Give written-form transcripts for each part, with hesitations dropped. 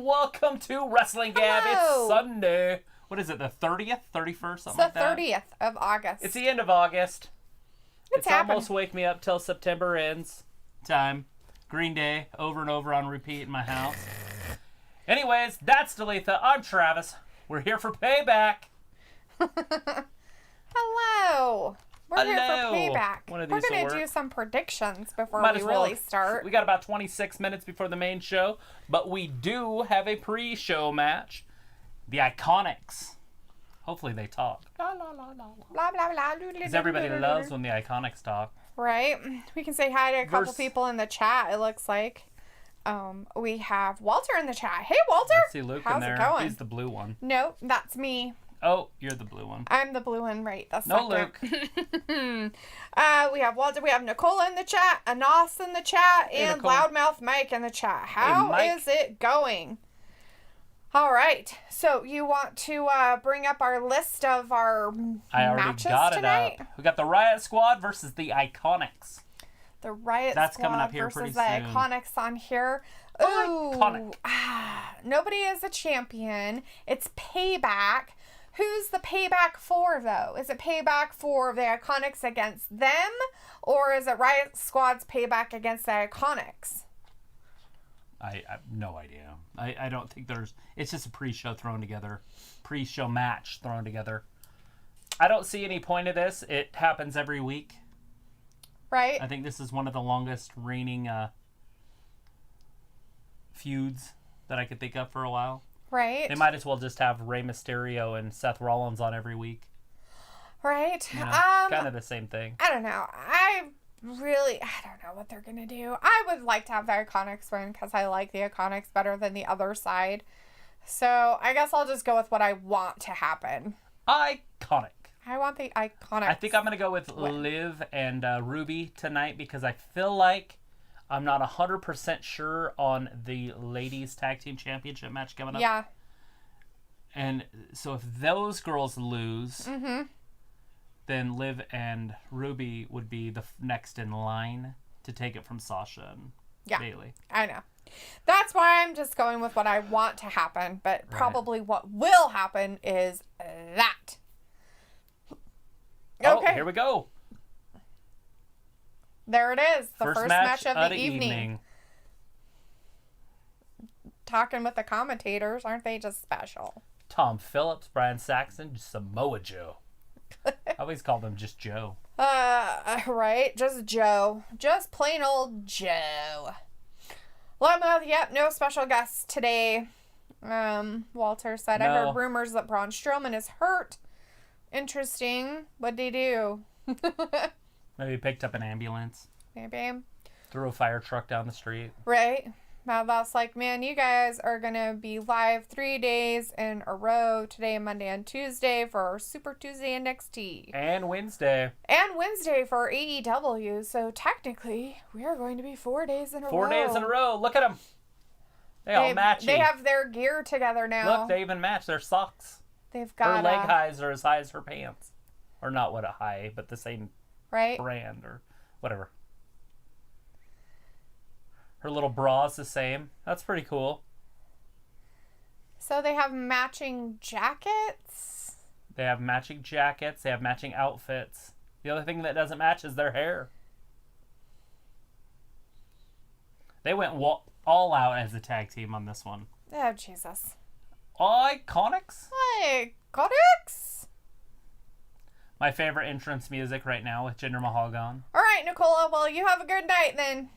welcome to WrestlingGab. It's Sunday. What is it, the 30th? 31st? Something like that? It's the 30th of August. It's the end of August. It's happening. Almost wake me up till September ends. Time. Green Day over and over on repeat in my house. Anyways, that's Dalethea. I'm Travis. We're here for Payback. Hello. We're here for Payback. We're going to do some predictions before we well really start. We got about 26 minutes before the main show, but we do have a pre-show match. The Iconics. Hopefully they talk. La, la, la, la, blah, blah, blah. Because everybody loves when the Iconics talk. Right. We can say hi to a couple people in the chat, it looks like. We have Walter in the chat. Hey, Walter. I see Luke How's in there. it going? He's the blue one. No, that's me. Oh, you're the blue one. I'm the blue one, right? That's no, Luke. We have Walter. We have Nicola in the chat, Anas in the chat, and Loudmouth Mike in the chat. How is it going? All right. So you want to bring up our list of our matches tonight? We got the Riot Squad versus the Iconics. The Riot That's Squad coming up here versus pretty the soon. Iconics on here. Ooh. Iconic. Nobody is a champion. It's Payback. Who's the Payback for, though? Is it Payback for the Iconics against them? Or is it Riot Squad's Payback against the Iconics? I have no idea. I don't think there's... It's just a pre-show thrown together. Pre-show match thrown together. I don't see any point of this. It happens every week. Right. I think this is one of the longest reigning feuds that I could think of for a while. Right. They might as well just have Rey Mysterio and Seth Rollins on every week. Right. You know, kind of the same thing. I don't know. I don't know what they're going to do. I would like to have the Iconics win because I like the Iconics better than the other side. So I guess I'll just go with what I want to happen. Iconic. I want the Iconics. I think I'm going to go with Liv and Ruby tonight because I feel like I'm not 100% sure on the ladies tag team championship match coming up. Yeah. And so if those girls lose, then Liv and Ruby would be the next in line to take it from Sasha and Bayley. I know. That's why I'm just going with what I want to happen, but probably what will happen is that. Okay. Oh, here we go. There it is. The first match of the evening. Talking with the commentators, aren't they just special? Tom Phillips, Brian Saxon, Samoa Joe. I always call them just Joe. Right? Just Joe. Just plain old Joe. Loudmouth, yep, no special guests today. Walter said, I heard rumors that Braun Strowman is hurt. Interesting. What'd he do? Maybe he picked up an ambulance. Maybe. Threw a fire truck down the street. Right. That's like, man, you guys are going to be live 3 days in a row. Today, Monday, and Tuesday for our Super Tuesday NXT. And Wednesday. And Wednesday for AEW. So technically, we are going to be 4 days in a row. 4 days in a row. Look at them. They all match. They have their gear together now. Look, they even match their socks. They've got her leg highs are as high as her pants. Or not what a high, but the same brand or whatever. Her little bra's the same. That's pretty cool. So they have matching jackets? They have matching jackets. They have matching outfits. The other thing that doesn't match is their hair. They went all out as a tag team on this one. Oh, Jesus. Iconics? Iconics? My favorite entrance music right now with Jinder Mahal gone. All right, Nicola. Well, you have a good night then.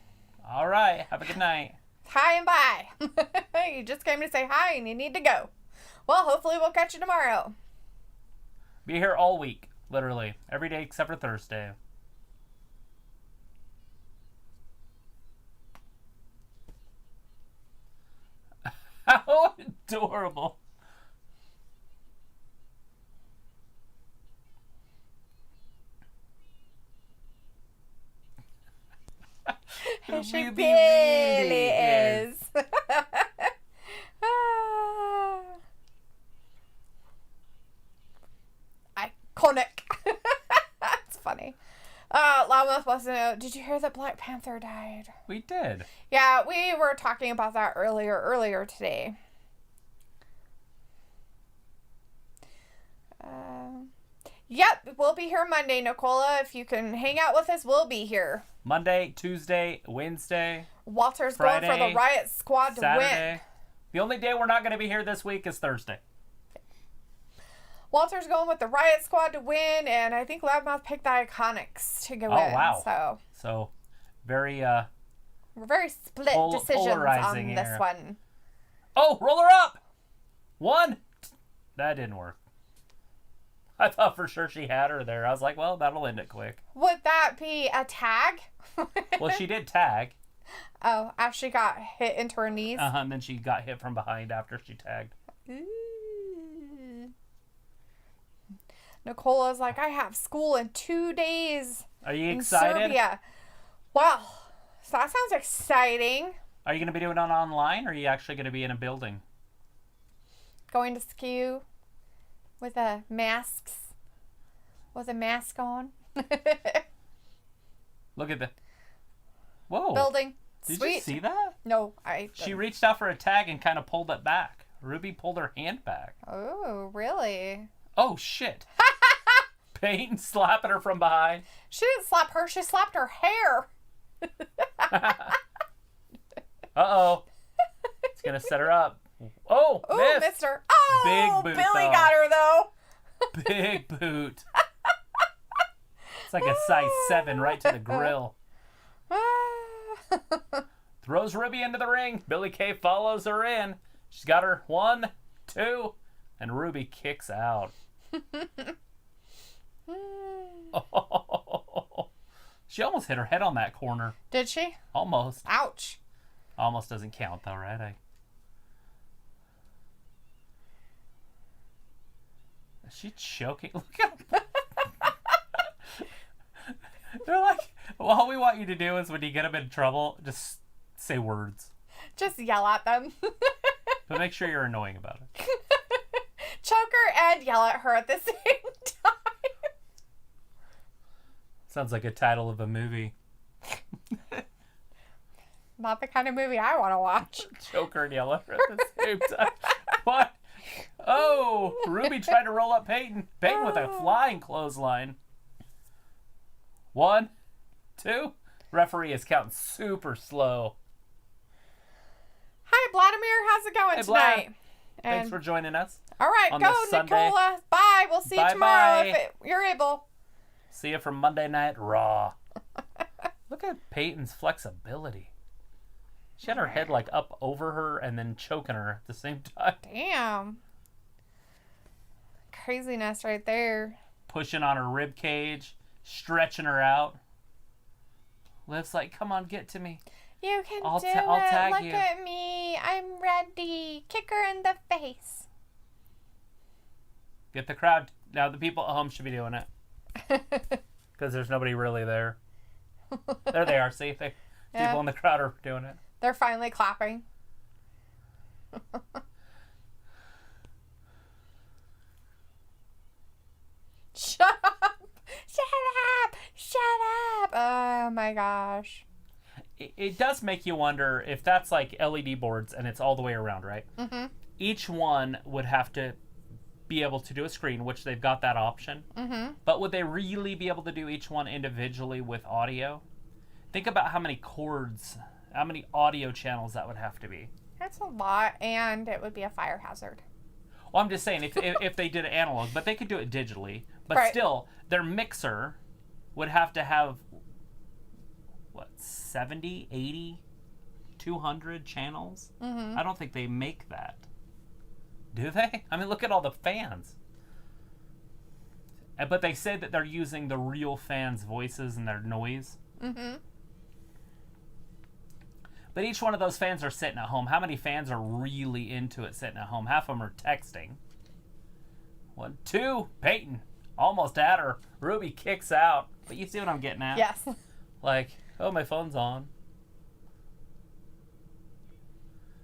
All right. Have a good night. Hi and bye. You just came to say hi and you need to go. Well, hopefully we'll catch you tomorrow. Be here all week. Literally. Every day except for Thursday. How adorable. She really is. Iconic. That's funny. Loudmouth wants to know, did you hear that Black Panther died? We did. Yeah, we were talking about that earlier today. Yep, we'll be here Monday, Nicola. If you can hang out with us, we'll be here. Monday, Tuesday, Wednesday. Walter's Friday, going for the Riot Squad to Saturday. win. The only day we're not going to be here this week is Thursday. Walter's going with the Riot Squad to win, and I think Loudmouth picked the Iconics to go in. Oh, wow. So, very, we're very split decisions on this here. One. Oh, roller up! 1. That didn't work. I thought for sure she had her there. I was like, well, that'll end it quick. Would that be a tag? Well, she did tag. Oh, after she got hit into her knees? And then she got hit from behind after she tagged. Ooh. Nicola's like, I have school in 2 days. Are you excited? Serbia. Wow. So that sounds exciting. Are you going to be doing it online, or are you actually going to be in a building? Going to skew with a mask on. Look at the... Whoa. Building. Did Sweet. you see that? No, She reached out for a tag and kind of pulled it back. Ruby pulled her hand back. Oh, really? Oh, shit. Peyton slapping her from behind. She didn't slap her. She slapped her hair. Uh-oh. It's going to set her up. Oh, missed. Missed her. Oh, big boot, Billy got her, though. Big boot. It's like a size 7 right to the grill. Throws Ruby into the ring. Billy Kay follows her in. She's got her 1, 2, and Ruby kicks out. Oh. She almost hit her head on that corner. Did she? Almost. Ouch. Almost doesn't count though, right? Is she choking? Look at They're like, well, all we want you to do is when you get them in trouble, just say words. Just yell at them. But make sure you're annoying about it. Choke her and yell at her at the same time. Sounds like a title of a movie. Not the kind of movie I want to watch. Choke her and yell at her at the same time. What? Oh, Ruby tried to roll up Peyton. Peyton with a flying clothesline. 1, 2. Referee is counting super slow. Hi, Vladimir. How's it going tonight? Thanks for joining us. All right, go, Nicola. Bye. We'll see you tomorrow if you're able. See you for Monday Night Raw. Look at Peyton's flexibility. She had her head like up over her and then choking her at the same time. Damn. Craziness right there. Pushing on her rib cage, stretching her out. Liv's like, come on, get to me. You can I'll do it. tag Look you. at me. I'm ready. Kick her in the face. Get the crowd. Now the people at home should be doing it. Because there's nobody really there. There they are. See? People in the crowd are doing it. They're finally clapping. Shut up! Shut up! Shut up! Oh my gosh. It does make you wonder if that's like LED boards and it's all the way around, right? Mm-hmm. Each one would have to be able to do a screen, which they've got that option. Mm-hmm. But would they really be able to do each one individually with audio? Think about how many cords, how many audio channels that would have to be. That's a lot, and it would be a fire hazard. Well, I'm just saying, if they did it analog, but they could do it digitally. But right. Still, their mixer would have to have, 70, 80, 200 channels? Mm-hmm. I don't think they make that. Do they? I mean, look at all the fans. But they say that they're using the real fans' voices and their noise. Mm-hmm. But each one of those fans are sitting at home. How many fans are really into it sitting at home? Half of them are texting. 1, 2, Peyton. Almost at her. Ruby kicks out. But you see what I'm getting at? Yes. Like, oh, my phone's on.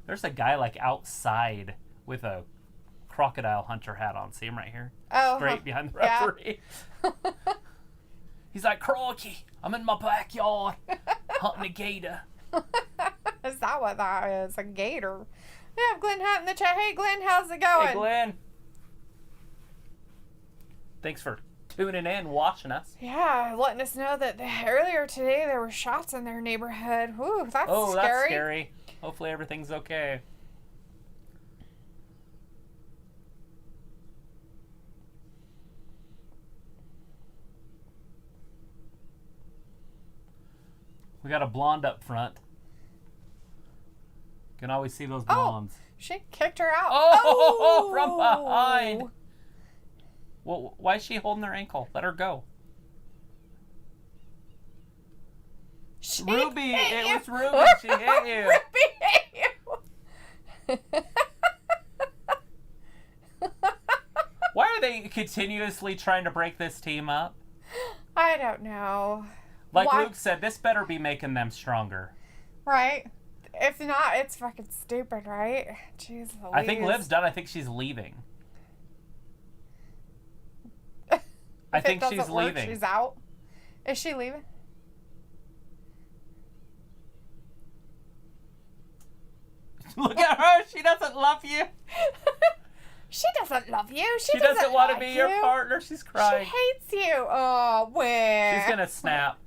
There's a guy like outside with a crocodile hunter hat on. See him right here? Oh. Straight behind the referee. Yeah. He's like, croaky, I'm in my backyard hunting a gator. Is that what that is? A gator? We have Glenn Hunt in the chat. Hey, Glenn, how's it going? Hey, Glenn. Thanks for tuning in, watching us. Yeah, letting us know that earlier today there were shots in their neighborhood. Ooh, that's scary. Oh, that's scary. Hopefully everything's okay. We got a blonde up front. Can always see those blondes. Oh, she kicked her out. Oh, from behind. Well, why is she holding their ankle? Let her go. Ruby, it was Ruby. She hit you. Ruby hit you. Why are they continuously trying to break this team up? I don't know. Like Luke said, this better be making them stronger. Right. If not, it's fucking stupid, right? Jeez Louise. I think Liv's done. I think she's leaving. I think she's leaving. She's out. Is she leaving? Look at her. She doesn't love you. She doesn't love you. She doesn't want to be your partner. She's crying. She hates you. Oh, where? She's going to snap.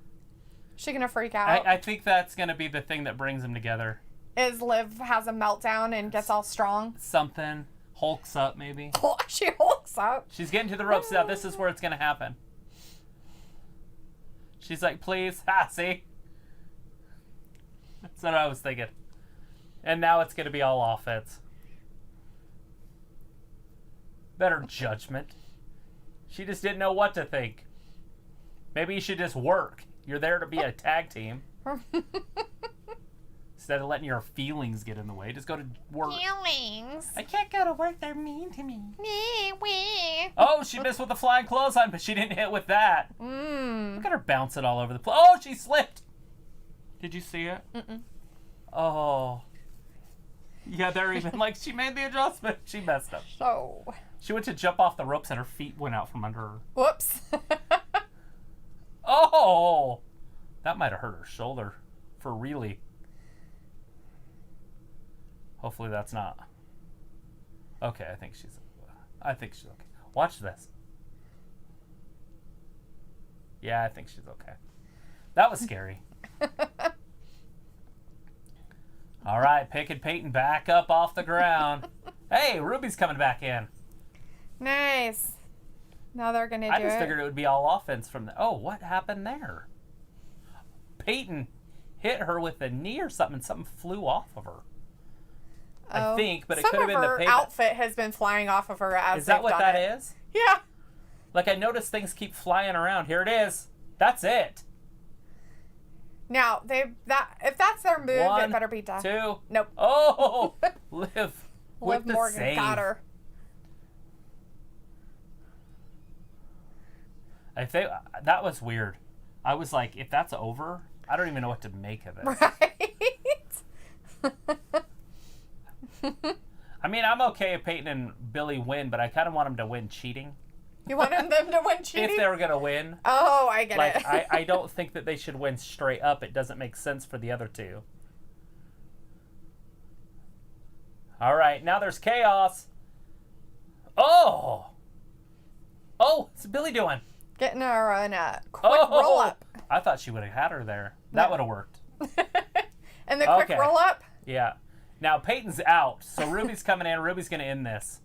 She's going to freak out. I think that's going to be the thing that brings them together. Is Liv has a meltdown and gets all strong? Something. Hulks up, maybe. She hulks up. She's getting to the ropes now. This is where it's going to happen. She's like, please. See? That's what I was thinking. And now it's going to be all offense. Better judgment. She just didn't know what to think. Maybe you should just work. You're there to be a tag team. Instead of letting your feelings get in the way, just go to work. Feelings? I can't go to work. They're mean to me. Oh, she missed with the flying clothesline, but she didn't hit with that. Look at her bouncing all over the place. Oh, she slipped. Did you see it? Mm-mm. Oh. Yeah, they're even like, she made the adjustment. She messed up. So. She went to jump off the ropes and her feet went out from under her. Whoops. Oh! That might have hurt her shoulder. For really. Hopefully that's not. Okay, I think she's okay. Watch this. Yeah, I think she's okay. That was scary. All right, Pick and Peyton back up off the ground. Hey, Ruby's coming back in. Nice. Now they're going to do it. I just figured it would be all offense from the... Oh, what happened there? Peyton hit her with a knee or something, and something flew off of her. I think, but it could have been the Some of her outfit has been flying off of her as Is that what that is? Yeah. Like, I noticed things keep flying around. Here it is. That's it. Now, if that's their move, it better be done. 2. Nope. Oh, Liv with the Morgan save. got her. I think that was weird. I was like, if that's over, I don't even know what to make of it. Right? I mean, I'm okay if Peyton and Billy win, but I kind of want them to win cheating. You want them to win cheating? If they were going to win. Oh, I get it. I don't think that they should win straight up. It doesn't make sense for the other two. All right, now there's chaos. Oh! Oh, what's Billy doing? Getting her in a quick roll-up. I thought she would have had her there. That would have worked. And the quick roll-up? Yeah. Now, Peyton's out, so Ruby's coming in. Ruby's going to end this.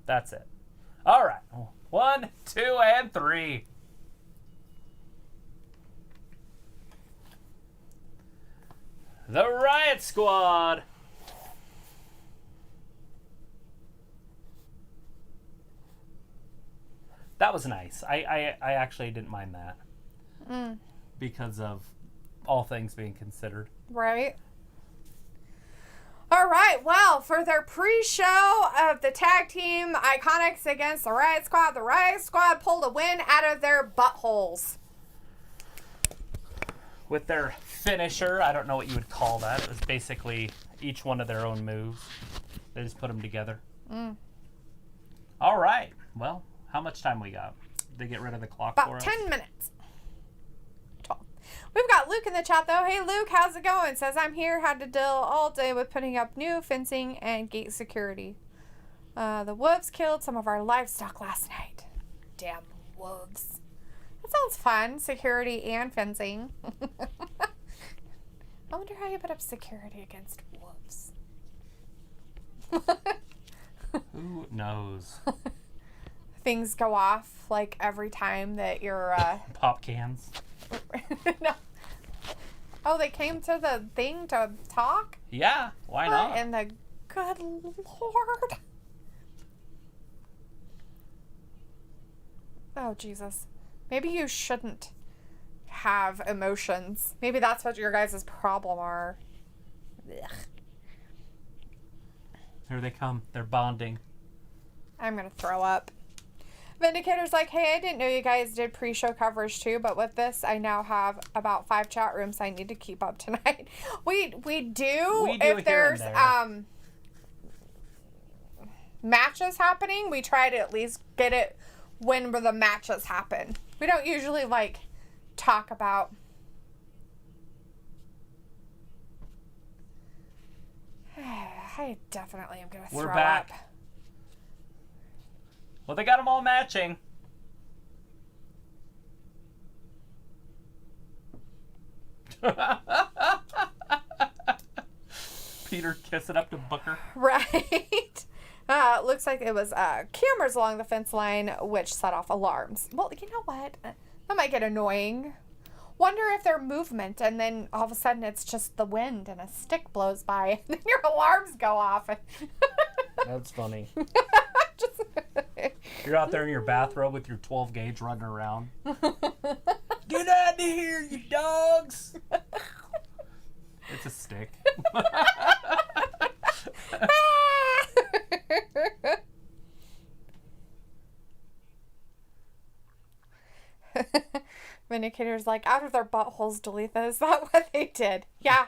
That's it. All right. 1, 2, and 3. The Riot Squad. That was nice. I actually didn't mind that. Because of all things being considered. Right. All right, well, for their pre-show of the tag team Iconics against the Riot Squad pulled a win out of their buttholes. With their finisher, I don't know what you would call that. It was basically each one of their own moves. They just put them together. All right. Well, how much time we got? Did they get rid of the clock for us? About 10 minutes. We've got Luke in the chat, though. Hey, Luke, how's it going? Says, I'm here. Had to deal all day with putting up new fencing and gate security. The wolves killed some of our livestock last night. Damn wolves. That sounds fun. Security and fencing. I wonder how you put up security against wolves. Who knows? Things go off like every time that you're pop cans. No. Oh, they came to the thing to talk? Yeah, why not? And the good Lord. Oh, Jesus. Maybe you shouldn't have emotions. Maybe that's what your guys' problem are. Ugh. Here they come. They're bonding. I'm going to throw up. Vindicator's like, hey, I didn't know you guys did pre-show coverage too, but with this, I now have about 5 chat rooms I need to keep up tonight. We do if there's matches happening, we try to at least get it when the matches happen. We don't usually like talk about I definitely am going to throw back. up. Well, they got them all matching. Peter kissing up to Booker. Right. Looks like it was cameras along the fence line which set off alarms. Well, you know what? That might get annoying. Wonder if they're movement and then all of a sudden it's just the wind and a stick blows by and then your alarms go off. That's funny. You're out there in your bathrobe with your 12 gauge running around. Get out of here, you dogs! It's a stick. Vindicator's like, out of their buttholes, Dalethea. Is that what they did? Yeah.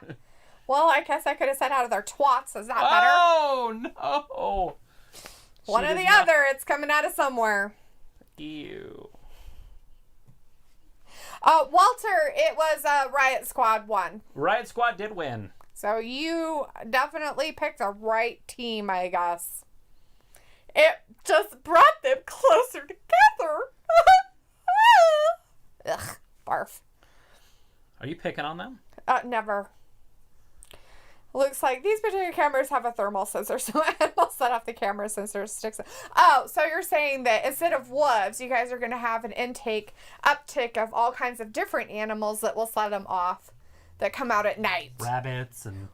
Well, I guess I could have said out of their twats. Is that better? Oh, no. One or the other. It's coming out of somewhere. Ew. Walter, it was Riot Squad won. Riot Squad did win. So you definitely picked the right team, I guess. It just brought them closer together. Ugh, barf. Are you picking on them? Never. Looks like these particular cameras have a thermal sensor, so we'll set off the camera sensor sticks. Oh, so you're saying that instead of wolves, you guys are going to have an uptick of all kinds of different animals that will set them off that come out at night. Rabbits and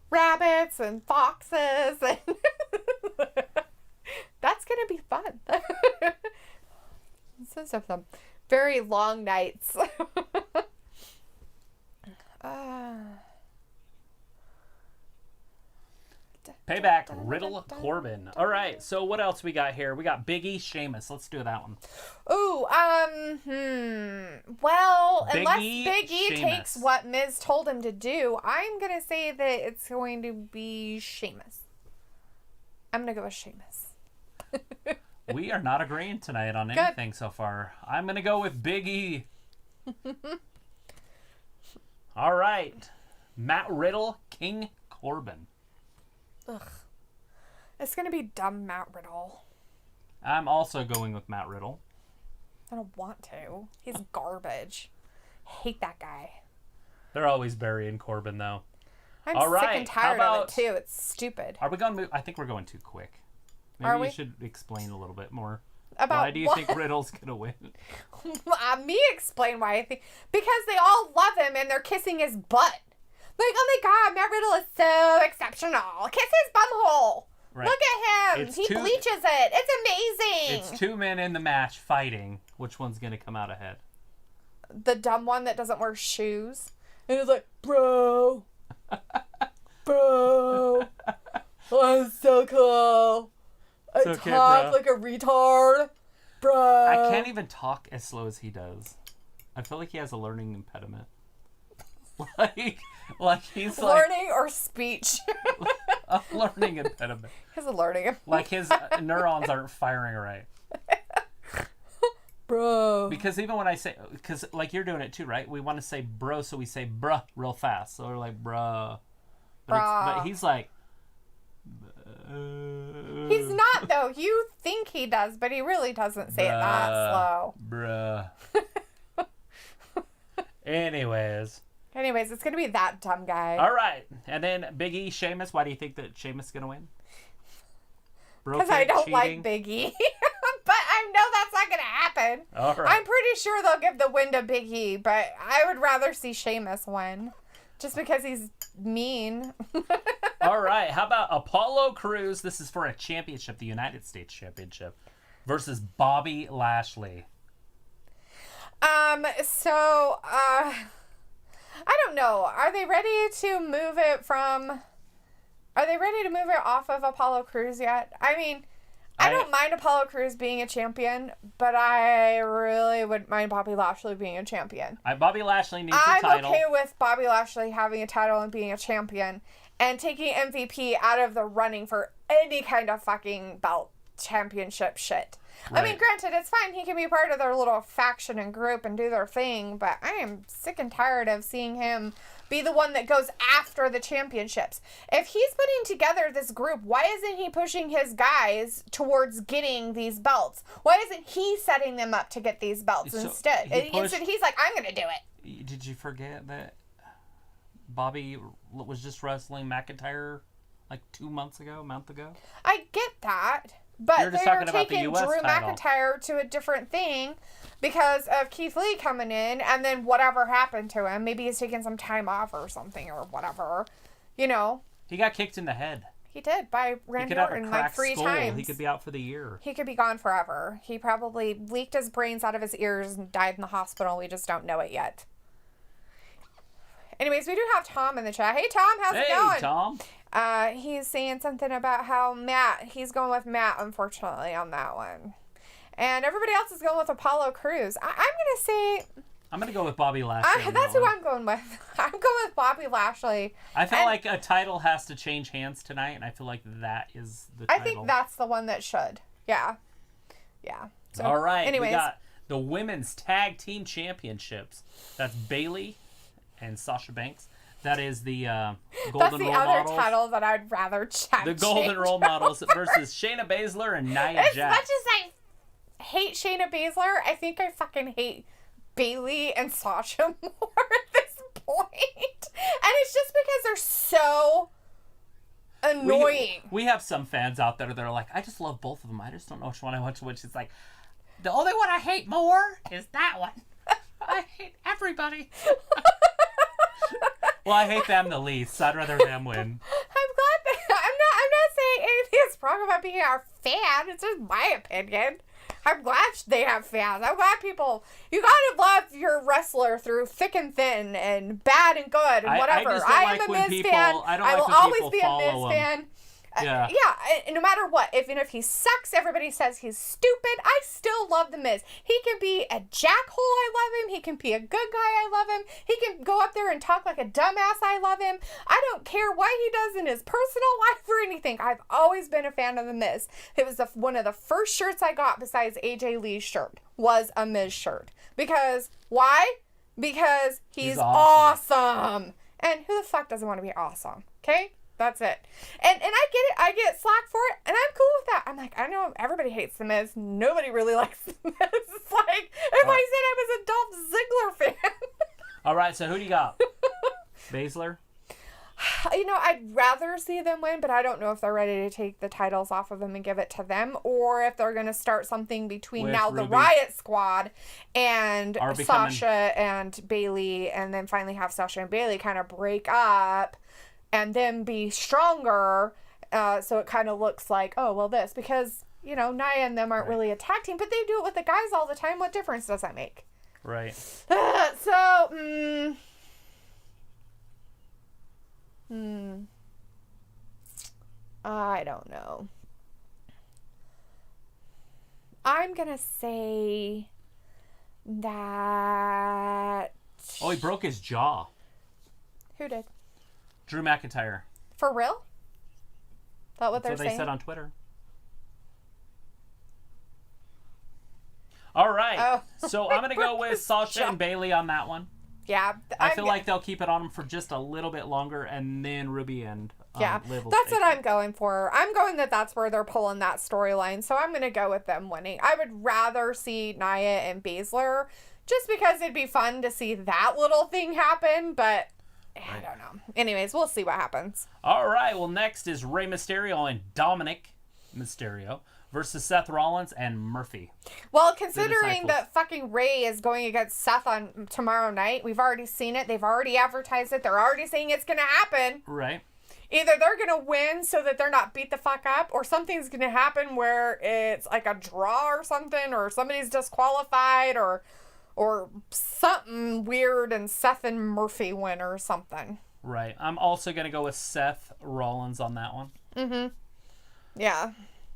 foxes. And that's going to be fun. This is some very long nights. Payback, Riddle, Corbin. All right, so what else we got here? We got Big E, Sheamus. Let's do that one. Ooh, well, Big unless E, Big E Sheamus. takes what Miz told him to do, I'm going to say that it's going to be Sheamus. I'm going to go with Sheamus. We are not agreeing tonight on anything so far. I'm going to go with Big E. All right. Matt Riddle, King Corbin. Ugh. It's going to be dumb Matt Riddle. I'm also going with Matt Riddle. I don't want to. He's garbage. Hate that guy. They're always burying Corbin, though. I'm sick and tired of it, too. It's stupid. Are we going to move? I think we're going too quick. Maybe you should explain a little bit more. About why do you think Riddle's going to win? Me explain why I think. Because they all love him and they're kissing his butt. Like, oh my God, Matt Riddle is so exceptional. Kiss his bumhole. Right. Look at him. He bleaches it. It's amazing. It's 2 men in the match fighting. Which one's going to come out ahead? The dumb one that doesn't wear shoes. And he's like, bro. Bro. I'm so cool. I talk like a retard. Bro. I can't even talk as slow as he does. I feel like he has a learning impediment. like he's learning or speech. A learning impediment. He has a learning impediment. Like his neurons aren't firing right. Bro. Because even when I say, because like you're doing it too, right? We want to say bro, so we say bruh real fast. So we're like bruh. But he's like, He's not, though. You think he does, but he really doesn't say it that slow. Bruh. Anyways, it's going to be that dumb guy. All right. And then Big E, Sheamus. Why do you think that Sheamus is going to win? Because I don't like Big E. But I know that's not going to happen. All right. I'm pretty sure they'll give the win to Big E, but I would rather see Sheamus win. Just because he's mean. All right. How about Apollo Crews? This is for a championship, the United States Championship, versus Bobby Lashley. I don't know. Are they ready to move it off of Apollo Crews yet? I mean, I don't mind Apollo Crews being a champion, but I really wouldn't mind Bobby Lashley being a champion. Bobby Lashley needs a title. I'm okay with Bobby Lashley having a title and being a champion and taking MVP out of the running for any kind of fucking belt championship shit. Right. I mean, granted, it's fine. He can be part of their little faction and group and do their thing, but I am sick and tired of seeing him be the one that goes after the championships. If he's putting together this group, why isn't he pushing his guys towards getting these belts? Why isn't he setting them up to get these belts instead? Instead, he's like, I'm going to do it. Did you forget that Bobby was just wrestling McIntyre like a month ago? I get that. But they're taking Drew McIntyre to a different thing because of Keith Lee coming in, and then whatever happened to him. Maybe he's taking some time off or something or whatever. You know. He got kicked in the head. He did by Randy Orton like 3 times. He could be out for the year. He could be gone forever. He probably leaked his brains out of his ears and died in the hospital. We just don't know it yet. Anyways, we do have Tom in the chat. Hey, Tom, how's it going? Hey, Tom. He's saying something about how he's going with Matt, unfortunately, on that one. And everybody else is going with Apollo Crews. I'm going to say... I'm going to go with Bobby Lashley. That's who I'm going with. I'm going with Bobby Lashley. I feel like a title has to change hands tonight, and I feel like that is the title. I think that's the one that should. Yeah. Yeah. So, all right. Anyways. We got the Women's Tag Team Championships. That's Bayley and Sasha Banks. That is the Golden Role Models. That's the other title that I'd rather chat. The Golden Role Models versus Shayna Baszler and Nia Jax. As much as I hate Shayna Baszler, I think I fucking hate Bayley and Sasha more at this point. And it's just because they're so annoying. We have some fans out there that are like, I just love both of them. I just don't know which one I want to watch. It's like, the only one I hate more is that one. I hate everybody. Well, I hate them the least, so I'd rather them win. I'm glad that I'm not saying anything is wrong about being our fan. It's just my opinion. I'm glad they have fans. I'm glad you gotta love your wrestler through thick and thin and bad and good and whatever. I am a Miz fan. I will always be a Miz fan. Yeah. Yeah, no matter what. Even if he sucks, everybody says he's stupid, I still love The Miz. He can be a jackhole, I love him. He can be a good guy, I love him. He can go up there and talk like a dumbass, I love him. I don't care what he does in his personal life or anything. I've always been a fan of The Miz. It was one of the first shirts I got besides AJ Lee's shirt was a Miz shirt. Because, why? Because he's awesome. And who the fuck doesn't want to be awesome? Okay? That's it. And I get it. I get slack for it, and I'm cool with that. I'm like, I know everybody hates The Miz. Nobody really likes The Miz. It's like, if I said I was a Dolph Ziggler fan. All right, so who do you got? Baszler? I'd rather see them win, but I don't know if they're ready to take the titles off of them and give it to them, or if they're going to start something between the Riot Squad and Sasha and Bayley, and then finally have Sasha and Bayley kind of break up and then be stronger, so it kind of looks like, because, Nia and them aren't really a tag team, but they do it with the guys all the time. What difference does that make? Right. I don't know. I'm going to say that... Oh, he broke his jaw. Who did? Drew McIntyre. For real? That's what they're saying? They said on Twitter. All right. So I'm going to go with Sasha and Bayley on that one. Yeah. I feel like they'll keep it on them for just a little bit longer, and then Ruby and Yeah, that's what I'm going for. I'm going that's where they're pulling that storyline. So I'm going to go with them winning. I would rather see Nia and Baszler just because it'd be fun to see that little thing happen. But I don't know. Anyways, we'll see what happens. All right. Well, next is Rey Mysterio and Dominic Mysterio versus Seth Rollins and Murphy. Well, considering that fucking Rey is going against Seth on tomorrow night, we've already seen it. They've already advertised it. They're already saying it's going to happen. Right. Either they're going to win so that they're not beat the fuck up, or something's going to happen where it's like a draw or something, or somebody's disqualified, or something weird and Seth and Murphy win or something. Right. I'm also going to go with Seth Rollins on that one. Mm-hmm. Yeah.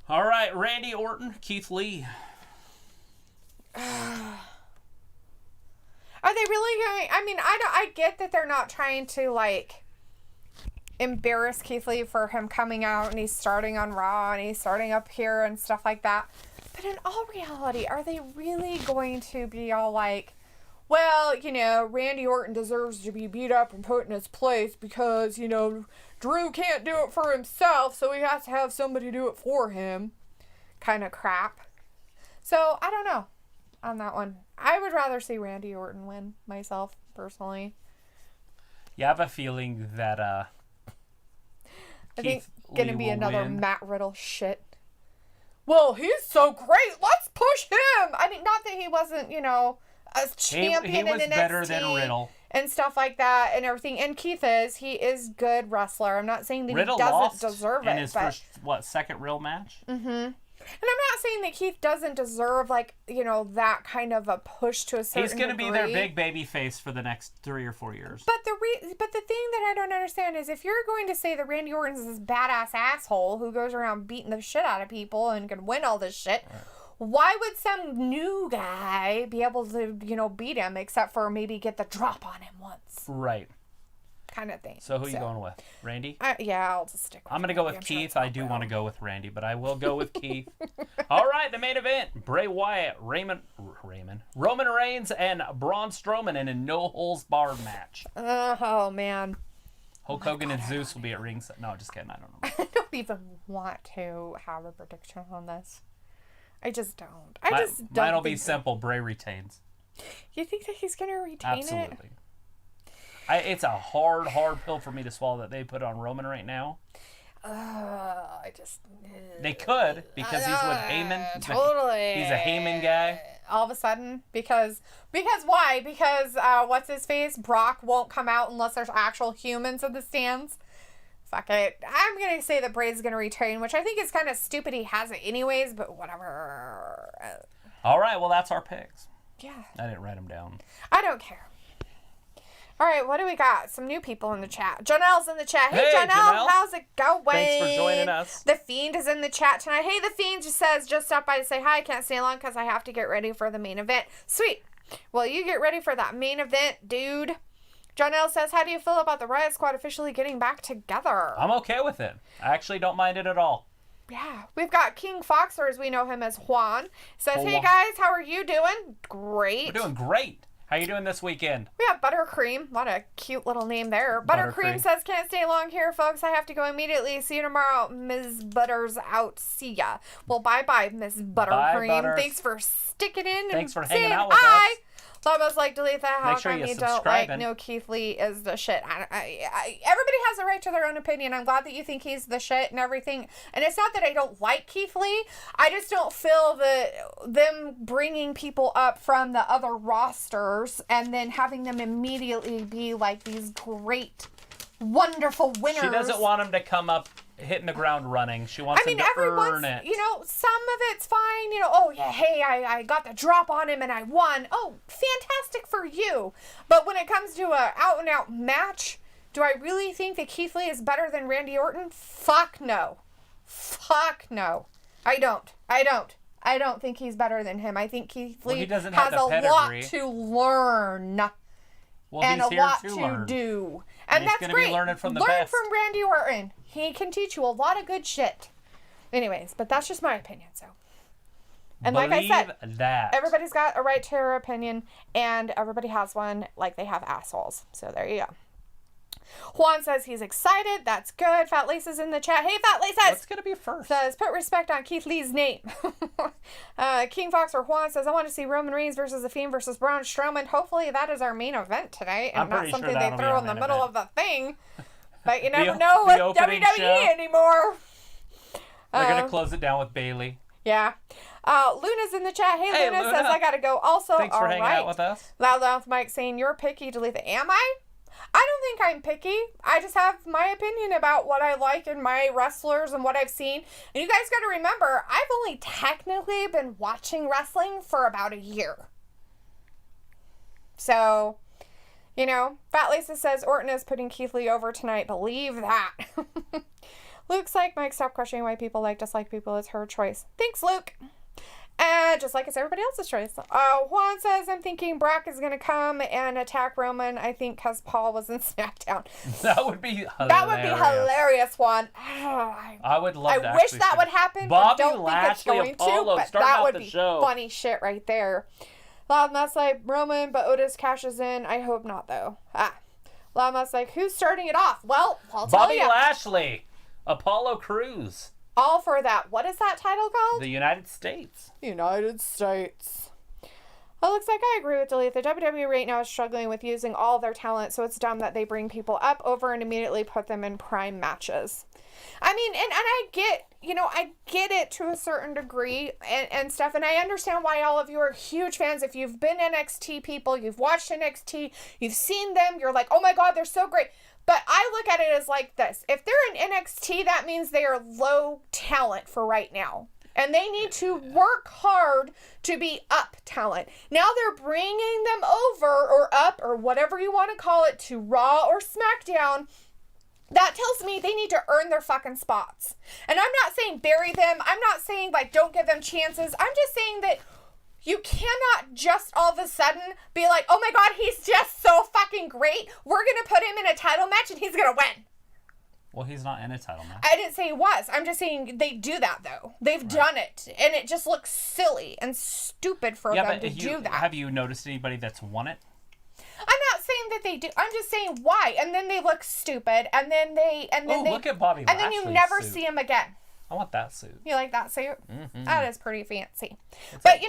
All right, Randy Orton, Keith Lee. Are they really going... I mean, I get that they're not trying to, like, embarrass Keith Lee for him coming out and he's starting on Raw and he's starting up here and stuff like that. But in all reality, are they really going to be all like, well, you know, Randy Orton deserves to be beat up and put in his place because, you know, Drew can't do it for himself, so he has to have somebody do it for him. Kind of crap. So, I don't know on that one. I would rather see Randy Orton win, myself, personally. Yeah, I have a feeling that I think it's going to be another win. Matt Riddle shit. Well, he's so great. Let's push him. I mean, not that he wasn't, you know, a champion in NXT. He was better than Riddle. And stuff like that and everything. And Keith he is good wrestler. I'm not saying that Riddle he doesn't deserve it. In his first, second real match? Mm-hmm. And I'm not saying that Keith doesn't deserve, like, you know, that kind of a push to a certain He's going to be their big baby face for the next 3 or 4 years. But the thing that I don't understand is if you're going to say that Randy Orton's this badass asshole who goes around beating the shit out of people and can win all this shit, right, why would some new guy be able to, you know, beat him except for maybe get the drop on him once? Right. Kind of thing. So who are you going with? Randy? Yeah, I'll just stick with I'm going to go with Keith. I do want to go with Randy, but I will go with Keith. All right, the main event. Bray Wyatt, Roman Reigns, and Braun Strowman in a no-holds-barred match. Oh, man. Hulk Hogan and Zeus will be at ringside. No, just kidding. I don't know. I don't even want to have a prediction on this. I just don't. Mine will be simple. Bray retains. You think that he's going to retain it? Absolutely. It's a hard pill for me to swallow that they put on Roman right now. They could, because he's with Heyman. Totally. He's a Heyman guy. All of a sudden, because why? Because what's his face? Brock won't come out unless there's actual humans in the stands. Fuck it. I'm gonna say that Bray's gonna retain, which I think is kind of stupid. He has it anyways, but whatever. All right. Well, that's our picks. Yeah. I didn't write them down. I don't care. All right, what do we got? Some new people in the chat. Janelle's in the chat. Hey, Janelle, how's it going? Thanks for joining us. The Fiend is in the chat tonight. Hey, The Fiend just says, just stop by to say hi. I can't stay long because I have to get ready for the main event. Sweet. Well, you get ready for that main event, dude. Janelle says, how do you feel about the Riot Squad officially getting back together? I'm okay with it. I actually don't mind it at all. Yeah. We've got King Fox, or as we know him as Juan. Says, hey, guys, how are you doing? Great. We're doing great. How you doing this weekend? We have Buttercream. What a cute little name there. Buttercream says, can't stay long here, folks. I have to go immediately. See you tomorrow. Ms. Butters out. See ya. Well, bye-bye, Ms. Buttercream. Butters. Thanks for sticking in. Thanks and for hanging out with hi. us. Almost like Dalethea. How come you don't like no Keith Lee is the shit? Everybody has a right to their own opinion. I'm glad that you think he's the shit and everything. And it's not that I don't like Keith Lee. I just don't feel that them bringing people up from the other rosters and then having them immediately be like these great, wonderful winners. She doesn't want him to come up hitting the ground running. She wants him to earn it. You know, some of it's fine. You know, oh yeah, hey, I got the drop on him and I won. Oh, fantastic for you. But when it comes to a out and out match, do I really think that Keith Lee is better than Randy Orton? Fuck no. Fuck no. I don't think he's better than him. I think Keith Lee has a lot to learn. And a lot to do. And that's great. Learn from Randy Orton. He can teach you a lot of good shit. Anyways, but that's just my opinion, so. And like I said, everybody's got a right to their opinion, and everybody has one, like they have assholes. So there you go. Juan says he's excited. That's good. Fat Lisa's in the chat. Hey, Fat Lisa! What's going to be first? Says, put respect on Keith Lee's name. King Fox or Juan says, I want to see Roman Reigns versus The Fiend versus Braun Strowman. Hopefully that is our main event today and not something they throw in the middle of the thing. But you never know with WWE anymore. They're going to close it down with Bayley. Yeah. Luna's in the chat. Hey, Luna says, I got to go also. Thanks for hanging out with us. Loudmouth Mike saying, you're picky, Dalethea. Am I? I don't think I'm picky. I just have my opinion about what I like in my wrestlers and what I've seen. And you guys got to remember, I've only technically been watching wrestling for about a year. So, you know, Fat Lisa says Orton is putting Keith Lee over tonight. Believe that. Luke's like, Mike, stop questioning why people dislike people. It's her choice. Thanks, Luke. And just like it's everybody else's choice. Juan says, I'm thinking Brock is going to come and attack Roman, I think, because Paul was in SmackDown. That would be hilarious. That would be hilarious, Juan. I would love that. I wish that would happen, but don't think it's going to. But that would be funny shit right there. Loudmouth's like, Roman, but Otis cashes in. I hope not, though. Loudmouth's like, who's starting it off? Well, I'll tell you. Bobby Lashley. Apollo Crews. All for that. What is that title called? The United States. United States. Well, it looks like I agree with Dalethea. The WWE right now is struggling with using all their talent, so it's dumb that they bring people up over and immediately put them in prime matches. I mean, and I get it to a certain degree and stuff, and I understand why all of you are huge fans. If you've been NXT people, you've watched NXT, you've seen them, you're like, oh my God, they're so great. But I look at it as like this. If they're in NXT, that means they are low talent for right now. And they need to work hard to be up talent. Now they're bringing them over or up or whatever you want to call it to Raw or SmackDown. That tells me they need to earn their fucking spots. And I'm not saying bury them. I'm not saying don't give them chances. I'm just saying that you cannot just all of a sudden be like, oh my God, he's just so fucking great. We're going to put him in a title match and he's going to win. Well, he's not in a title match. I didn't say he was. I'm just saying they do that, though. They've done it. And it just looks silly and stupid for them to do that. Have you noticed anybody that's won it? I'm not saying that they do. I'm just saying why. And then they look stupid. And then they... look at Bobby Lashley's and then you never see him again. I want that suit. You like that suit? Mm-hmm. That is pretty fancy. But,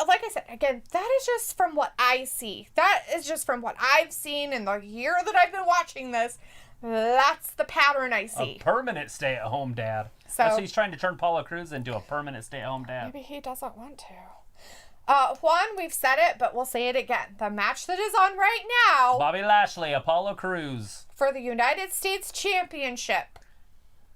like I said, again, that is just from what I see. That is just from what I've seen in the year that I've been watching this. That's the pattern I see. A permanent stay-at-home dad. So that's what he's trying to turn Apollo Crews into, a permanent stay-at-home dad. Maybe he doesn't want to. Juan, we've said it, but we'll say it again. The match that is on right now... Bobby Lashley, Apollo Crews. For the United States Championship.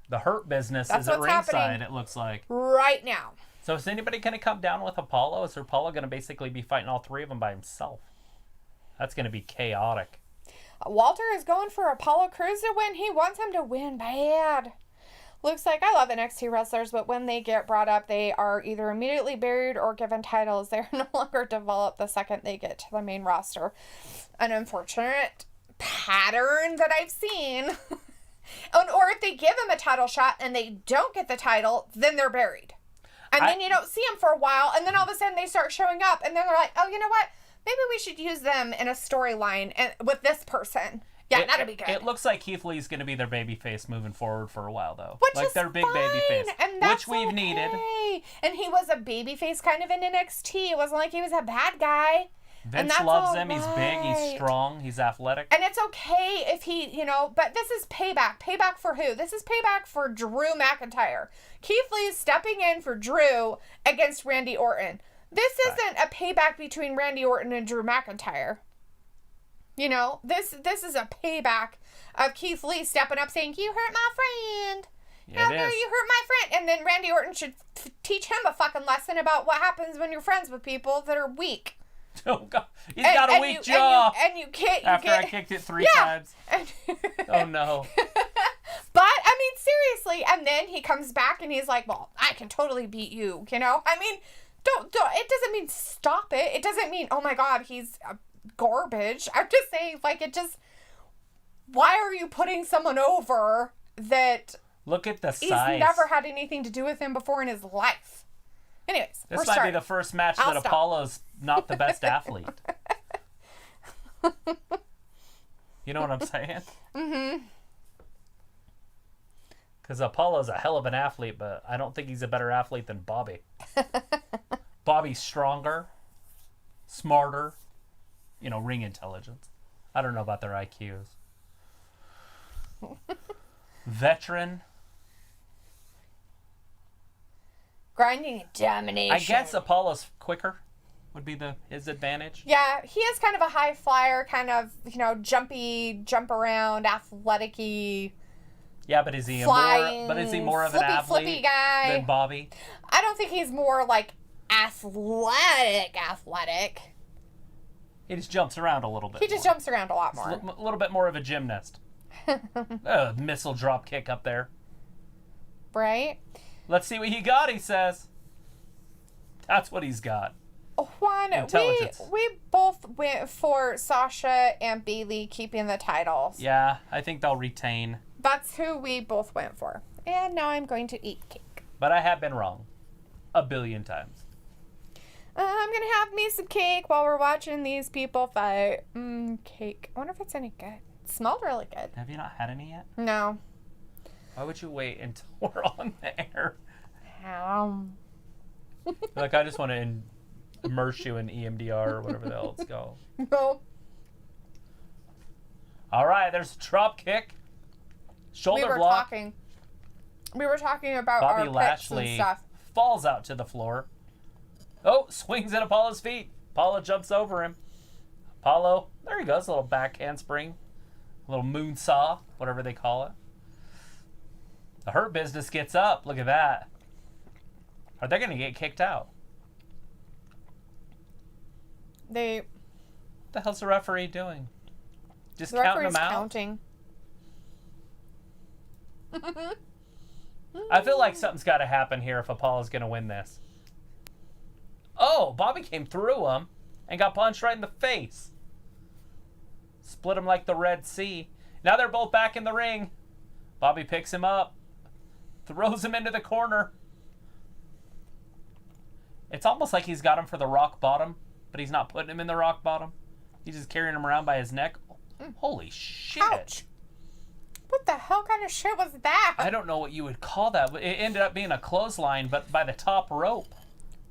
The Hurt Business is at ringside, it looks like. Right now. So is anybody going to come down with Apollo? Is Apollo going to basically be fighting all three of them by himself? That's going to be chaotic. Walter is going for Apollo Crews to win. He wants him to win bad. Looks like I love NXT wrestlers, but when they get brought up, they are either immediately buried or given titles. They're no longer developed the second they get to the main roster. An unfortunate pattern that I've seen. Or if they give them a title shot and they don't get the title, then they're buried. And then you don't see them for a while, and then all of a sudden they start showing up, and then they're like, oh, you know what? Maybe we should use them in a storyline with this person. Yeah, that'd be good. It looks like Keith Lee's going to be their babyface moving forward for a while, though. Which is their big babyface, which we've needed. And he was a babyface kind of in NXT. It wasn't like he was a bad guy. Vince loves him. He's big. He's strong. He's athletic. And it's okay if he, but this is payback. Payback for who? This is payback for Drew McIntyre. Keith Lee's stepping in for Drew against Randy Orton. This isn't a payback between Randy Orton and Drew McIntyre. This is a payback of Keith Lee stepping up saying, you hurt my friend. How dare you hurt my friend? And then Randy Orton should teach him a fucking lesson about what happens when you're friends with people that are weak. Oh, God. He's got a weak jaw. And you can't... After I kicked it 3 times. Oh, no. But, I mean, seriously. And then he comes back and he's like, well, I can totally beat you, I mean... Don't, it doesn't mean stop it. It doesn't mean, oh my God, he's garbage. I'm just saying, why are you putting someone over that... Look at the size. He's never had anything to do with him before in his life. Anyways, this might be the first match that Apollo's not the best athlete. You know what I'm saying? Mm-hmm. Because Apollo's a hell of an athlete, but I don't think he's a better athlete than Bobby. Bobby's stronger, smarter, ring intelligence. I don't know about their IQs. Veteran. Grinding and domination. I guess Apollo's quicker would be his advantage. Yeah, he is kind of a high flyer, kind of, jumpy, jump around, athletic-y. Yeah, but is he more of an athlete guy than Bobby? I don't think he's more like athletic. He just jumps around a little bit. He just jumps around a lot more. A little bit more of a gymnast. Missile drop kick up there. Right? Let's see what he got, he says. That's what he's got. Juan, we both went for Sasha and Bayley keeping the titles. Yeah, I think they'll retain. That's who we both went for. And now I'm going to eat cake. But I have been wrong. A billion times. I'm going to have me some cake while we're watching these people fight. Cake. I wonder if it's any good. It smelled really good. Have you not had any yet? No. Why would you wait until we're on the air? Like, I just want to immerse you in EMDR or whatever the hell it's called. No. All right, there's a drop kick. Shoulder block. We were talking about Bobby our Lashley picks and stuff. Falls out to the floor. Oh, swings at Apollo's feet. Apollo jumps over him. Apollo, there he goes, a little back handspring. A little moonsaw, whatever they call it. The Hurt Business gets up. Look at that. Are they going to get kicked out? What the hell's the referee doing? Just counting them out? Counting. I feel like something's got to happen here if Apollo's going to win this. Oh, Bobby came through him and got punched right in the face. Split him like the Red Sea. Now they're both back in the ring. Bobby picks him up. Throws him into the corner. It's almost like he's got him for the rock bottom, but he's not putting him in the rock bottom. He's just carrying him around by his neck. Holy shit. Ouch. What the hell kind of shit was that? I don't know what you would call that. It ended up being a clothesline, but by the top rope.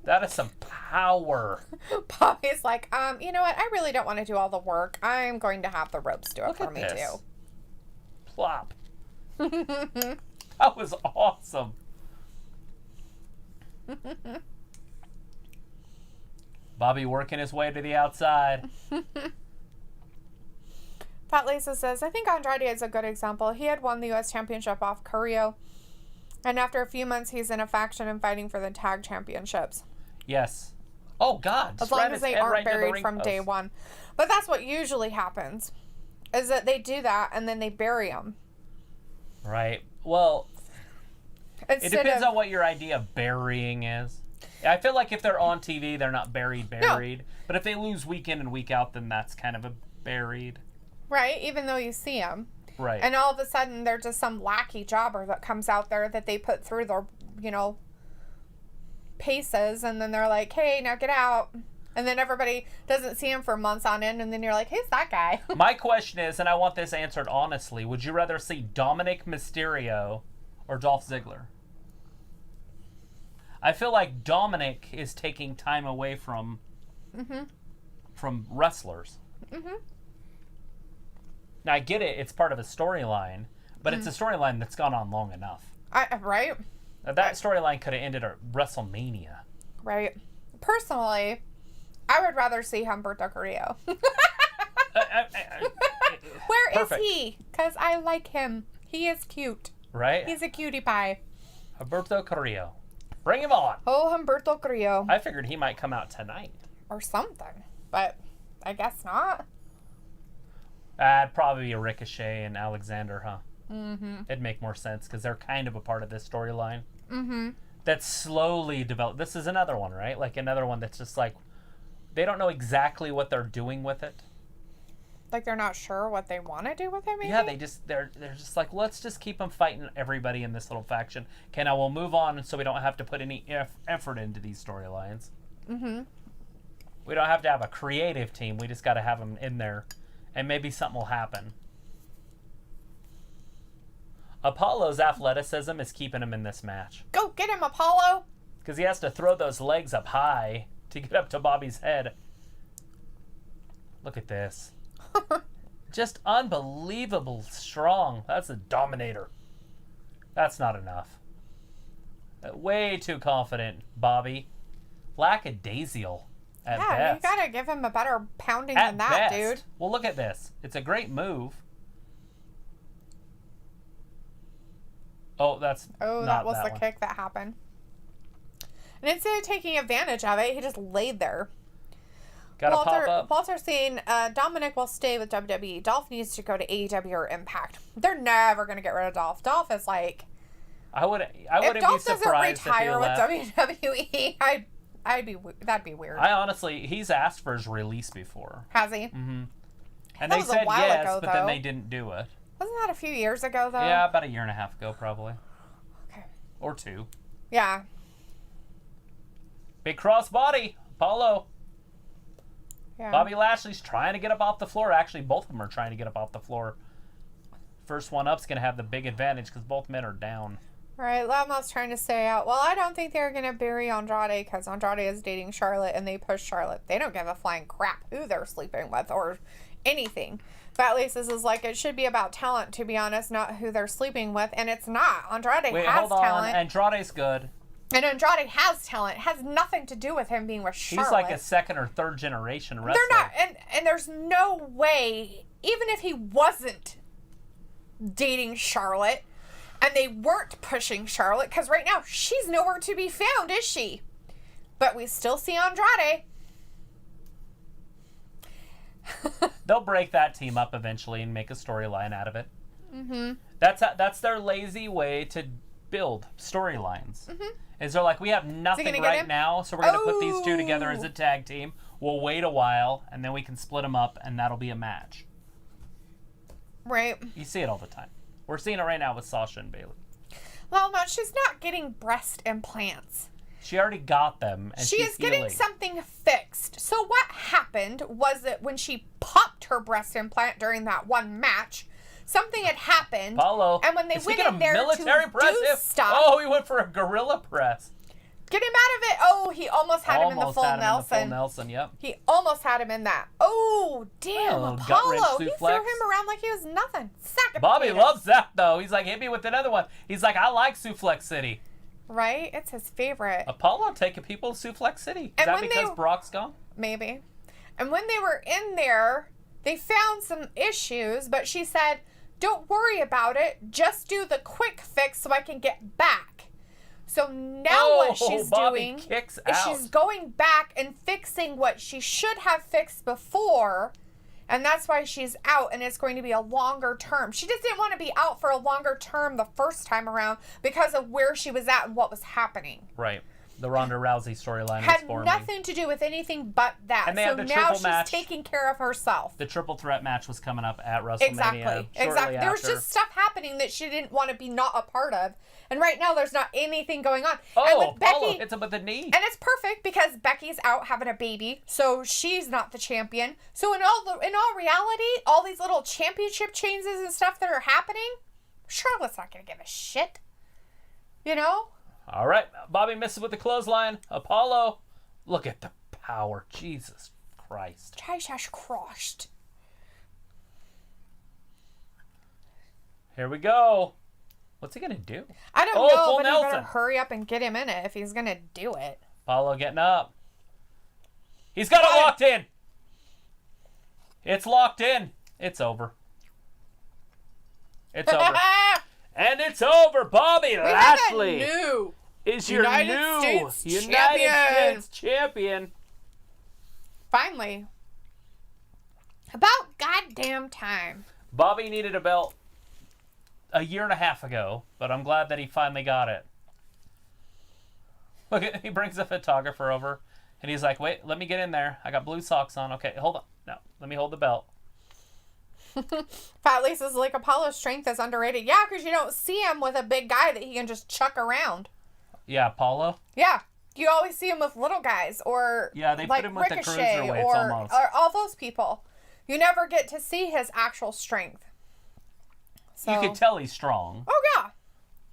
That is some power. Bobby's like, you know what? I really don't want to do all the work. I'm going to have the ropes do it for me too. Plop. That was awesome. Bobby working his way to the outside. Pat Lisa says, I think Andrade is a good example. He had won the U.S. Championship off Carrillo. And after a few months, he's in a faction and fighting for the tag championships. Yes. Oh, God. As long as they aren't buried from day one. But that's what usually happens, is that they do that and then they bury them. Right. Well, it depends on what your idea of burying is. I feel like if they're on TV, they're not buried. No. But if they lose week in and week out, then that's kind of a buried. Right, even though you see them. Right. And all of a sudden, they're just some lackey jobber that comes out there that they put through their, paces, and then they're like, hey, now get out. And then everybody doesn't see him for months on end, and then you're like, who's that guy? My question is, and I want this answered honestly, would you rather see Dominic Mysterio or Dolph Ziggler? I feel like Dominic is taking time away from wrestlers. Mm-hmm. Now, I get it. It's part of a storyline, but it's a storyline that's gone on long enough. Right? That storyline could have ended at WrestleMania. Right. Personally, I would rather see Humberto Carrillo. Where is he? Because I like him. He is cute. Right? He's a cutie pie. Humberto Carrillo. Bring him on. Oh, Humberto Carrillo. I figured he might come out tonight. Or something. But I guess not. It'd probably be a Ricochet and Alexander, huh? Mm-hmm. It'd make more sense because they're kind of a part of this storyline. Mm-hmm. That's slowly developed. This is another one, right? Like another one that's just like, they don't know exactly what they're doing with it. Like they're not sure what they want to do with it, maybe? Yeah, they're just like, let's just keep them fighting everybody in this little faction. Okay, now we'll move on so we don't have to put any effort into these storylines. Mm-hmm. We don't have to have a creative team. We just got to have them in there And maybe something will happen. Apollo's athleticism is keeping him in this match. Go get him, Apollo! Because he has to throw those legs up high to get up to Bobby's head. Look at this. Just unbelievable strong. That's a dominator. That's not enough. Way too confident, Bobby. Lackadaisical at best. Yeah, you gotta give him a better pounding than that, dude. Well, look at this. It's a great move. Oh, that was the kick that happened. And instead of taking advantage of it, he just laid there. Gotta pop up. Walter's saying Dominic will stay with WWE. Dolph needs to go to AEW or Impact. They're never gonna get rid of Dolph. Dolph is like, I wouldn't be surprised if Dolph doesn't retire with WWE. That'd be weird. I honestly, he's asked for his release before. Has he? Mm-hmm. And they said yes, but then they didn't do it. Wasn't that a few years ago, though? Yeah, about a year and a half ago, probably. Okay. Or 2. Yeah. Big crossbody, Apollo. Yeah. Bobby Lashley's trying to get up off the floor. Actually, both of them are trying to get up off the floor. First one up's going to have the big advantage because both men are down. Right, Loudmouth's trying to say out. Well, I don't think they're going to bury Andrade because Andrade is dating Charlotte and they push Charlotte. They don't give a flying crap who they're sleeping with or anything. But at least this is like, it should be about talent, to be honest, not who they're sleeping with. And it's not. Andrade has talent. Andrade's good. And Andrade has talent. It has nothing to do with him being with Charlotte. He's like a second or third generation wrestler. They're not. And there's no way, even if he wasn't dating Charlotte and they weren't pushing Charlotte, because right now she's nowhere to be found, is she? But we still see Andrade. They'll break that team up eventually and make a storyline out of it. Mm-hmm. That's their lazy way to build storylines. Mm-hmm. Is they're like, we have nothing right now, so we're going to put these two together as a tag team. We'll wait a while, and then we can split them up, and that'll be a match. Right. You see it all the time. We're seeing it right now with Sasha and Bayley. Well, no, she's not getting breast implants. She already got them, and she is getting something fixed. So what happened was that when she popped her breast implant during that one match, something had happened. Apollo. And when they went in there to do stuff. Oh, he went for a gorilla press. Get him out of it. Oh, he almost had him in the full Nelson. Yep. He almost had him in that. Oh, damn, Apollo. He threw him around like he was nothing. Sack of Bobby potatoes. loves that, though. He's like, hit me with another one. He's like, I like Suplex City. Right? It's his favorite. Apollo taking people to Suplex City. Is that because Brock's gone? Maybe. And when they were in there, they found some issues, but she said, don't worry about it. Just do the quick fix so I can get back. So now what she's doing is she's going back and fixing what she should have fixed before. And that's why she's out, and it's going to be a longer term. She just didn't want to be out for a longer term the first time around because of where she was at and what was happening. Right. The Ronda Rousey storyline had nothing to do with anything but that. And they had the now she's match. Taking care of herself. The triple threat match was coming up at WrestleMania. Exactly. There was just stuff happening that she didn't want to be not a part of. And right now there's not anything going on. Oh, and with Becky, it's with the knee. And it's perfect because Becky's out having a baby, so she's not the champion. So in all reality, all these little championship changes and stuff that are happening, Charlotte's not going to give a shit. You know? All right, Bobby misses with the clothesline. Apollo, look at the power. Jesus Christ. Jesus Christ. Here we go. What's he going to do? I don't know, but he better hurry up and get him in it if he's going to do it. Apollo getting up. He's got it locked in. It's locked in. It's over. It's over. And it's over. Bobby Lashley is your new United States champion. Finally. About goddamn time. Bobby needed a belt a year and a half ago, but I'm glad that he finally got it. Look, he brings a photographer over, and he's like, wait, let me get in there. I got blue socks on. Okay, hold on. No, let me hold the belt. Fat Lisa's like, Apollo's strength is underrated. Yeah, because you don't see him with a big guy that he can just chuck around. Yeah, Apollo? Yeah. You always see him with little guys or yeah, they put him with the cruiserweights almost. Or all those people. you never get to see his actual strength. So, you can tell he's strong. Oh, yeah.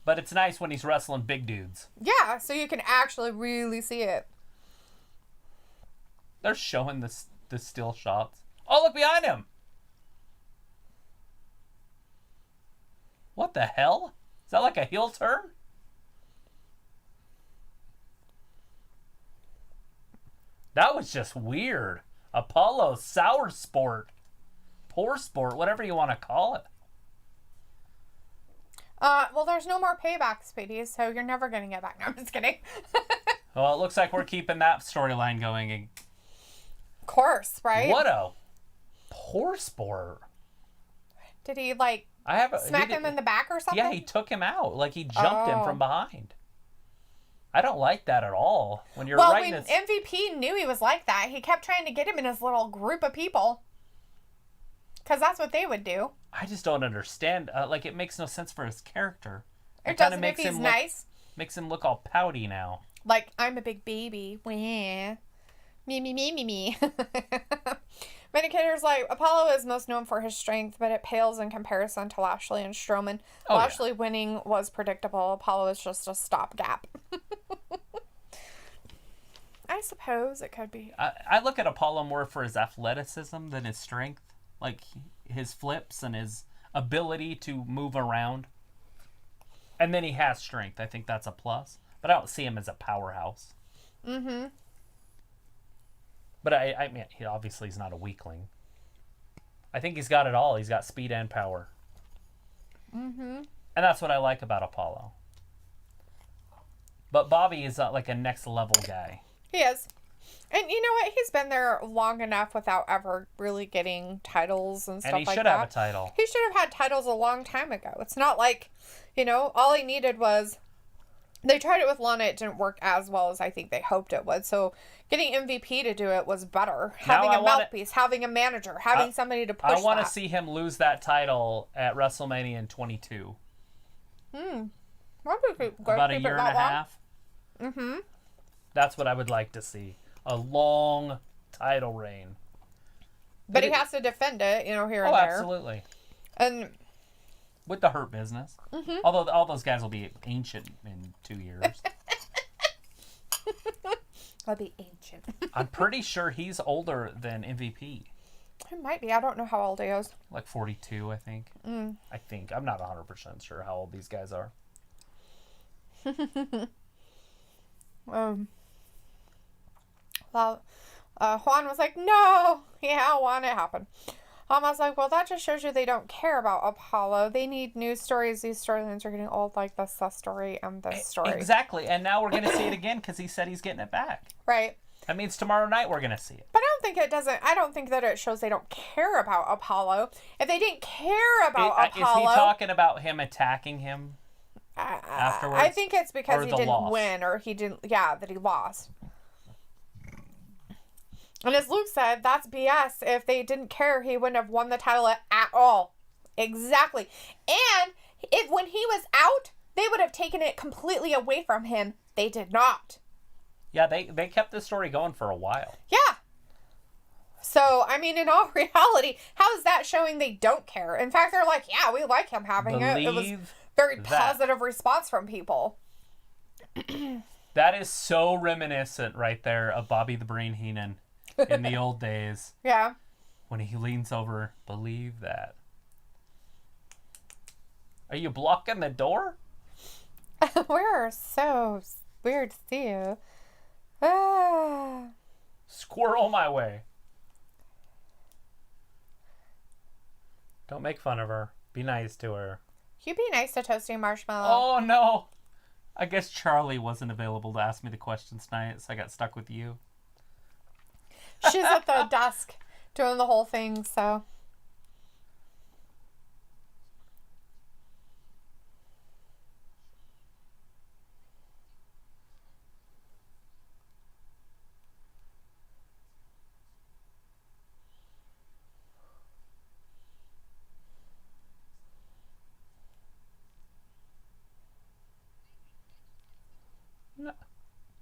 But it's nice when he's wrestling big dudes. Yeah, so you can actually really see it. They're showing the still shots. Oh, look behind him! What the hell? Is that like a heel turn? That was just weird. Apollo, sour sport, poor sport, whatever you want to call it. Well, there's no more payback, Speedy, so you're never going to get back. No, I'm just kidding. Well, it looks like we're keeping that storyline going. Of course, right? What a poor sport. Did he, like, smack him in the back or something? Yeah, he took him out. Like, he jumped him from behind. I don't like that at all. When you're when MVP knew he was like that, he kept trying to get him in his little group of people. Because that's what they would do. I just don't understand. Like, it makes no sense for his character. It doesn't if he's nice. Makes him look all pouty now. Like, I'm a big baby. Wah. Me. Vindicator's like, Apollo is most known for his strength, but it pales in comparison to Lashley and Strowman. Lashley winning was predictable. Apollo is just a stopgap. I suppose it could be. I look at Apollo more for his athleticism than his strength. Like, his flips and his ability to move around. And then he has strength. I think that's a plus. But I don't see him as a powerhouse. Mm-hmm. But I mean, he obviously is not a weakling. I think he's got it all. He's got speed and power. Mm-hmm. And that's what I like about Apollo. But Bobby is like a next level guy. He is. And you know what? He's been there long enough without ever really getting titles and stuff like that. And he should have a title. He should have had titles a long time ago. It's not like, all he needed was... They tried it with Lana. It didn't work as well as I think they hoped it would. So getting MVP to do it was better. Having a mouthpiece, having a manager, having somebody to push that. I want to see him lose that title at WrestleMania in 22. About a year and a half. Mm-hmm. That's what I would like to see. A long title reign. But he has to defend it, here and there. Oh, absolutely. And... With the Hurt Business. Mm-hmm. Although all those guys will be ancient in 2 years. I'll be ancient. I'm pretty sure he's older than MVP. It might be. I don't know how old he is. Like 42, I think. I think. I'm not 100% sure how old these guys are. Well, Juan was like, no. Yeah, I want it to happen. I was like, well, that just shows you they don't care about Apollo. They need new stories. These storylines are getting old, like this story and this story. Exactly. And now we're going to see it again because he said he's getting it back. Right. That means tomorrow night we're going to see it. But I don't think that it shows they don't care about Apollo. If they didn't care about Apollo... Is he talking about him attacking him afterwards? I think it's because he didn't win or he didn't... Yeah, that he lost. And as Luke said, that's BS. If they didn't care, he wouldn't have won the title at all. Exactly. And if when he was out, they would have taken it completely away from him. They did not. Yeah, they kept this story going for a while. Yeah. So, I mean, in all reality, how is that showing they don't care? In fact, they're like, yeah, we like him having it. It was very positive response from people. That is so reminiscent right there of Bobby the Brain Heenan. In the old days. Yeah. When he leans over, believe that. Are you blocking the door? We're so weird to see you. Ah. Squirrel my way. Don't make fun of her. Be nice to her. You be nice to Toasty Marshmallow. Oh, no. I guess Charlie wasn't available to ask me the questions tonight, so I got stuck with you. She's at the desk doing the whole thing, so.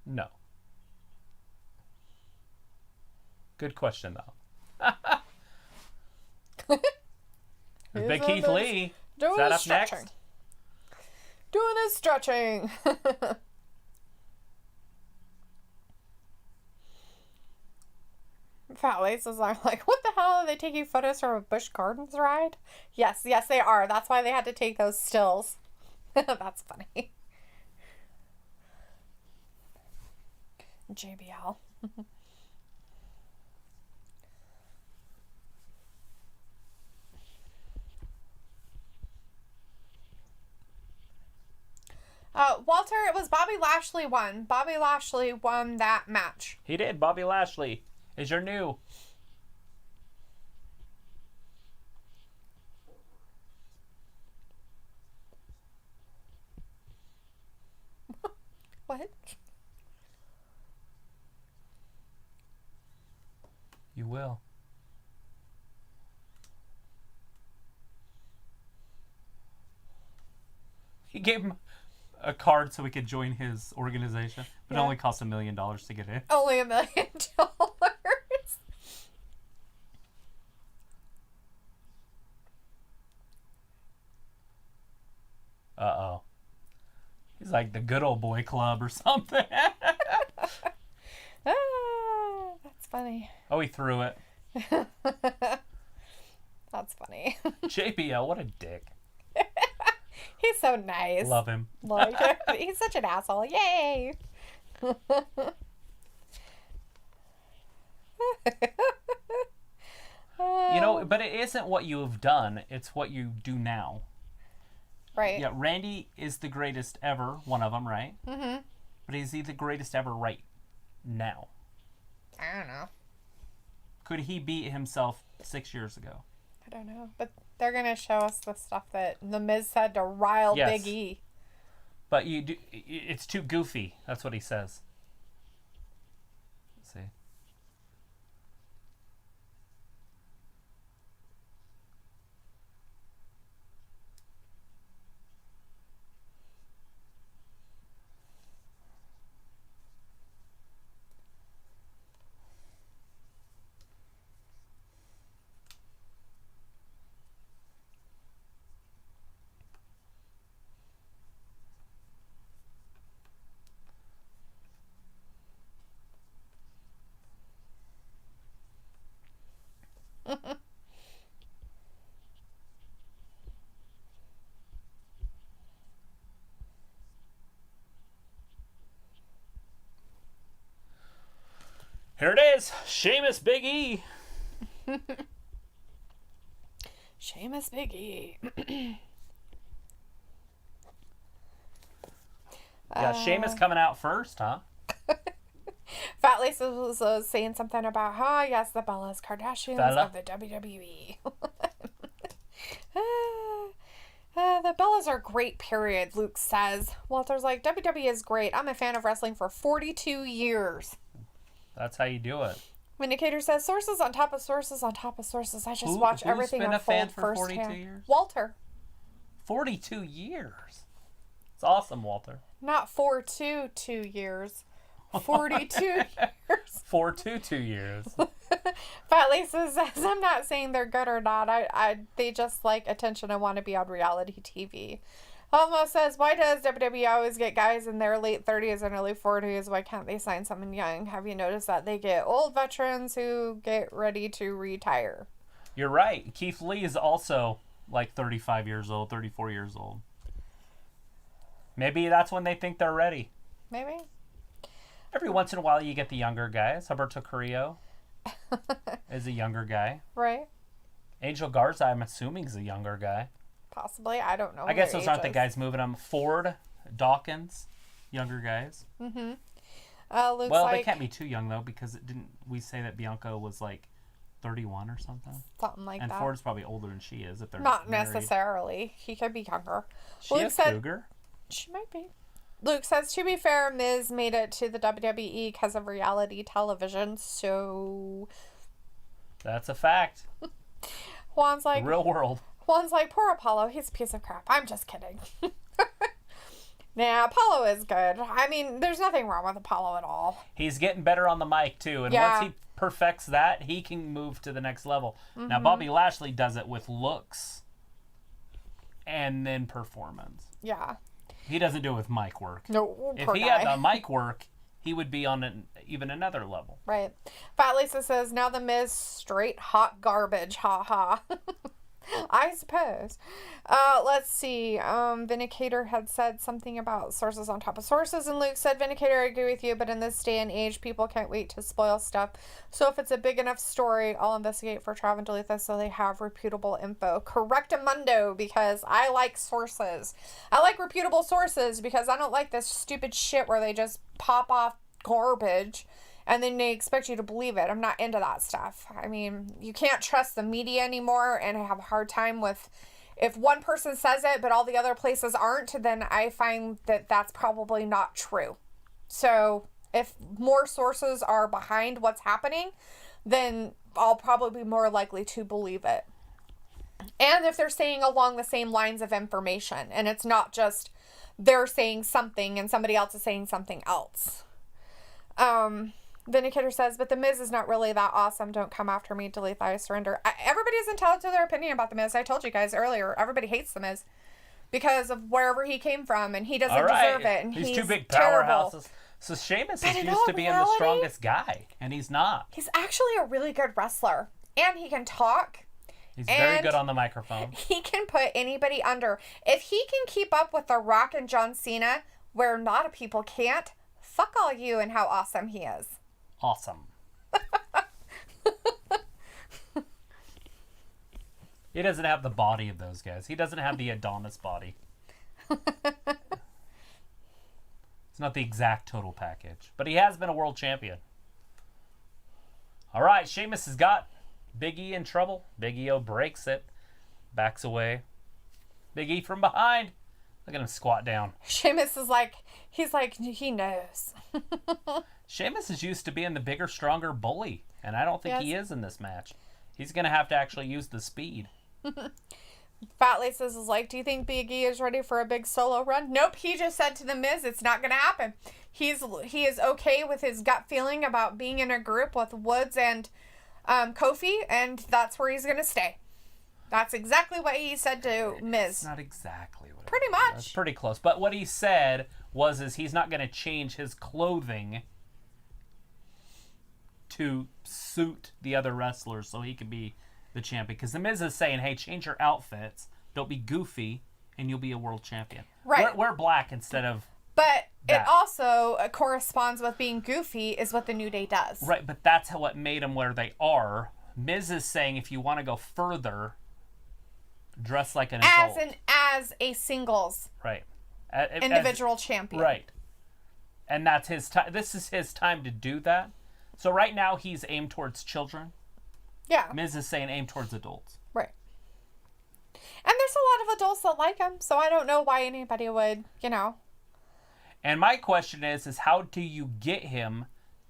No. Good question, though. Big Keith Lee. Doing Is that his up stretching. next? Doing his stretching. Fat Laces are like, what the hell? Are they taking photos from a Busch Gardens ride? Yes, they are. That's why they had to take those stills. That's funny. JBL. Walter, it was Bobby Lashley won. Bobby Lashley won that match. He did. Bobby Lashley is your new. What? You will. He gave him a card so we could join his organization, but it only cost $1 million to get in. Only $1 million. Uh-oh. He's like the good old boy club or something. That's funny. Oh, he threw it. That's funny. JBL, what a dick. He's so nice. Love him. Like, he's such an asshole. Yay. You know, but it isn't what you have done. It's what you do now. Right. Yeah, Randy is the greatest ever. One of them, right? Mm-hmm. But is he the greatest ever right now? I don't know. Could he beat himself 6 years ago? I don't know. But they're going to show us the stuff that The Miz said to rile Big E. But you do. It's too goofy. That's what he says. Let's see. Here it is. Sheamus Big E. Sheamus Big E. Sheamus coming out first, huh? Fat Lisa was saying something about, yes, the Bellas Kardashians of the WWE. The Bellas are great, period, Luke says. Walter's like, WWE is great. I'm a fan of wrestling for 42 years. That's how you do it. Vindicator says, sources on top of sources on top of sources. I just watch everything unfold firsthand. Who's been a fan for 42 years? Walter. 42 years. It's awesome, Walter. Not 2 years. 42 years. 2 years. Fat Lisa says, I'm not saying they're good or not. They just like attention and want to be on reality TV. Almost says, why does WWE always get guys in their late 30s and early 40s? Why can't they sign someone young? Have you noticed that they get old veterans who get ready to retire? You're right. Keith Lee is also like 35 years old, 34 years old. Maybe that's when they think they're ready. Maybe. Every once in a while you get the younger guys. Alberto Carrillo is a younger guy. Right. Angel Garza, I'm assuming, is a younger guy. Possibly. I don't know. I guess those aren't the guys moving them. Ford, Dawkins, younger guys. Mm-hmm. They can't be too young, though, because we say that Bianca was like 31 or something? Something like that. And Ford's probably older than she is if they're not married. Necessarily. He could be younger. She a cougar? She might be. Luke says, to be fair, Miz made it to the WWE because of reality television, so... That's a fact. Juan's like... The real world. Juan's like, poor Apollo, he's a piece of crap. I'm just kidding. Nah, Apollo is good. I mean, there's nothing wrong with Apollo at all. He's getting better on the mic, too. And once he perfects that, he can move to the next level. Now, Bobby Lashley does it with looks and then performance. Yeah. He doesn't do it with mic work. No, if he had the mic work, he would be on even another level. Right. Fat Lisa says, now the Miz straight hot garbage. Ha ha. I suppose. Let's see. Vindicator had said something about sources on top of sources, and Luke said, Vindicator, I agree with you, but in this day and age, people can't wait to spoil stuff. So if it's a big enough story, I'll investigate for Trav and Dalethea so they have reputable info. Correctamundo, because I like sources. I like reputable sources because I don't like this stupid shit where they just pop off garbage and then they expect you to believe it. I'm not into that stuff. I mean, you can't trust the media anymore, and I have a hard time with, if one person says it but all the other places aren't, then I find that that's probably not true. So if more sources are behind what's happening, then I'll probably be more likely to believe it. And if they're saying along the same lines of information, and it's not just they're saying something and somebody else is saying something else. Vindicator says, but the Miz is not really that awesome. Don't come after me, Dalethea. I surrender. Everybody's entitled to their opinion about the Miz. I told you guys earlier, everybody hates the Miz because of wherever he came from, and he doesn't deserve it. And he's two big powerhouses. Terrible. So Sheamus is used to being the strongest guy, and he's not. He's actually a really good wrestler, and he can talk. He's very good on the microphone. He can put anybody under. If he can keep up with The Rock and John Cena, where a lot of people can't, fuck all you and how awesome he is. Awesome. He doesn't have the body of those guys. He doesn't have the Adonis body. It's not the exact total package. But he has been a world champion. All right, Sheamus has got Big E in trouble. Big E breaks it. Backs away. Big E from behind. Look at him squat down. Sheamus is like, he knows. Sheamus is used to being the bigger, stronger bully, and I don't think he is in this match. He's going to have to actually use the speed. Fat Laces is like, do you think Big E is ready for a big solo run? Nope, he just said to The Miz, it's not going to happen. He is okay with his gut feeling about being in a group with Woods and Kofi, and that's where he's going to stay. That's exactly what he said to Miz. It's not exactly what Pretty much. That's pretty close. But what he said is he's not going to change his clothing to suit the other wrestlers so he can be the champion. Because The Miz is saying, hey, change your outfits. Don't be goofy, and you'll be a world champion. Right. Wear black instead of But that. It also corresponds with being goofy is what the New Day does. Right, but that's what made them where they are. Miz is saying if you want to go further, dress like an adult. As a singles individual champion. Right. And that's his time. This is his time to do that. So right now he's aimed towards children. Yeah. Miz is saying aim towards adults. Right. And there's a lot of adults that like him, so I don't know why anybody would, And my question is how do you get him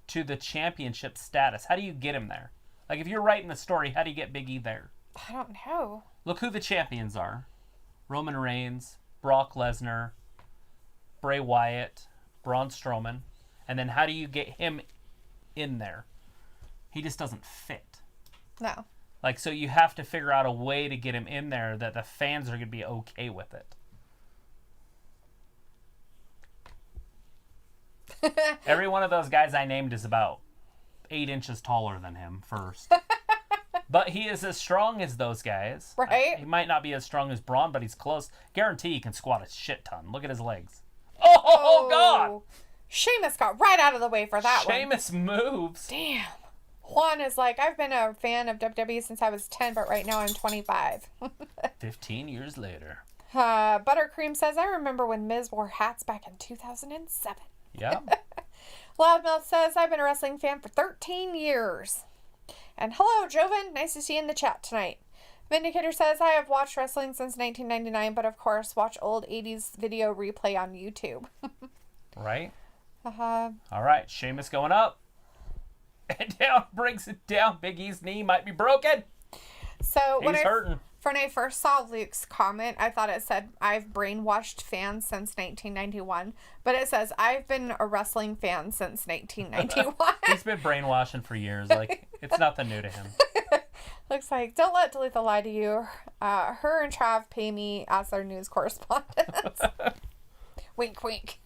to the championship status? How do you get him there? Like, if you're writing the story, how do you get Big E there? I don't know. Look who the champions are. Roman Reigns, Brock Lesnar, Bray Wyatt, Braun Strowman. And then how do you get him in there? He just doesn't fit. No. Like, so you have to figure out a way to get him in there that the fans are going to be okay with it. Every one of those guys I named is about 8 inches taller than him first. But he is as strong as those guys. Right. He might not be as strong as Braun, but he's close. Guarantee he can squat a shit ton. Look at his legs. Oh God! Sheamus got right out of the way for that one. Sheamus moves. Damn. Juan is like, I've been a fan of WWE since I was 10, but right now I'm 25. 15 years later. Buttercream says, I remember when Miz wore hats back in 2007. Yeah. Loudmouth says, I've been a wrestling fan for 13 years. And hello, Joven. Nice to see you in the chat tonight. Vindicator says, I have watched wrestling since 1999, but of course watch old 80s video replay on YouTube. Right? All right. Sheamus going up. And down, brings it down. Big E's knee might be broken. So he's hurting. When I first saw Luke's comment, I thought it said, I've brainwashed fans since 1991. But it says, I've been a wrestling fan since 1991. He's been brainwashing for years. Like, it's nothing new to him. Looks like, don't let Dalethea lie to you. Her and Trav pay me as their news correspondents. Wink, wink.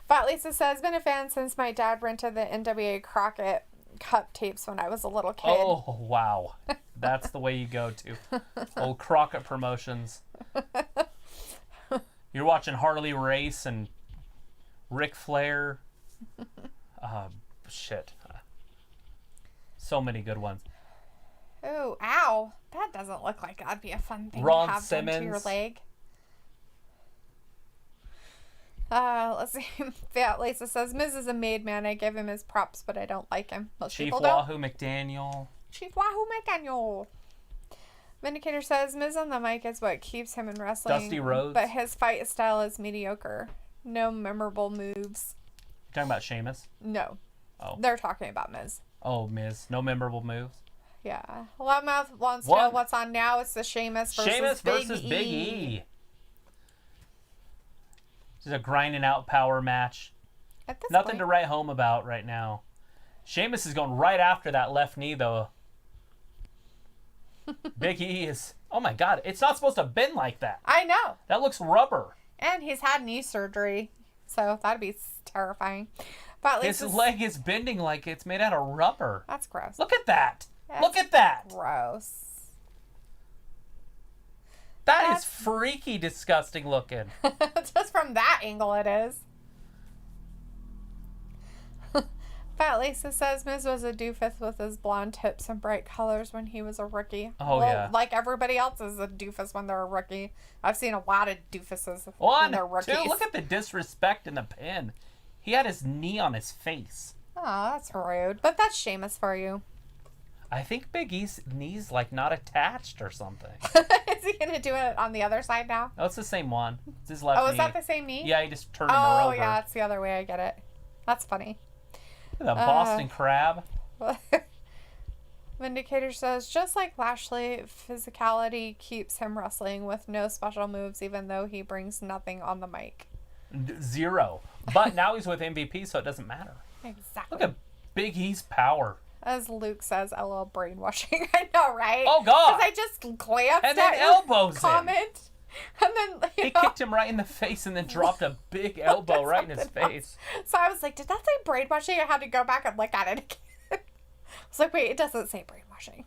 Fat Lisa says, been a fan since my dad rented the NWA Crockett Cup tapes when I was a little kid. Oh, wow. That's the way you go to. Old Crockett Promotions. You're watching Harley Race and Ric Flair. Shit. So many good ones. Oh, ow. That doesn't look like that'd be a fun thing Ron to have Simmons. done to your leg. Let's see. Fat Lisa says, Miz is a made man. I give him his props, but I don't like him. Most Chief people Wahoo don't. McDaniel. Chief Wahoo McDaniel. Vindicator says, Miz on the mic is what keeps him in wrestling. Dusty Rhodes. But his fight style is mediocre. No memorable moves. You talking about Sheamus? No. Oh. They're talking about Miz. Oh, Miz. No memorable moves? Yeah. Loudmouth wants to know what's on now. It's the Sheamus versus Big E. This is a grinding out power match. Nothing to write home about right now. Sheamus is going right after that left knee, though. Big E is... Oh, my God. It's not supposed to have been like that. I know. That looks rubber. And he's had knee surgery. So that'd be terrifying. But his leg is bending like it's made out of rubber. That's gross. Look at that. Look at that. Gross. That is freaky disgusting looking. Just from that angle it is. Fat Lisa says Miz was a doofus with his blonde tips and bright colors when he was a rookie. Oh, yeah. Like everybody else is a doofus when they're a rookie. I've seen a lot of doofuses when they're rookies. 1, 2, look at the disrespect in the pin. He had his knee on his face. Oh, that's rude. But that's Sheamus for you. I think Big E's knee's like not attached or something. Is he going to do it on the other side now? Oh, it's the same one. It's his left knee. Oh, is that the same knee? Yeah, he just turned him over. Oh, yeah, it's the other way. I get it. That's funny. The Boston Crab. Vindicator says, just like Lashley, physicality keeps him wrestling with no special moves, even though he brings nothing on the mic. 0. But now he's with MVP, so it doesn't matter. Exactly. Look at Big E's power. As Luke says, LL brainwashing. I know, right? Oh, God. Because I just glanced and then at elbows your comment. And then he kicked him right in the face and then dropped a big elbow right in his face. So I was like, did that say brainwashing? I had to go back and look at it again. I was like, wait, it doesn't say brainwashing.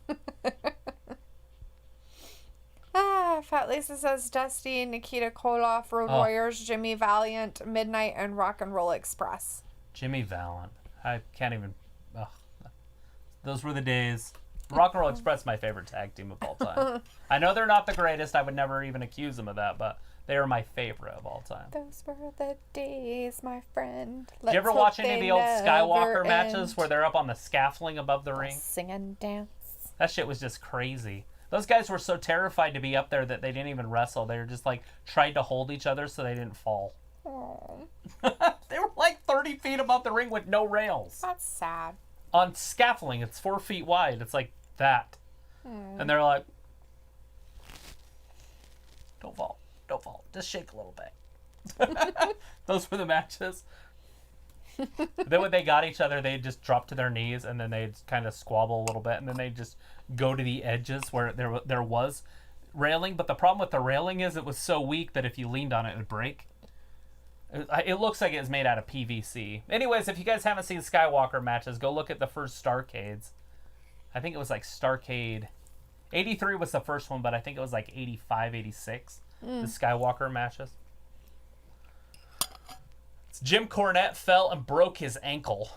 Fat Lisa says Dusty, Nikita Koloff, Road Warriors, Jimmy Valiant, Midnight, and Rock and Roll Express. Jimmy Valiant. I can't even... Ugh. Those were the days. Rock and Roll Express is my favorite tag team of all time. I know they're not the greatest. I would never even accuse them of that, but they are my favorite of all time. Those were the days, my friend. Did you ever watch any of the old Skywalker matches where they're up on the scaffolding above the ring? Sing and dance. That shit was just crazy. Those guys were so terrified to be up there that they didn't even wrestle. They were just like tried to hold each other so they didn't fall. They were like 30 feet above the ring with no rails. That's sad. On scaffolding, it's 4 feet wide. It's like that. And they're like, don't fall. Don't fall. Just shake a little bit. Those were the matches. Then when they got each other, they'd just drop to their knees and then they'd kind of squabble a little bit and then they'd just go to the edges where there was railing. But the problem with the railing is it was so weak that if you leaned on it, it would break. It looks like it was made out of PVC. Anyways, if you guys haven't seen Skywalker matches, go look at the first Starcades. I think it was like Starcade. 83 was the first one, but I think it was like 85, 86. The Skywalker matches. Jim Cornette fell and broke his ankle.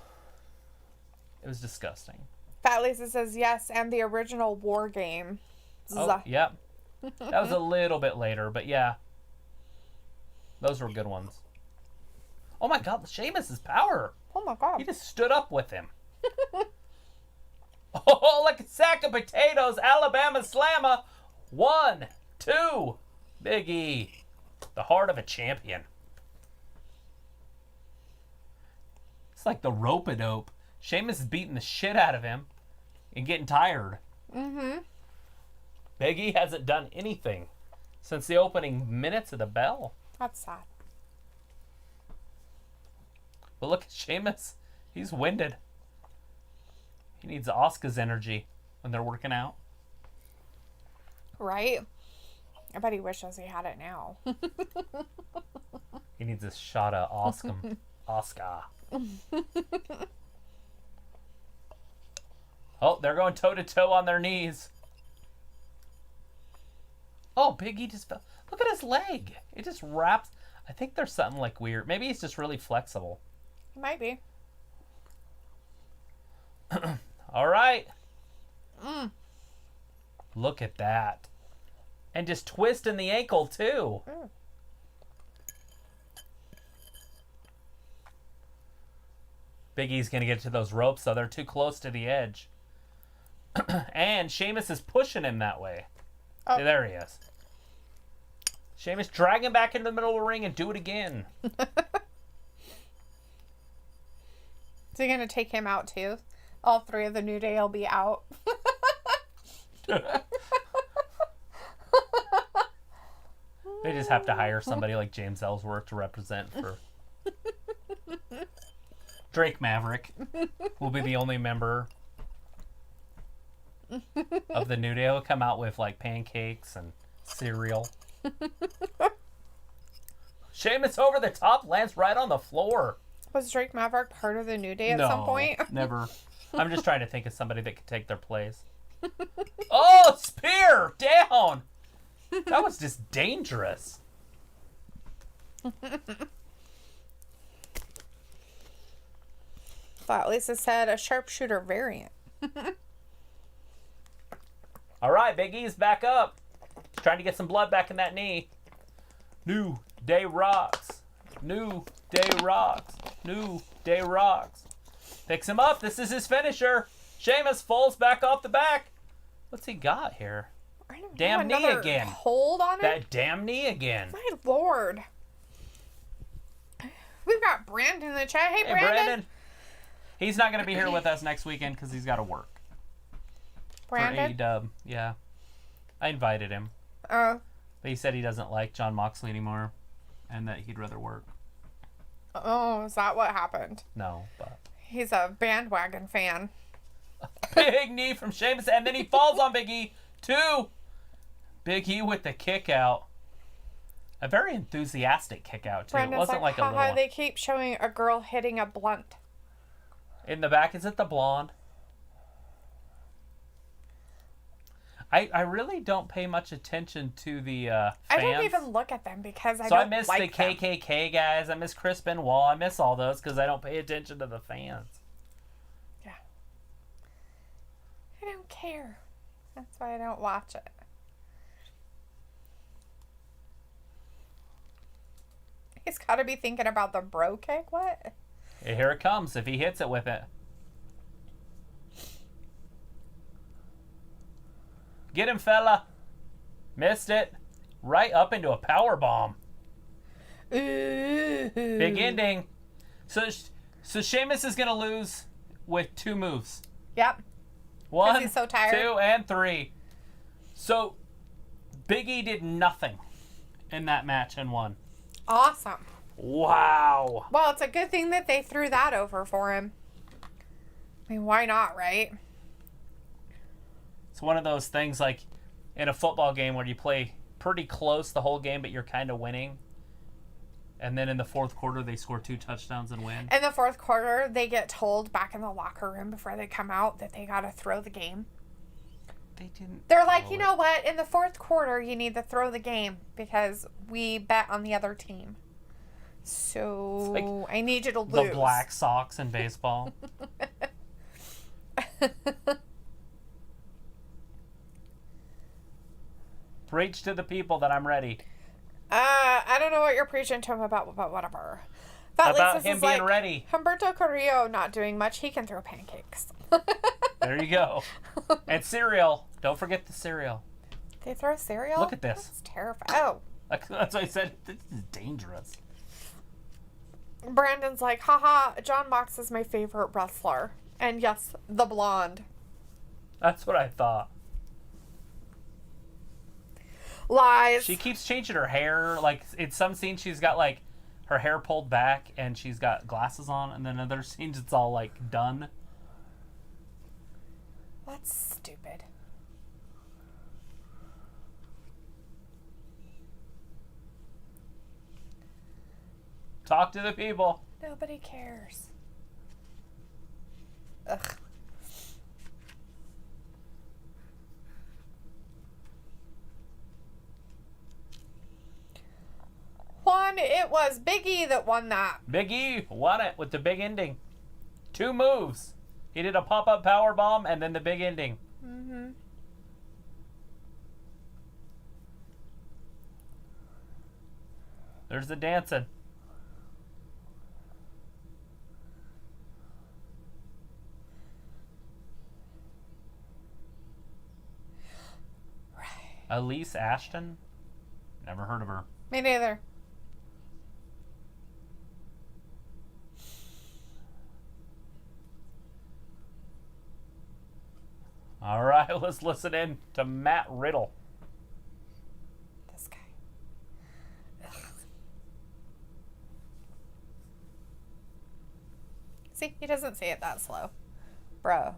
It was disgusting. Fat Lisa says yes, and the original War Game. Oh, yep. That was a little bit later, but yeah. Those were good ones. Oh my God, Sheamus' power. Oh my God. He just stood up with him. Oh, like a sack of potatoes. Alabama Slammer. 1, 2. Big E. The heart of a champion. It's like the rope-a-dope. Sheamus is beating the shit out of him and getting tired. Big E hasn't done anything since the opening minutes of the bell. That's sad. But look at Sheamus. He's winded. He needs Asuka's energy when they're working out. Right? I bet he wishes he had it now. He needs a shot of Asuka. Oh, they're going toe-to-toe on their knees. Oh, Big E just fell. Look at his leg. It just wraps. I think there's something like weird. Maybe he's just really flexible. He might be. All right. Look at that. And just twisting the ankle, too. Big E's going to get to those ropes, though. They're too close to the edge. And Sheamus is pushing him that way. Oh. There he is. Sheamus drag him back into the middle of the ring and do it again. Is he going to take him out, too? All three of the New Day will be out. They just have to hire somebody like James Ellsworth to represent for... Drake Maverick will be the only member of the New Day. He'll come out with like pancakes and cereal. Sheamus over the top, lands right on the floor. Was Drake Maverick part of the New Day at some point? Never. I'm just trying to think of somebody that could take their place. Oh, spear! Down! That was just dangerous. Thought Lisa said a sharpshooter variant. All right, Big E's back up. He's trying to get some blood back in that knee. New Day rocks. New Day rocks. New Day rocks. Picks him up. This is his finisher. Sheamus falls back off the back. What's he got here? Damn knee again. Hold on it? That damn knee again. My lord. We've got Brandon in the chat. Hey, Brandon. He's not going to be here with us next weekend because he's got to work. Brandon? For AEW, yeah. I invited him. Oh. But he said he doesn't like Jon Moxley anymore and that he'd rather work. Oh, is that what happened? No, but... He's a bandwagon fan. Big knee from Sheamus, and then he falls on Big E. 2. Big E with the kick out. A very enthusiastic kick out, too. Brandon's it wasn't like a little... They keep showing a girl hitting a blunt. In the back, is it the blonde? I really don't pay much attention to the fans. I don't even look at them because I don't like them. So I miss the KKK guys. I miss Chris Benoit. I miss all those because I don't pay attention to the fans. Yeah. I don't care. That's why I don't watch it. He's got to be thinking about the bro kick. What? Here it comes if he hits it with it. Get him, fella. Missed it. Right up into a power bomb. Ooh. Big ending. So Sheamus is going to lose with 2 moves. Yep. 1, he's so tired. 2, and 3. So Big E did nothing in that match and won. Awesome. Wow. Well, it's a good thing that they threw that over for him. I mean, why not, right? It's one of those things like in a football game where you play pretty close the whole game, but you're kind of winning. And then in the fourth quarter, they score 2 touchdowns and win. In the fourth quarter, they get told back in the locker room before they come out that they got to throw the game. They didn't. They're like, you know what? In the fourth quarter, you need to throw the game because we bet on the other team. So like I need you to lose. The Black Sox in baseball. Preach to the people that I'm ready. I don't know what you're preaching to him about, but whatever. About him being ready. Humberto Carrillo not doing much. He can throw pancakes. There you go. And cereal. Don't forget the cereal. They throw cereal? Look at this. That's terrifying. Oh. That's why I said this is dangerous. Brandon's like, haha, Jon Mox is my favorite wrestler. And yes, the blonde. That's what I thought. Lies. She keeps changing her hair. Like, in some scenes, she's got, like, her hair pulled back and she's got glasses on. And then other scenes, it's all, like, done. That's stupid. Talk to the people. Nobody cares. Ugh. It was Big E that won that. Big E won it with the big ending. 2 moves. He did a pop-up power bomb and then the big ending. Mm-hmm. There's the dancing. Right. Elise Ashton? Never heard of her. Me neither. All right, let's listen in to Matt Riddle. This guy. Ugh. See, he doesn't say it that slow. Bro.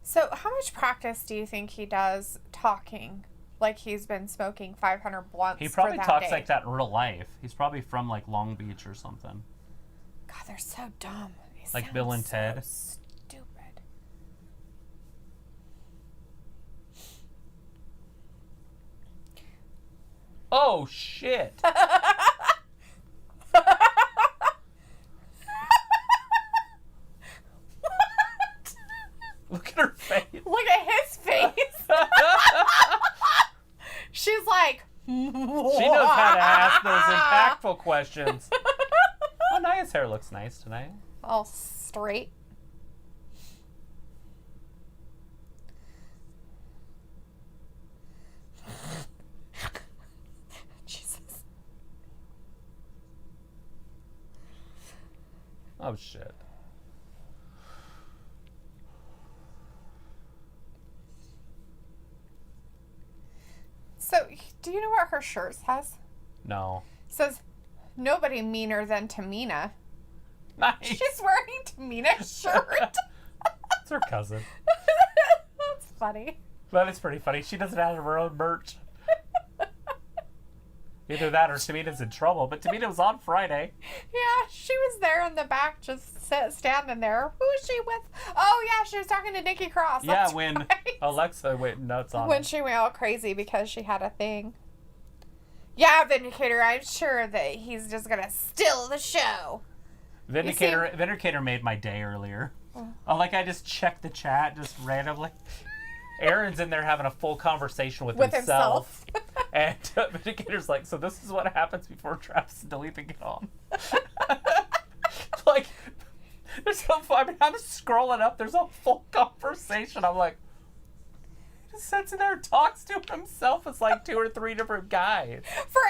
So, how much practice do you think he does talking like he's been smoking 500 blunts? He probably for that talks day? like that in real life. He's probably from like Long Beach or something. God, they're so dumb. They Like Bill and so Ted. Stupid. Oh shit! Look at her face. Look at his face. She's like, She knows how to ask those impactful questions. Oh, Nia's hair looks nice tonight. all straight. Jesus. Oh shit. So, do you know what her shirt says? No. It says, nobody meaner than Tamina. Nice. She's wearing Tamina's shirt. It's her cousin. That's funny. That is pretty funny. She doesn't have her own merch. Either that or Tamina's in trouble. But Tamina was on Friday. Yeah, she was there in the back, just standing there. Who was she with? Oh, yeah, she was talking to Nikki Cross. Yeah, That's when right. Alexa went nuts on When him. she went all crazy because she had a thing. Yeah, Vindicator, I'm sure that he's just going to steal the show. Vindicator made my day earlier. Oh, like I just checked the chat just randomly. Aaron's in there having a full conversation with himself. And Vindicator's like, so this is what happens before Travis and Dalethea get on. Like, there's so I mean, I'm scrolling up. There's a full conversation. I'm like, he just sits in there and talks to himself. It's like 2 or 3 different guys. For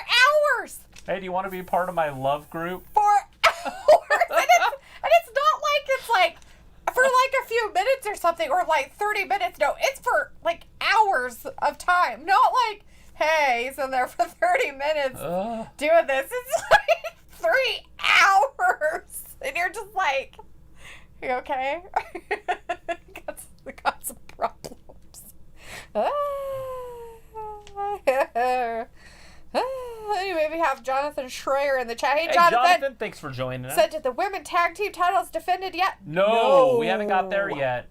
hours! Hey, do you want to be part of my love group? For hours! And it's not like it's like for like a few minutes or something, or like 30 minutes. No, it's for like hours of time. Not like, hey, he's in there for 30 minutes doing this. It's like 3 hours. And you're just like, you okay? got some problems. Anyway, we have Jonathan Schreier in the chat. Hey, Jonathan, thanks for joining us. Said, did the women tag team titles defended yet? No, we haven't got there yet.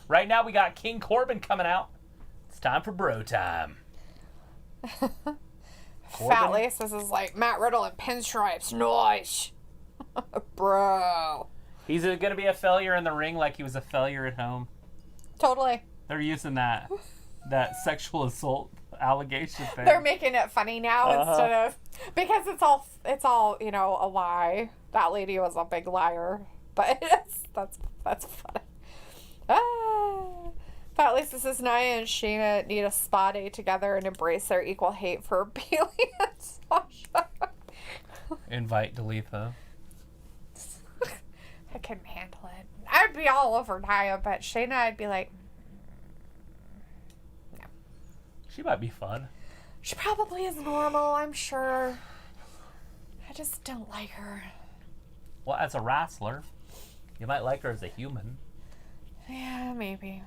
Right now, we got King Corbin coming out. It's time for bro time. Fat Laces is like Matt Riddle in pinstripes. Nice. Bro. He's going to be a failure in the ring like he was a failure at home. Totally. They're using that sexual assault allegation thing. They're making it funny now instead of, because it's all you know, a lie. That lady was a big liar, but that's funny. But at least this is Nia and Shayna need a spa day together and embrace their equal hate for Bayley and Sasha. Invite Dalethea. I couldn't handle it. I'd be all over Nia, but Shayna, I'd be like, no. She might be fun. She probably is normal, I'm sure. I just don't like her. Well, as a wrestler, you might like her as a human. Yeah, maybe.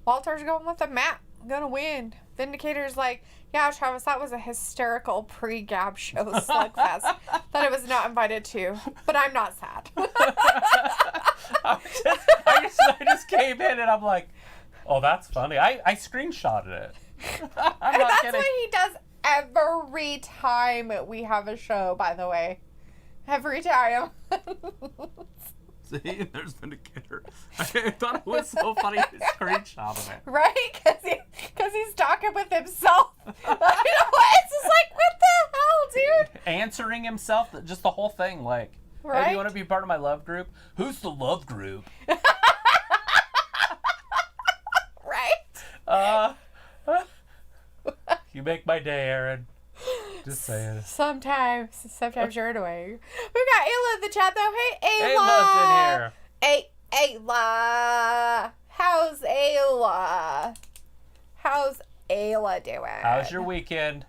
Walter's going with the Matt. Gonna win. Vindicator's like, yeah, Travis, that was a hysterical pre-Gab show slugfest that I was not invited to, but I'm not sad. I just came in and I'm like, oh, that's funny. I screenshotted it. I'm and not that's kidding. what he does every time we have a show, by the way. Every time. See, there's Vindicator. I thought it was so funny to screenshot of it. Right? Because he's talking with himself. You know what? It's just like, what the hell, dude? Answering himself, just the whole thing. Like, right? Hey, you want to be part of my love group? Who's the love group? Right? You make my day, Aaron. Just saying. Sometimes you're annoying. We got Ayla in the chat though. Hey, Ayla. Ayla's in here. Hey, Ayla. How's Ayla? How's Ayla doing? How's your weekend?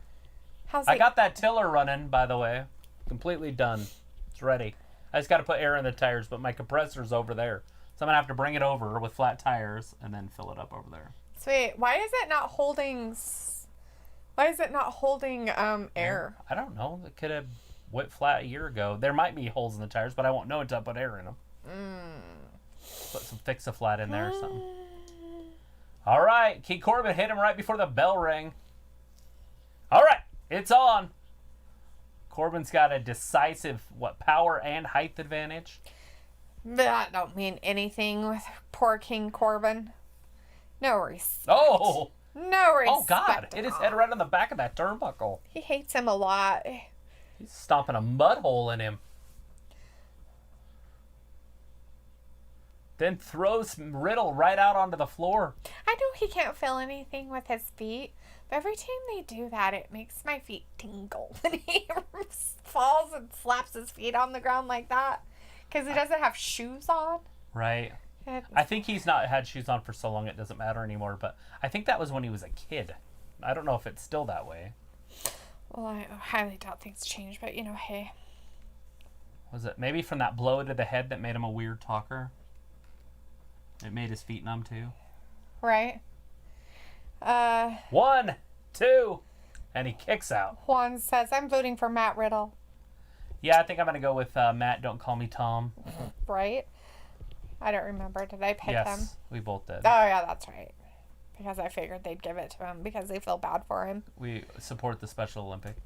I got that tiller running, by the way. Completely done. It's ready. I just got to put air in the tires, but my compressor's over there. So I'm going to have to bring it over with flat tires and then fill it up over there. Sweet. Why is it not holding air? I don't know. It could have went flat a year ago. There might be holes in the tires, but I won't know until I put air in them. Put some Fix-A-Flat in there or something. All right. Key Corbin hit him right before the bell rang. All right. It's on. Corbin's got a decisive, power and height advantage? That don't mean anything with poor King Corbin. No respect. Oh! No respect. Oh, God. Hit his head right on the back of that turnbuckle. He hates him a lot. He's stomping a mud hole in him. Then throws Riddle right out onto the floor. I know he can't feel anything with his feet, but every time they do that, it makes my feet tingle when he falls and slaps his feet on the ground like that because he doesn't have shoes on. Right. I think he's not had shoes on for so long it doesn't matter anymore, but I think that was when he was a kid. I don't know if it's still that way. Well, I highly doubt things change, but hey. Was it maybe from that blow to the head that made him a weird talker? It made his feet numb too. Right. 1, 2, and he kicks out. Juan says, I'm voting for Matt Riddle. Yeah, I think I'm going to go with Matt, Don't Call Me Tom. Right? I don't remember. Did I pick him? Yes, we both did. Oh, yeah, that's right. Because I figured they'd give it to him because they feel bad for him. We support the Special Olympic.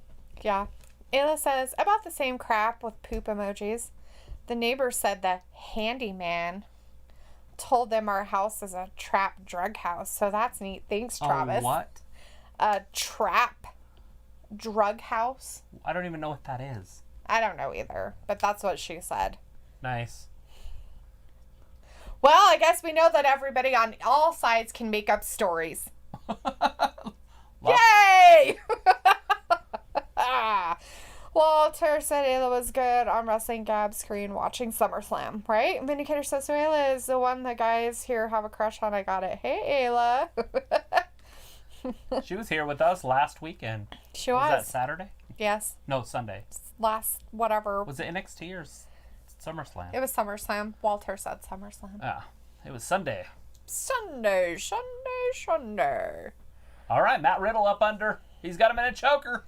Yeah. Ayla says, about the same crap with poop emojis. The neighbor said the handyman told them our house is a trap drug house. So that's neat. Thanks, Travis. What? A trap drug house. I don't even know what that is. I don't know either, but that's what she said. Nice. Well, I guess we know that everybody on all sides can make up stories. Yay! Walter said Ayla was good on WrestlingGab screen watching SummerSlam, right? Vindicator says, so Ayla is the one the guys here have a crush on. I got it. Hey, Ayla. She was here with us last weekend. She was. Was that Saturday? Yes. No, Sunday. Last, whatever. Was it NXT or SummerSlam? It was SummerSlam. Walter said SummerSlam. It was Sunday. Sunday. All right, Matt Riddle up under. He's got him in a choker.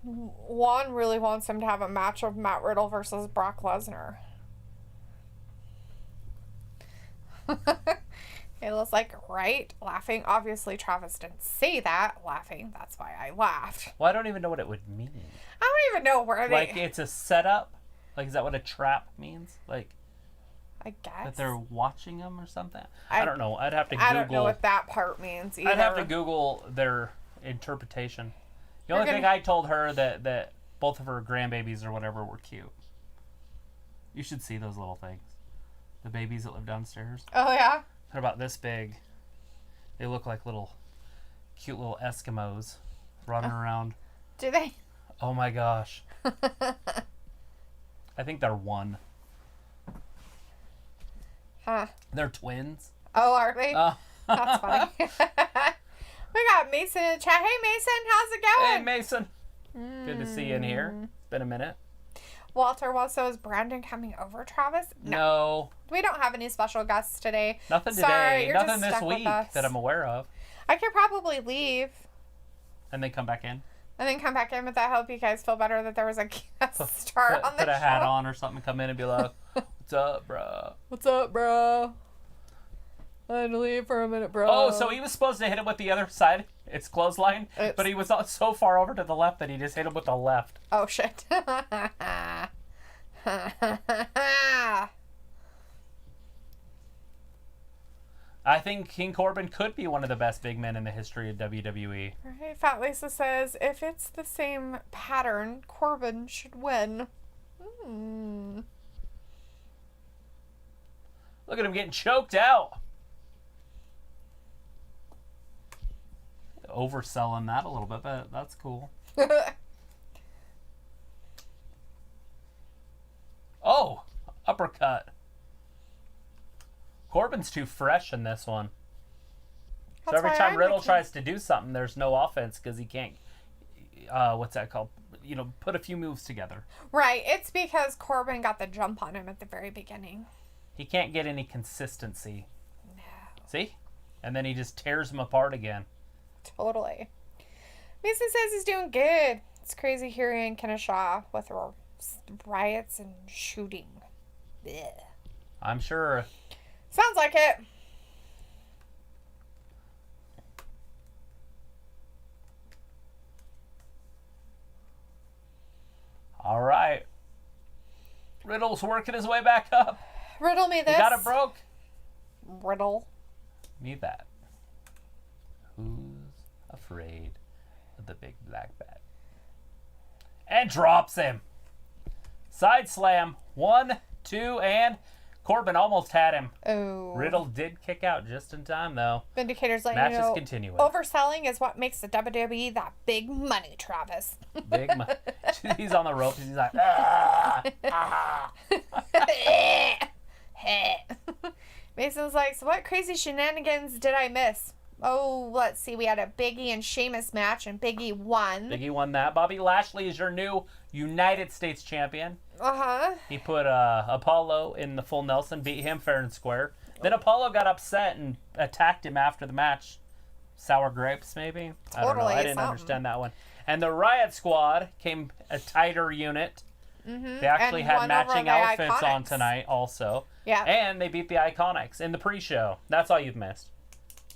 Juan really wants him to have a match of Matt Riddle versus Brock Lesnar. Ayla's like, right? Laughing. Obviously, Travis didn't say that. Laughing. That's why I laughed. Well, I don't even know what it would mean. I don't even know where they... Like, it's a setup? Like, is that what a trap means? Like, I guess. that they're watching them or something? I don't know. I'd have to Google... I don't know what that part means either. I'd have to Google their interpretation. The only thing I told her that both of her grandbabies or whatever were cute. You should see those little things. The babies that live downstairs. Oh, yeah? They're about this big. They look like cute little Eskimos running around. Do they? Oh my gosh. I think they're one. Huh. They're twins. Oh, are they? That's funny. We got Mason in the chat. Hey, Mason, how's it going? Hey, Mason. Good to see you in here. It's been a minute. Walter wants to, is Brandon coming over, Travis? No. We don't have any special guests today. Nothing Sorry, today. Nothing this week that I'm aware of. I could probably leave. And then come back in? And then come back in, but that help you guys feel better that there was a guest star on the show. Put a hat on or something, come in and be like, what's up, bro? What's up, bro? I had to leave for a minute, bro. Oh, so he was supposed to hit him with the other side. It's clothesline. But he was so far over to the left that he just hit him with the left. Oh, shit. I think King Corbin could be one of the best big men in the history of WWE. Right, Fat Lisa says, if it's the same pattern, Corbin should win. Look at him getting choked out. Overselling that a little bit, but that's cool. Oh, uppercut. Corbin's too fresh in this one. So every time Riddle tries to do something, there's no offense because he can't, what's that called? Put a few moves together. Right. It's because Corbin got the jump on him at the very beginning. He can't get any consistency. No. See? And then he just tears him apart again. Totally. Mason says he's doing good. It's crazy hearing Kenesha with riots and shooting. Blech. I'm sure. Sounds like it. All right. Riddle's working his way back up. Riddle me this. You got it broke? Riddle. Me that. Who's afraid of the big black bat? And drops him. Side slam. 1, 2, and Corbin almost had him. Oh. Riddle did kick out just in time, though. Vindicator's like, match is continuing. Overselling is what makes the WWE that big money, Travis. Big money. He's on the ropes. He's like, ah, ah. Mason's like, so what crazy shenanigans did I miss? Oh, let's see. We had a Big E and Sheamus match, and Big E won. Big E won that. Bobby Lashley is your new United States champion. Uh-huh. He put Apollo in the full Nelson, beat him fair and square. Then Apollo got upset and attacked him after the match. Sour grapes, maybe? Totally, I don't know. I didn't understand that one. And the Riot Squad came a tighter unit. Mm-hmm. They actually had matching outfits on tonight also. Yeah. And they beat the Iconics in the pre-show. That's all you've missed.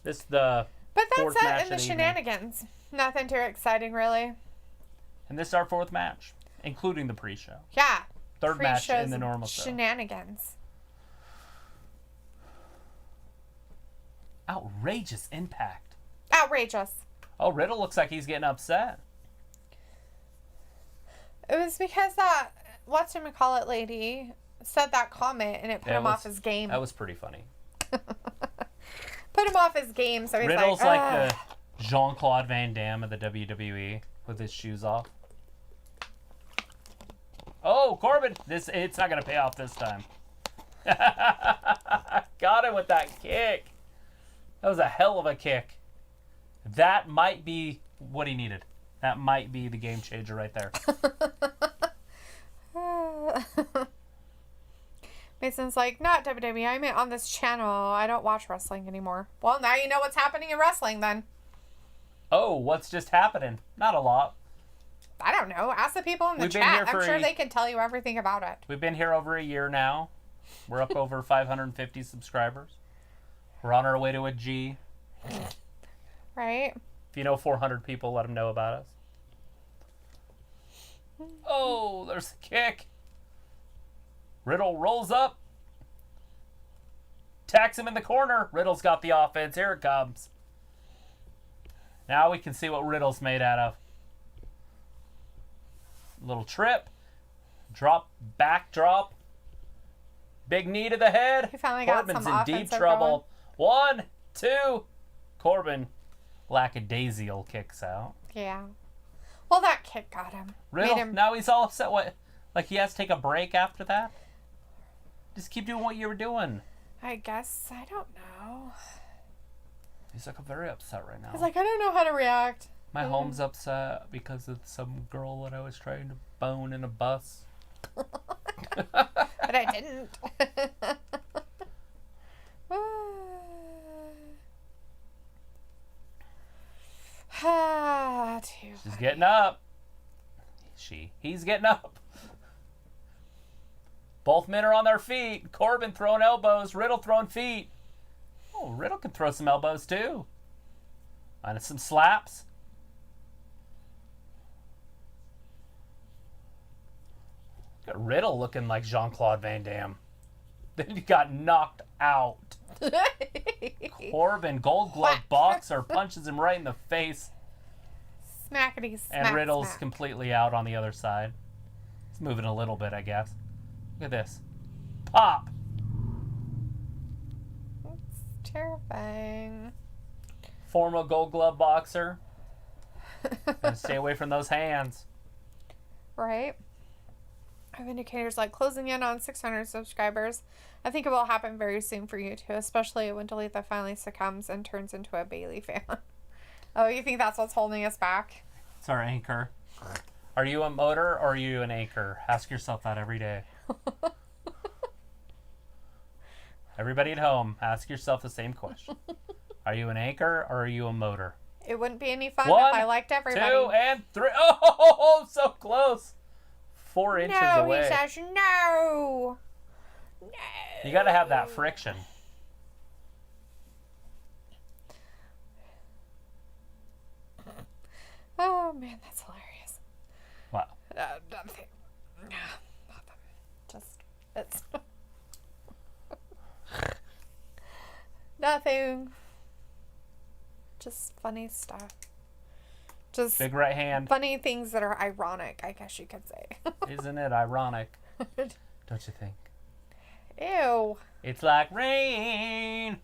This is the But fourth that's match it in the shenanigans. Nothing too exciting, really. And this is our fourth match, including the pre-show. Yeah. Third match in the normal show. Shenanigans. Outrageous impact. Outrageous. Oh, Riddle looks like he's getting upset. It was because that whatchamacallit lady said that comment and it put him off his game. That was pretty funny. Put him off his game, so he's Riddle's like the Jean-Claude Van Damme of the WWE with his shoes off. Oh, Corbin! It's not gonna pay off this time. Got him with that kick. That was a hell of a kick. That might be what he needed. That might be the game changer right there. Mason's like, not WWE, I meant on this channel. I don't watch wrestling anymore. Well, now you know what's happening in wrestling then. Oh, what's just happening? Not a lot. I don't know. Ask the people in the chat. I'm sure they can tell you everything about it. We've been here over a year now. We're up over 550 subscribers. We're on our way to a G. Right? If you know 400 people, let them know about us. Oh, there's the kick. Riddle rolls up. Tacks him in the corner. Riddle's got the offense. Here it comes. Now we can see what Riddle's made out of. Little trip. Drop, backdrop. Big knee to the head. He finally got Corbin's some in deep offensive trouble. 1, 2. Corbin lackadaisical kicks out. Yeah. Well, that kick got him. Riddle, now he's all upset. What? Like he has to take a break after that? Just keep doing what you were doing. I guess. I don't know. He's like, I'm very upset right now. He's like, I don't know how to react. My home's upset because of some girl that I was trying to bone in a bus. But I didn't. She's getting up. He's getting up. Both men are on their feet. Corbin throwing elbows. Riddle throwing feet. Oh, Riddle can throw some elbows too. And some slaps. Got Riddle looking like Jean-Claude Van Damme. Then he got knocked out. Corbin, Gold Glove boxer, punches him right in the face. Smackety smack. And Riddle's smack. completely out on the other side. He's moving a little bit, I guess. Look at this. Pop! It's terrifying. Former Gold Glove boxer. Gotta stay away from those hands. Right? Vindicator's like closing in on 600 subscribers. I think it will happen very soon for you too, especially when Dalethea finally succumbs and turns into a Bailey fan. Oh, you think that's what's holding us back? It's our anchor. Are you a motor or are you an anchor? Ask yourself that every day. Everybody at home, ask yourself the same question. Are you an anchor or are you a motor? It wouldn't be any fun 1, if I liked everybody. 2, and 3. Oh, so close. 4 inches away. No, he says no. No. You got to have that friction. Oh, man, that's hilarious. Wow. Nothing. Just, it's... Nothing. Just funny stuff. Just big right hand. Funny things that are ironic, I guess you could say. Isn't it ironic? Don't you think? Ew. It's like rain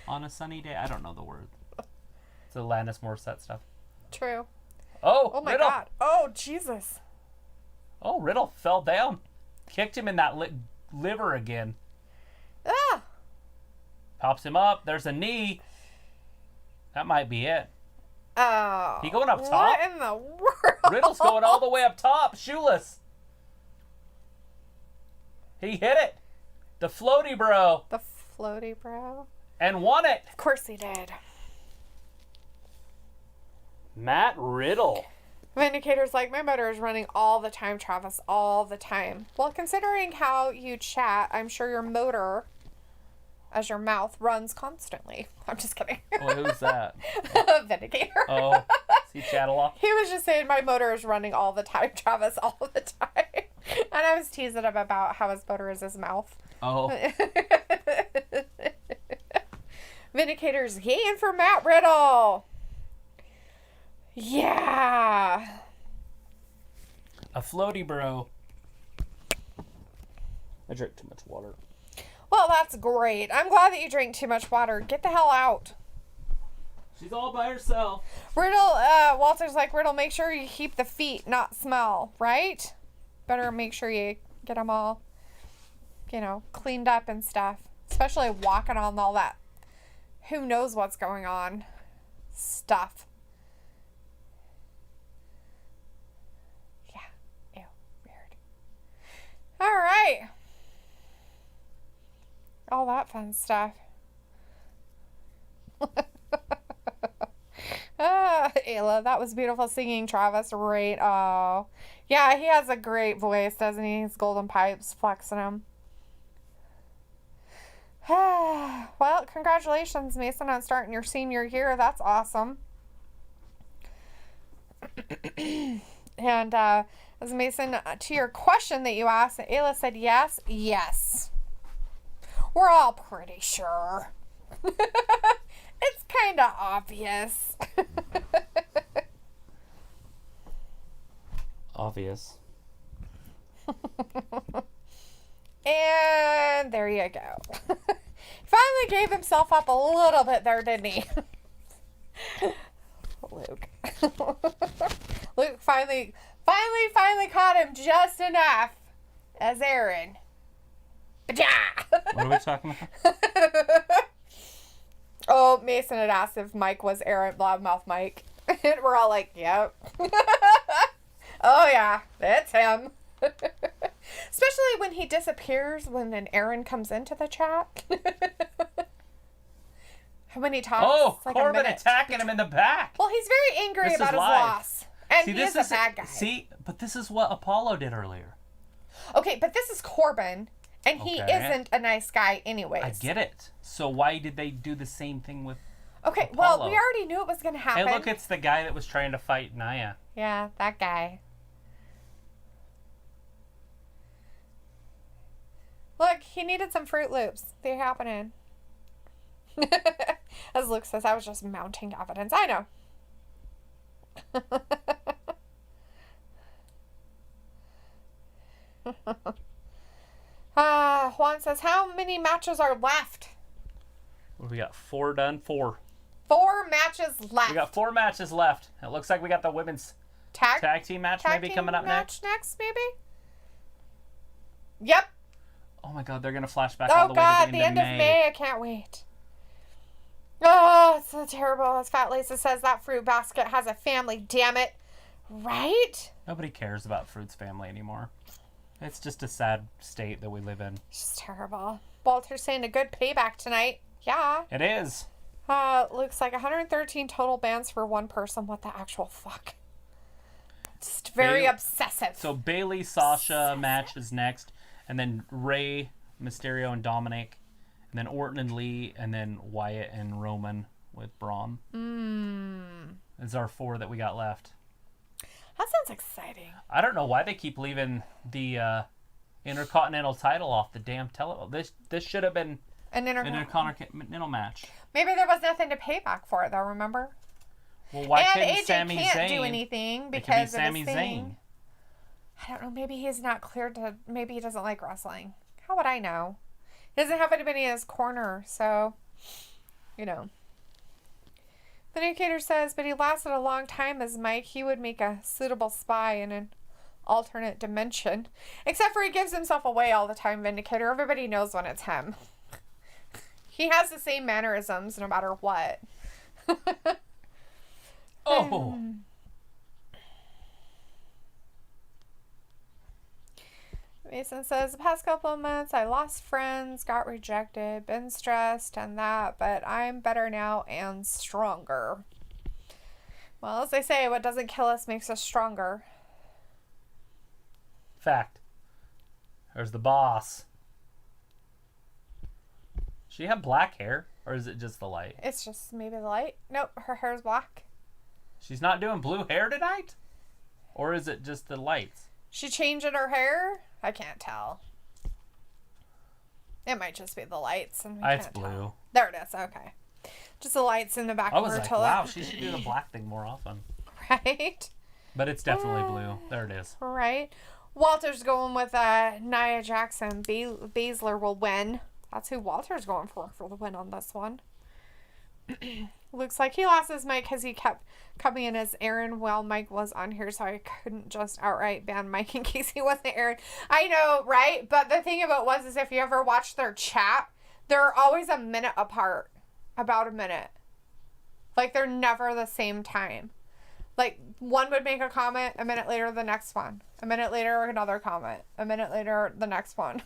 on a sunny day. I don't know the word. It's the Alanis Morissette stuff. True. Oh my Riddle. God. Oh, Jesus. Oh, Riddle fell down. Kicked him in that liver again. Ah. Pops him up. There's a knee. That might be it. Oh. He going up top? What in the world? Riddle's going all the way up top. Shoeless. He hit it. The floaty bro. The floaty bro. And won it. Of course he did. Matt Riddle. Vindicator's like, my motor is running all the time, Travis. All the time. Well, considering how you chat, I'm sure your motor, as your mouth, runs constantly. I'm just kidding. Oh, who's that? Vindicator. Oh, is he chat a lot? He was just saying my motor is running all the time, Travis, all the time. And I was teasing him about how his motor is his mouth. Oh. Vindicator's yaying for Matt Riddle. Yeah. A floaty bro. I drink too much water. Well, that's great. I'm glad that you drank too much water. Get the hell out. She's all by herself. Riddle, Walter's like, Riddle, make sure you keep the feet, not smell, right? Better make sure you get them all, cleaned up and stuff. Especially walking on all that, who knows what's going on, stuff. Yeah. Ew. Weird. All right. All that fun stuff. Ayla, that was beautiful singing, Travis. Right. Oh. Yeah, he has a great voice, doesn't he? His golden pipes flexing him. Well, congratulations, Mason, on starting your senior year. That's awesome. And as Mason, to your question that you asked, Ayla said yes. Yes. We're all pretty sure. It's kind of obvious. Obvious. And there you go. He finally gave himself up a little bit there, didn't he? Luke. Luke finally caught him just enough as Aaron. What are we talking about? Oh, Mason had asked if Mike was Aaron, Loudmouth Mike. And we're all like, yep. Oh, yeah, it's him. Especially when he disappears when an Aaron comes into the chat. When he talks. Oh, like Corbin attacking him in the back. Well, he's very angry about his loss. And he is a bad guy. See, but this is what Apollo did earlier. Okay, but this is Corbin. And he isn't a nice guy anyways. I get it. So why did they do the same thing with Okay, Apollo? Well, we already knew it was going to happen. Hey, look, it's the guy that was trying to fight Nia. Yeah, that guy. Look, he needed some Fruit Loops. They're happening. As Luke says, I was just mounting evidence. I know. Juan says, how many matches are left? We got 4 done. 4. 4 matches left. We got 4 matches left. It looks like we got the women's tag team match maybe coming up next. Maybe? Yep. Oh my god, they're going to flash back all the way to the end of May. I can't wait. Oh, it's so terrible. As Fat Lisa says, that fruit basket has a family, damn it. Right? Nobody cares about Fruit's family anymore. It's just a sad state that we live in. It's just terrible. Walter's saying a good payback tonight. Yeah. It is. Looks like 113 total bans for one person. What the actual fuck? Just very obsessive. So Bailey Sasha match is next. And then Rey, Mysterio, and Dominic. And then Orton and Lee. And then Wyatt and Roman with Braun. These are 4 that we got left. That sounds exciting. I don't know why they keep leaving the Intercontinental title off the damn television. This should have been an Intercontinental match. Maybe there was nothing to pay back for it, though, remember? Well, why couldn't AJ Sami Zayn? Can't do anything because of Sami his thing. Zayn. I don't know. Maybe he's not cleared to... Maybe he doesn't like wrestling. How would I know? He doesn't have anybody in his corner, so... You know. The Vindicator says, but he lasted a long time as Mike. He would make a suitable spy in an alternate dimension. Except for he gives himself away all the time, Vindicator. Everybody knows when it's him. He has the same mannerisms no matter what. Oh! Mason says, the past couple of months, I lost friends, got rejected, been stressed and that, but I'm better now and stronger. Well, as they say, what doesn't kill us makes us stronger. Fact. There's the boss. She have black hair, or is it just the light? It's just maybe the light. Nope, her hair's black. She's not doing blue hair tonight? Or is it just the lights? She changing her hair? I can't tell. It might just be the lights. And it's blue. Tell. There it is. Okay. Just the lights in the back of her like, wow, she should do the black thing more often. Right? But it's definitely blue. There it is. Right. Walter's going with Nia Jackson. Baszler will win. That's who Walter's going for the win on this one. Looks like he lost his mic because he kept coming in as Aaron while Mike was on here, so I couldn't just outright ban Mike in case he wasn't Aaron. I know, right? But the thing about it is if you ever watch their chat, they're always a minute apart. About a minute. Like, they're never the same time. Like, one would make a comment, a minute later, the next one. A minute later, another comment. A minute later, the next one.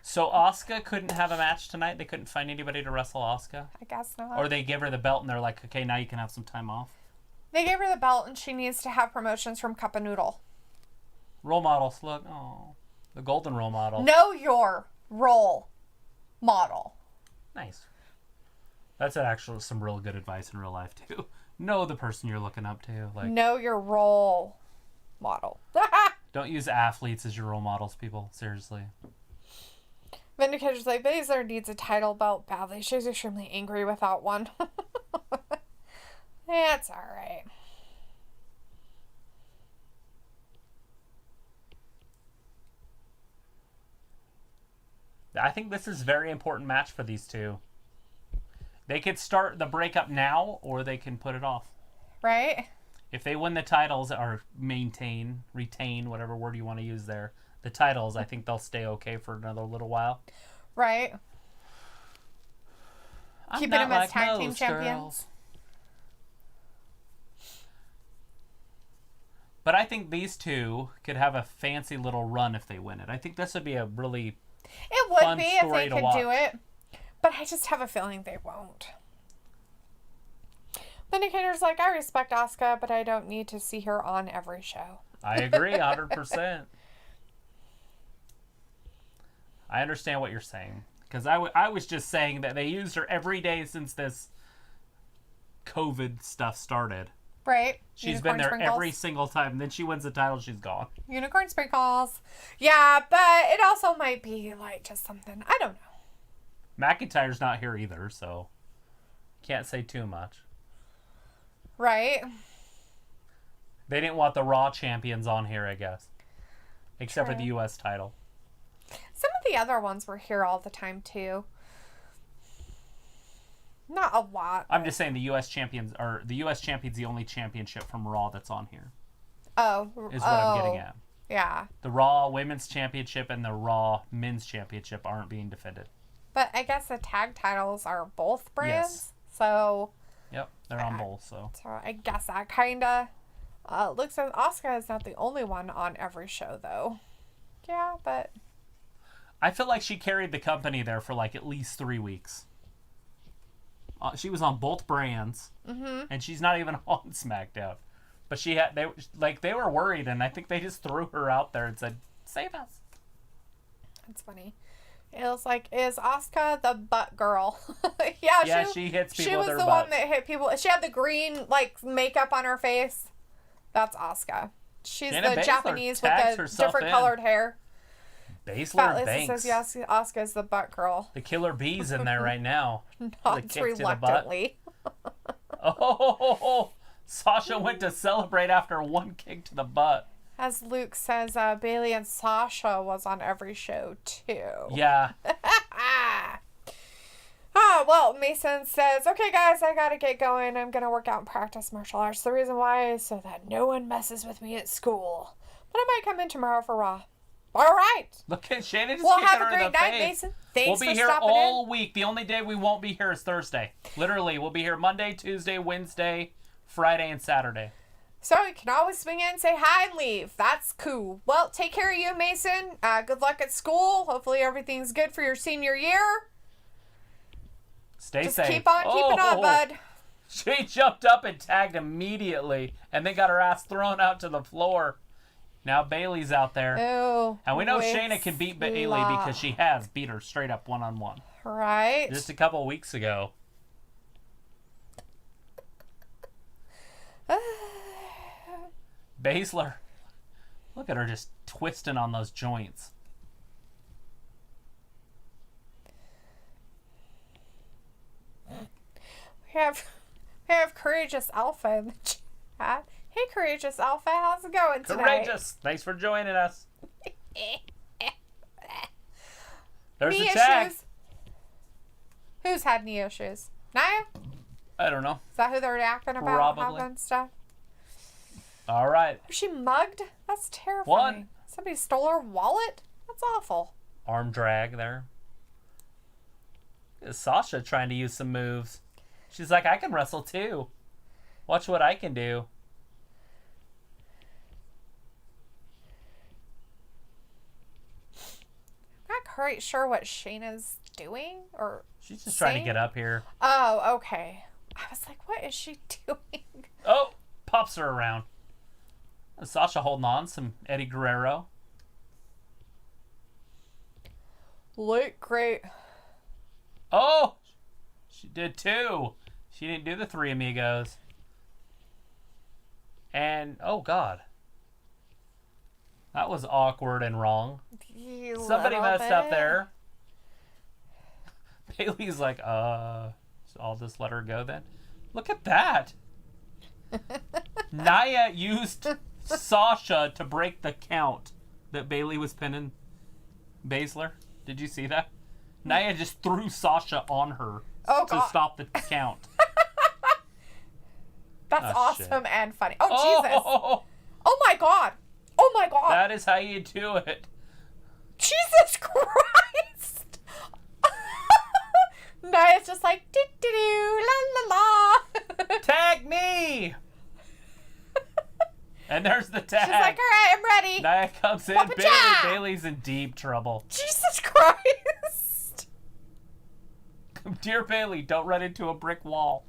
So Asuka couldn't have a match tonight? They couldn't find anybody to wrestle Asuka? I guess not. Or they give her the belt and they're like, okay, now you can have some time off? They gave her the belt and she needs to have promotions from Cup of Noodle. Role models, look. Oh, the golden role model. Know your role model. Nice. That's actually some real good advice in real life, too. Know the person you're looking up to. Like, know your role model. Don't use athletes as your role models, people. Seriously. Vindicator's like, Baszler needs a title belt badly. She's extremely angry without one. That's alright. I think this is a very important match for these two. They could start the breakup now, or they can put it off. Right. If they win the titles, or retain, whatever word you want to use there, the titles, I think they'll stay okay for another little while. Right. Keeping them as tag team champions. Girls. But I think these two could have a fancy little run if they win it. I think this would be a really fun be if they could do it. But I just have a feeling they won't. Vindicator's like, I respect Asuka, but I don't need to see her on every show. I agree 100%. I understand what you're saying. Because I was just saying that they used her every day since this COVID stuff started. Right. She's been there every single time. And then she wins the title, she's gone. Unicorn sprinkles. Yeah, but it also might be like just something. I don't know. McIntyre's not here either, so can't say too much. Right. They didn't want the Raw champions on here, I guess. Except True. for the U.S. title. Some of the other ones were here all the time, too. Not a lot. I'm just saying the U.S. champions are the U.S. champion's the only championship from Raw that's on here. Oh. Is what I'm getting at. Yeah. The Raw Women's Championship and the Raw Men's Championship aren't being defended. But I guess the tag titles are both brands. Yes. So. Yep, they're on both, so. So I guess that kind of looks like Asuka is not the only one on every show, though. Yeah, but. I feel like she carried the company there for like at least 3 weeks. She was on both brands, and she's not even on SmackDown. But they were worried, and I think they just threw her out there and said, "Save us." That's funny. It was like, is Asuka the butt girl? Yeah, she hits people She was with her the butt. one that hit people. She had the green makeup on her face. That's Asuka. She's Shayna the Baszler Japanese with tags the herself different in. colored hair. Baszler Fat Banks. Lisa says, yes, Asuka's the butt girl. The Killer Bee's in there right now. Not reluctantly. Oh, Sasha went to celebrate after one kick to the butt. As Luke says, Bailey and Sasha was on every show, too. Yeah. Well, Mason says, okay, guys, I gotta get going. I'm gonna work out and practice martial arts. The reason why is so that no one messes with me at school. But I might come in tomorrow for Raw. All right. Look at Shannon just Well, kicking have her a in great the night, face. Mason. Thanks We'll be for here stopping all in. week. The only day we won't be here is Thursday. Literally, we'll be here Monday, Tuesday, Wednesday, Friday, and Saturday. So you can always swing in, say hi, and leave. That's cool. Well, take care of you, Mason. Good luck at school. Hopefully everything's good for your senior year. Stay Just safe. keep on keeping on, bud. She jumped up and tagged immediately and then got her ass thrown out to the floor. Now Bailey's out there. Ew. And we know Shayna can beat Bailey because she has beat her straight up one-on-one. Right. Just a couple weeks ago. Baszler. Look at her just twisting on those joints. We have Courageous Alpha in the chat. Hey, Courageous Alpha, how's it going tonight? Courageous. Thanks for joining us. There's knee the tag. issues. Who's had knee issues? Naya? I don't know. Is that who they're acting about? Probably. Having stuff? All right. Was she mugged? That's terrifying. What? Somebody stole her wallet? That's awful. Arm drag there. Sasha trying to use some moves. She's like, I can wrestle too. Watch what I can do. I'm not quite sure what Shayna's doing or She's just trying to get up here. Oh, okay. I was like, what is she doing? Oh, pops her around. Sasha holding on, some Eddie Guerrero. Look great. Oh, she did too. She didn't do the Three Amigos. And, oh God. That was awkward and wrong. Somebody messed up there. Bailey's like, so I'll just let her go then. Look at that. Nia used Sasha to break the count that Bailey was pinning Baszler. Did you see that? Nia just threw Sasha on her to stop the count. That's awesome and funny. Oh, Jesus. Oh, my God. Oh, my God. That is how you do it. Jesus Christ. Nia's just like, do-do-do, la-la-la. Tag me. And there's the tag. She's like, all right, I'm ready. Nia comes in. Bailey's in deep trouble. Jesus Christ. Dear Bailey, don't run into a brick wall.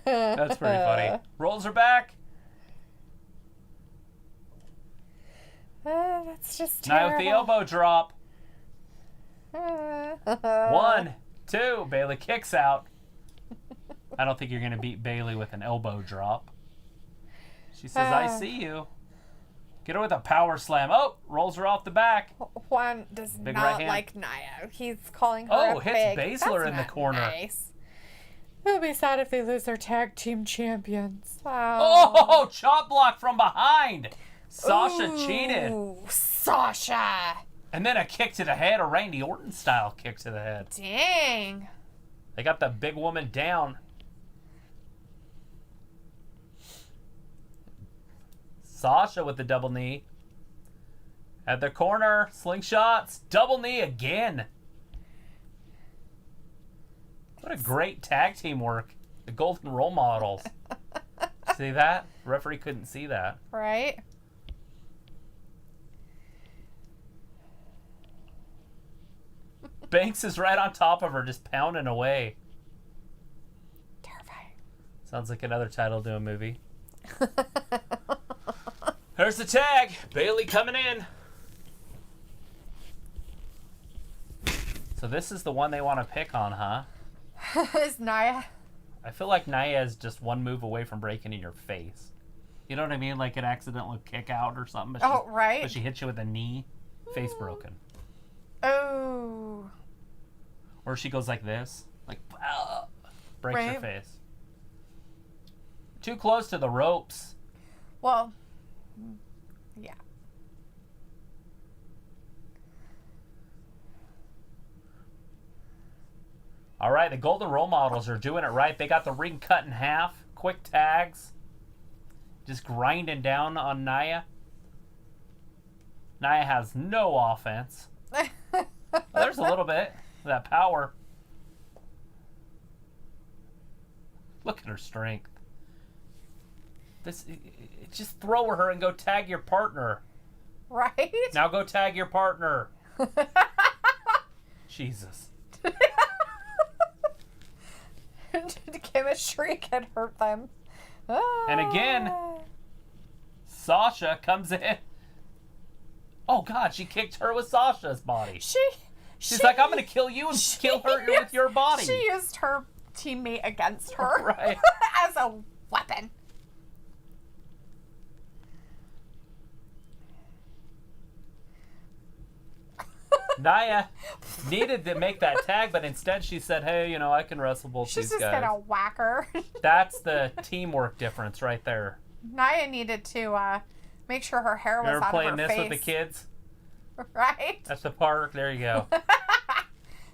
That's pretty funny. Rolls her back. That's just terrible. Nia with the elbow drop. 1, 2. Bailey kicks out. I don't think you're going to beat Bailey with an elbow drop. She says, I see you. Get her with a power slam. Oh, rolls her off the back. Juan does big not right like Nia. He's calling her hits Baszler in the corner. Nice. It'll be sad if they lose their tag team champions. Oh, chop block from behind. Sasha cheated. Sasha. And then a kick to the head, a Randy Orton style kick to the head. Dang. They got the big woman down. Sasha with the double knee. At the corner, slingshots, double knee again. What a great tag team work. The Golden Role Models. See that? The referee couldn't see that. Right. Banks is right on top of her, just pounding away. Terrifying. Sounds like another title to a movie. There's the tag. Bailey coming in. So this is the one they want to pick on, huh? Is Nia? I feel like Nia is just one move away from breaking in your face. You know what I mean? Like an accidental kick out or something. But right. But she hits you with a knee. Face broken. Oh. Or she goes like this. Like, breaks your face. Too close to the ropes. Well, yeah. All right, the Golden Role Models are doing it right. They got the ring cut in half. Quick tags. Just grinding down on Nia. Nia has no offense. Well, there's a little bit of that power. Look at her strength. Just throw her and go tag your partner. Right? Now go tag your partner. Jesus. The chemistry can hurt them. And again, Sasha comes in. Oh, God, she kicked her with Sasha's body. She's like, I'm going to kill you and kill her with your body. She used her teammate against her right. as a weapon. Nia needed to make that tag, but instead she said, hey, I can wrestle both these guys. She's just going to whack her. That's the teamwork difference right there. Nia needed to make sure her hair was out of her face. Remember playing this with the kids? Right? That's the part. There you go.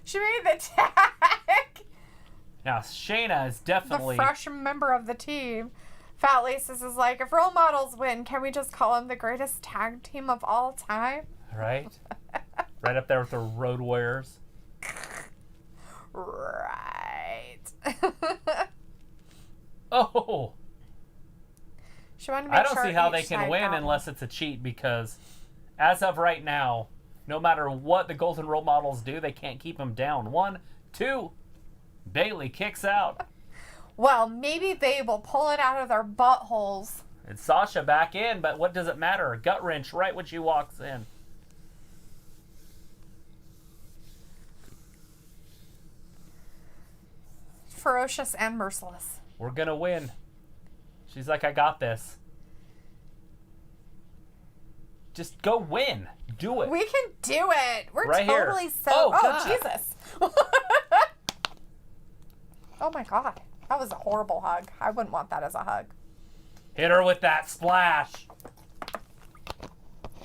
She made the tag. Now, Shayna is definitely... the fresh member of the team. Fat Laces is like, if role models win, can we just call them the greatest tag team of all time? Right? Right up there with the Road Warriors. Right. Oh! She wanted to make I don't see how they can win unless it's a cheat, because as of right now, no matter what the Golden Role Models do, they can't keep them down. 1, 2, Bailey kicks out. Well, maybe they will pull it out of their buttholes. And Sasha back in, but what does it matter? A gut wrench right when she walks in. Ferocious and merciless. We're gonna win. She's like, I got this. Just go win. Do it. We can do it. We're right totally here. so... Oh, Jesus. Oh, my God. That was a horrible hug. I wouldn't want that as a hug. Hit her with that splash.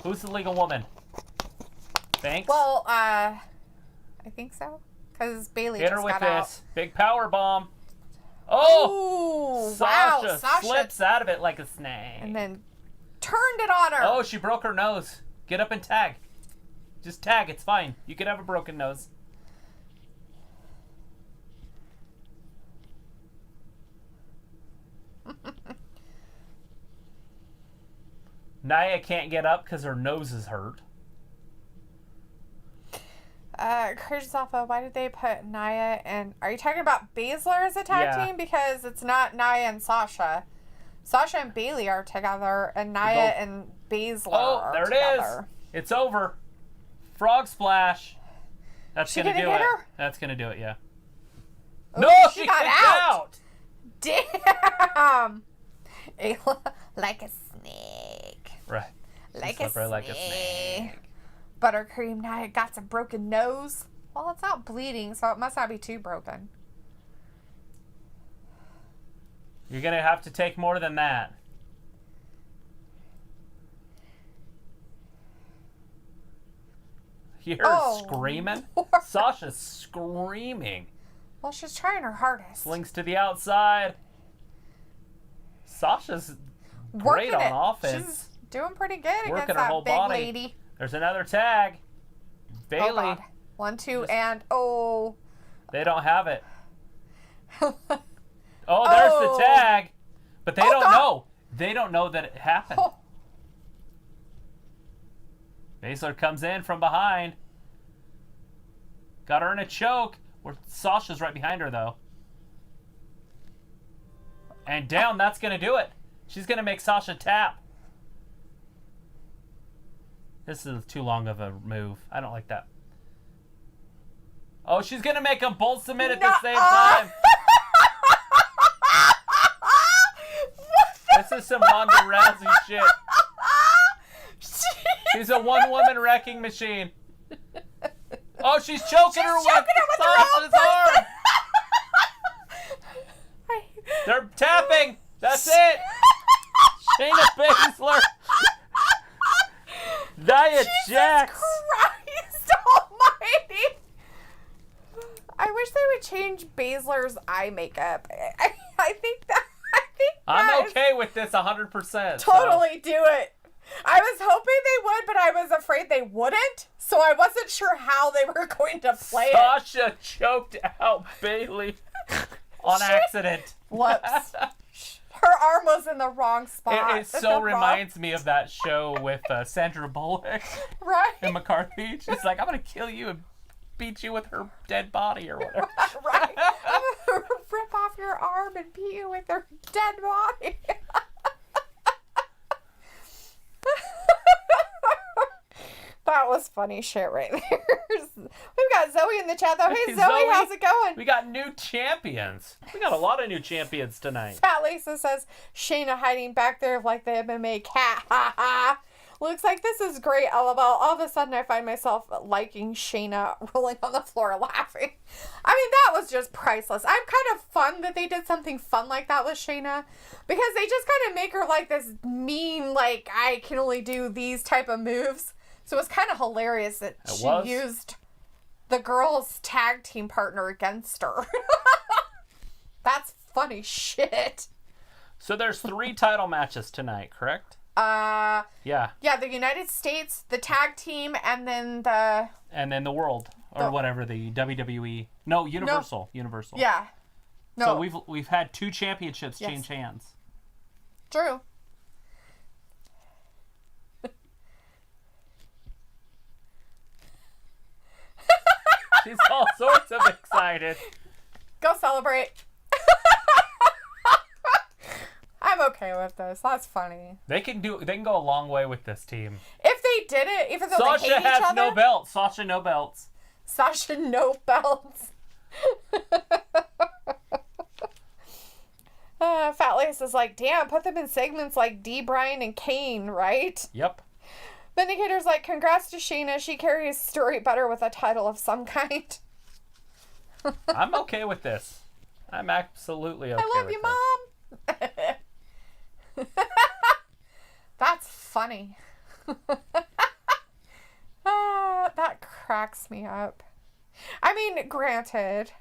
Who's the legal woman? Banks? Well, I think so. Because Bayley Hit just her with got this. out. Big power bomb. Oh! Wow, Sasha slips out of it like a snake. And then turned it on her. Oh, she broke her nose. Get up and tag. Just tag. It's fine. You can have a broken nose. Nia can't get up because her nose is hurt. Courage Alpha, why did they put Nia and... Are you talking about Baszler as a tag team? Because it's not Nia and Sasha. Sasha and Bayley are together, and Nia and Baszler are together. There it is. It's over. Frog splash. That's going to do it. That's going to do it, yeah. Ooh, no, she got out. Damn. Like a snake. Right. Like a snake. Buttercream Nia got a broken nose. Well, it's not bleeding, so it must not be too broken. You're going to have to take more than that. Hear her screaming? Lord. Sasha's screaming. Well, she's trying her hardest. Slings to the outside. Sasha's great on offense. She's doing pretty good against her that whole big body. lady. There's another tag. Bayley. Oh, God. 1, 2, and They don't have it. Oh, there's the tag. But they don't know. They don't know that it happened. Oh. Baszler comes in from behind. Got her in a choke. Sasha's right behind her, though. And down, that's going to do it. She's going to make Sasha tap. This is too long of a move. I don't like that. Oh, she's going to make them both submit at the same time. This is some Ronda Rousey shit. She's a one-woman wrecking machine. Oh, she's choking her with Sasha's arm. They're tapping. That's it. Shayna Baszler. Nia Jax. Christ almighty. I wish they would change Baszler's eye makeup. I think I'm okay with this 100%. Totally do it. I was hoping they would, but I was afraid they wouldn't, so I wasn't sure how they were going to play Sasha choked out Bayley on accident. Whoops. Her arm was in the wrong spot. It so reminds me of that show with Sandra Bullock. Right. And McCarthy. She's like, I'm going to kill you and beat you with her dead body or whatever. Right. I'm going to rip off your arm and beat you with her dead body. That was funny shit right there. We've got Zoe in the chat though. Hey Zoe, how's it going? We got new champions. We got a lot of new champions tonight. Fat Lisa says, Shayna hiding back there like the MMA cat. Ha ha. Looks like this is great, LOL. All of a sudden I find myself liking Shayna rolling on the floor laughing. I mean, that was just priceless. I'm kind of fun that they did something fun like that with Shayna. Because they just kind of make her like this mean, like, I can only do these type of moves. So it was kind of hilarious that she used the girls' tag team partner against her. That's funny shit. So there's 3 title matches tonight, correct? Yeah. Yeah, the United States, the tag team, and then the world or whatever, the WWE. No, Universal. No. Universal. Yeah. No. So we've had 2 championships change hands. True. She's all sorts of excited. Go celebrate. I'm okay with this. That's funny. They can go a long way with this team. If they did it, even though Sasha they hate each other. has no belts. Sasha no belts. Sasha no belts. Fat Lace is like, damn, put them in segments like D. Bryan and Kane, right? Yep. Vindicator's like, congrats to Shayna. She carries story better with a title of some kind. I'm okay with this. I'm absolutely okay with this. I love you, Mom. That's funny. That cracks me up. I mean, granted,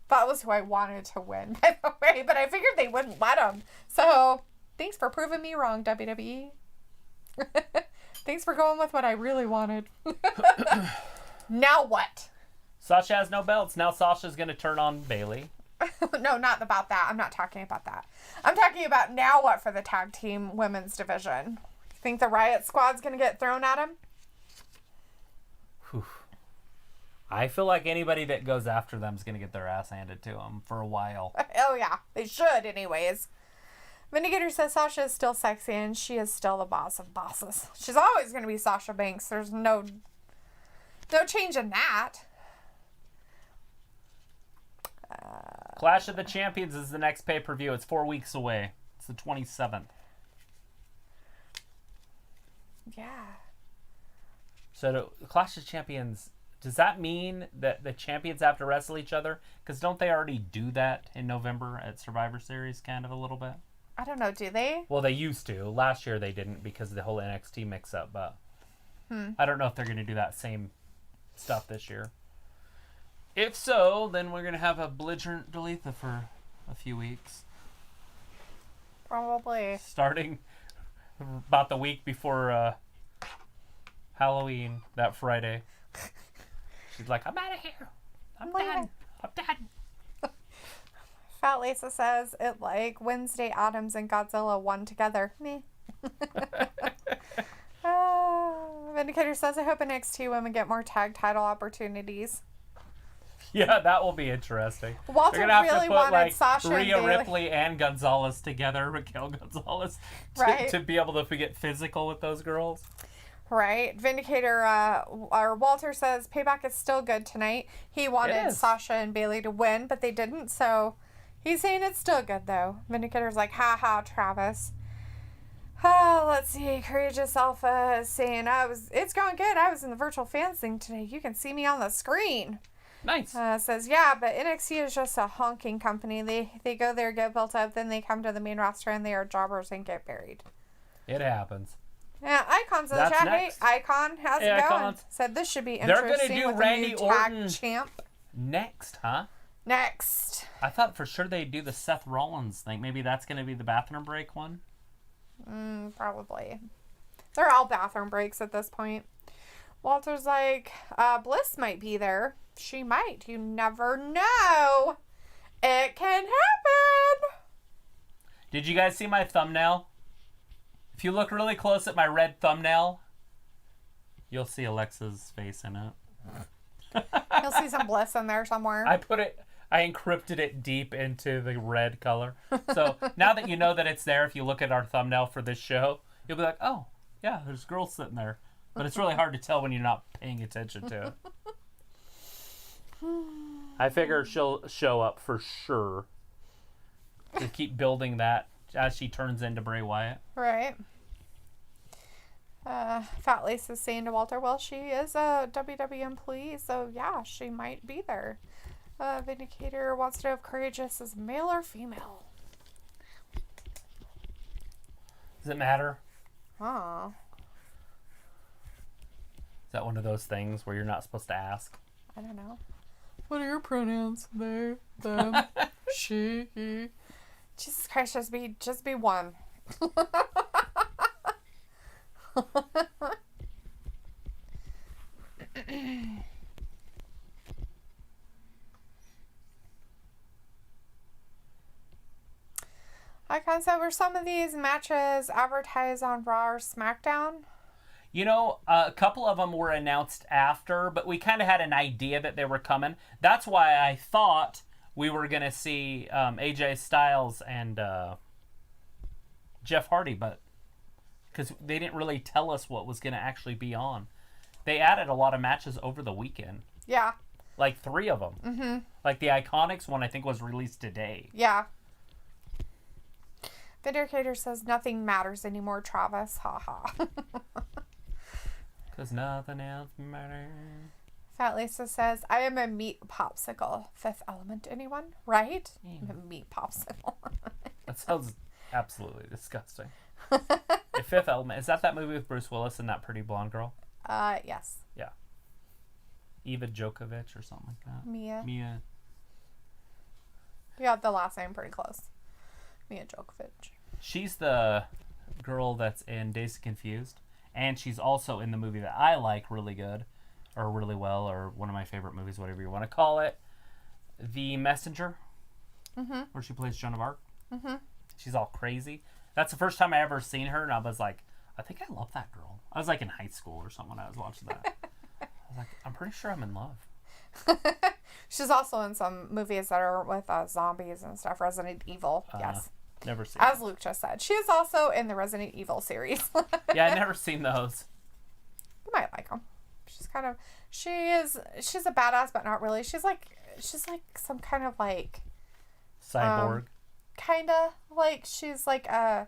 that was who I wanted to win, by the way, but I figured they wouldn't let him. So, thanks for proving me wrong, WWE. Thanks for going with what I really wanted. Now what? Sasha has no belts. Now Sasha's going to turn on Bayley. No, not about that. I'm not talking about that. I'm talking about now what for the tag team women's division. You think the Riot Squad's going to get thrown at him? Whew. I feel like anybody that goes after them is going to get their ass handed to them for a while. Oh, yeah. They should, anyways. Vindicator says Sasha is still sexy and she is still the boss of bosses. She's always going to be Sasha Banks. There's no change in that. Clash of the Champions is the next pay-per-view. It's 4 weeks away. It's the 27th. Yeah. So Clash of Champions, does that mean that the champions have to wrestle each other? Because don't they already do that in November at Survivor Series kind of a little bit? I don't know. Do they? Well, they used to. Last year they didn't because of the whole NXT mix-up. But I don't know if they're going to do that same stuff this year. If so, then we're going to have a belligerent Dalethea for a few weeks. Probably. Starting about the week before Halloween, that Friday. She's like, I'm out of here. I'm done. Fat Lisa says it like Wednesday Addams and Godzilla won together. Me. Vindicator says, I hope NXT women get more tag title opportunities. Yeah, that will be interesting. Walter They're gonna have really to put, wanted like, Sasha Rhea and Bayley. Ripley and Gonzalez together, Raquel Gonzalez, Right. to be able to get physical with those girls. Right. Vindicator, or Walter says, Payback is still good tonight. He wanted Sasha and Bayley to win, but they didn't, so he's saying it's still good, though. Vindicator's like, ha ha, Travis. Oh, let's see. Courageous Alpha is saying, it's going good. I was in the virtual fans thing today. You can see me on the screen. Nice. Says, yeah, but NXT is just a honking company. They go there, get built up, then they come to the main roster and they are jobbers and get buried. It happens. Yeah, Icons in the chat. Hey, Icon, how's it going? Icons. Said this should be interesting. They're going to do with Randy a new tag Orton champ. next, huh? Next. I thought for sure they'd do the Seth Rollins thing. Maybe that's going to be the bathroom break one? Probably. They're all bathroom breaks at this point. Walter's like, Bliss might be there. She might. You never know. It can happen. Did you guys see my thumbnail? If you look really close at my red thumbnail, you'll see Alexa's face in it. You'll see some Bliss in there somewhere. I encrypted it deep into the red color. So now that you know that it's there, if you look at our thumbnail for this show, you'll be like, oh, yeah, there's girls sitting there. But it's really hard to tell when you're not paying attention to it. I figure she'll show up for sure. To keep building that as she turns into Bray Wyatt. Right. Fat Lace is saying to Walter, well, she is a WWE employee, so yeah, she might be there. Vindicator wants to know if Courageous is male or female. Does it matter? Oh. Is that one of those things where you're not supposed to ask? I don't know. What are your pronouns? They, them, she, he. Jesus Christ, just be one. Icon said, were some of these matches advertised on Raw or SmackDown? You know, a couple of them were announced after, but we kind of had an idea that they were coming. That's why I thought we were going to see AJ Styles and Jeff Hardy, but because they didn't really tell us what was going to actually be on. They added a lot of matches over the weekend. Yeah. Like 3 of them. Mm-hmm. Like the Iconics one, I think, was released today. Yeah. Vindicator says nothing matters anymore, Travis. Ha ha. Because nothing else matters. Fat Lisa says, I am a meat popsicle. Fifth Element, anyone? Right? I'm a meat popsicle. That sounds absolutely disgusting. The Fifth Element, is that movie with Bruce Willis and that pretty blonde girl? Yes. Yeah. Eva Djokovic or something like that. Mia. Mia. You got the last name pretty close. Mia Djokovic. She's the girl that's in Dazed and Confused. And she's also in the movie that I like really good. Or really well. Or one of my favorite movies, whatever you want to call it. The Messenger. Mm-hmm. Where she plays Joan of Arc. Mm-hmm. She's all crazy. That's the first time I ever seen her. And I was like, I think I love that girl. I was like in high school or something when I was watching that. I was like, I'm pretty sure I'm in love. She's also in some movies that are with zombies and stuff. Resident Evil. Yes. Never seen As Luke just said. She is also in the Resident Evil series. Yeah, I never seen those. You might like them. She's a badass, but not really. She's like some kind of like cyborg. Kinda like she's like a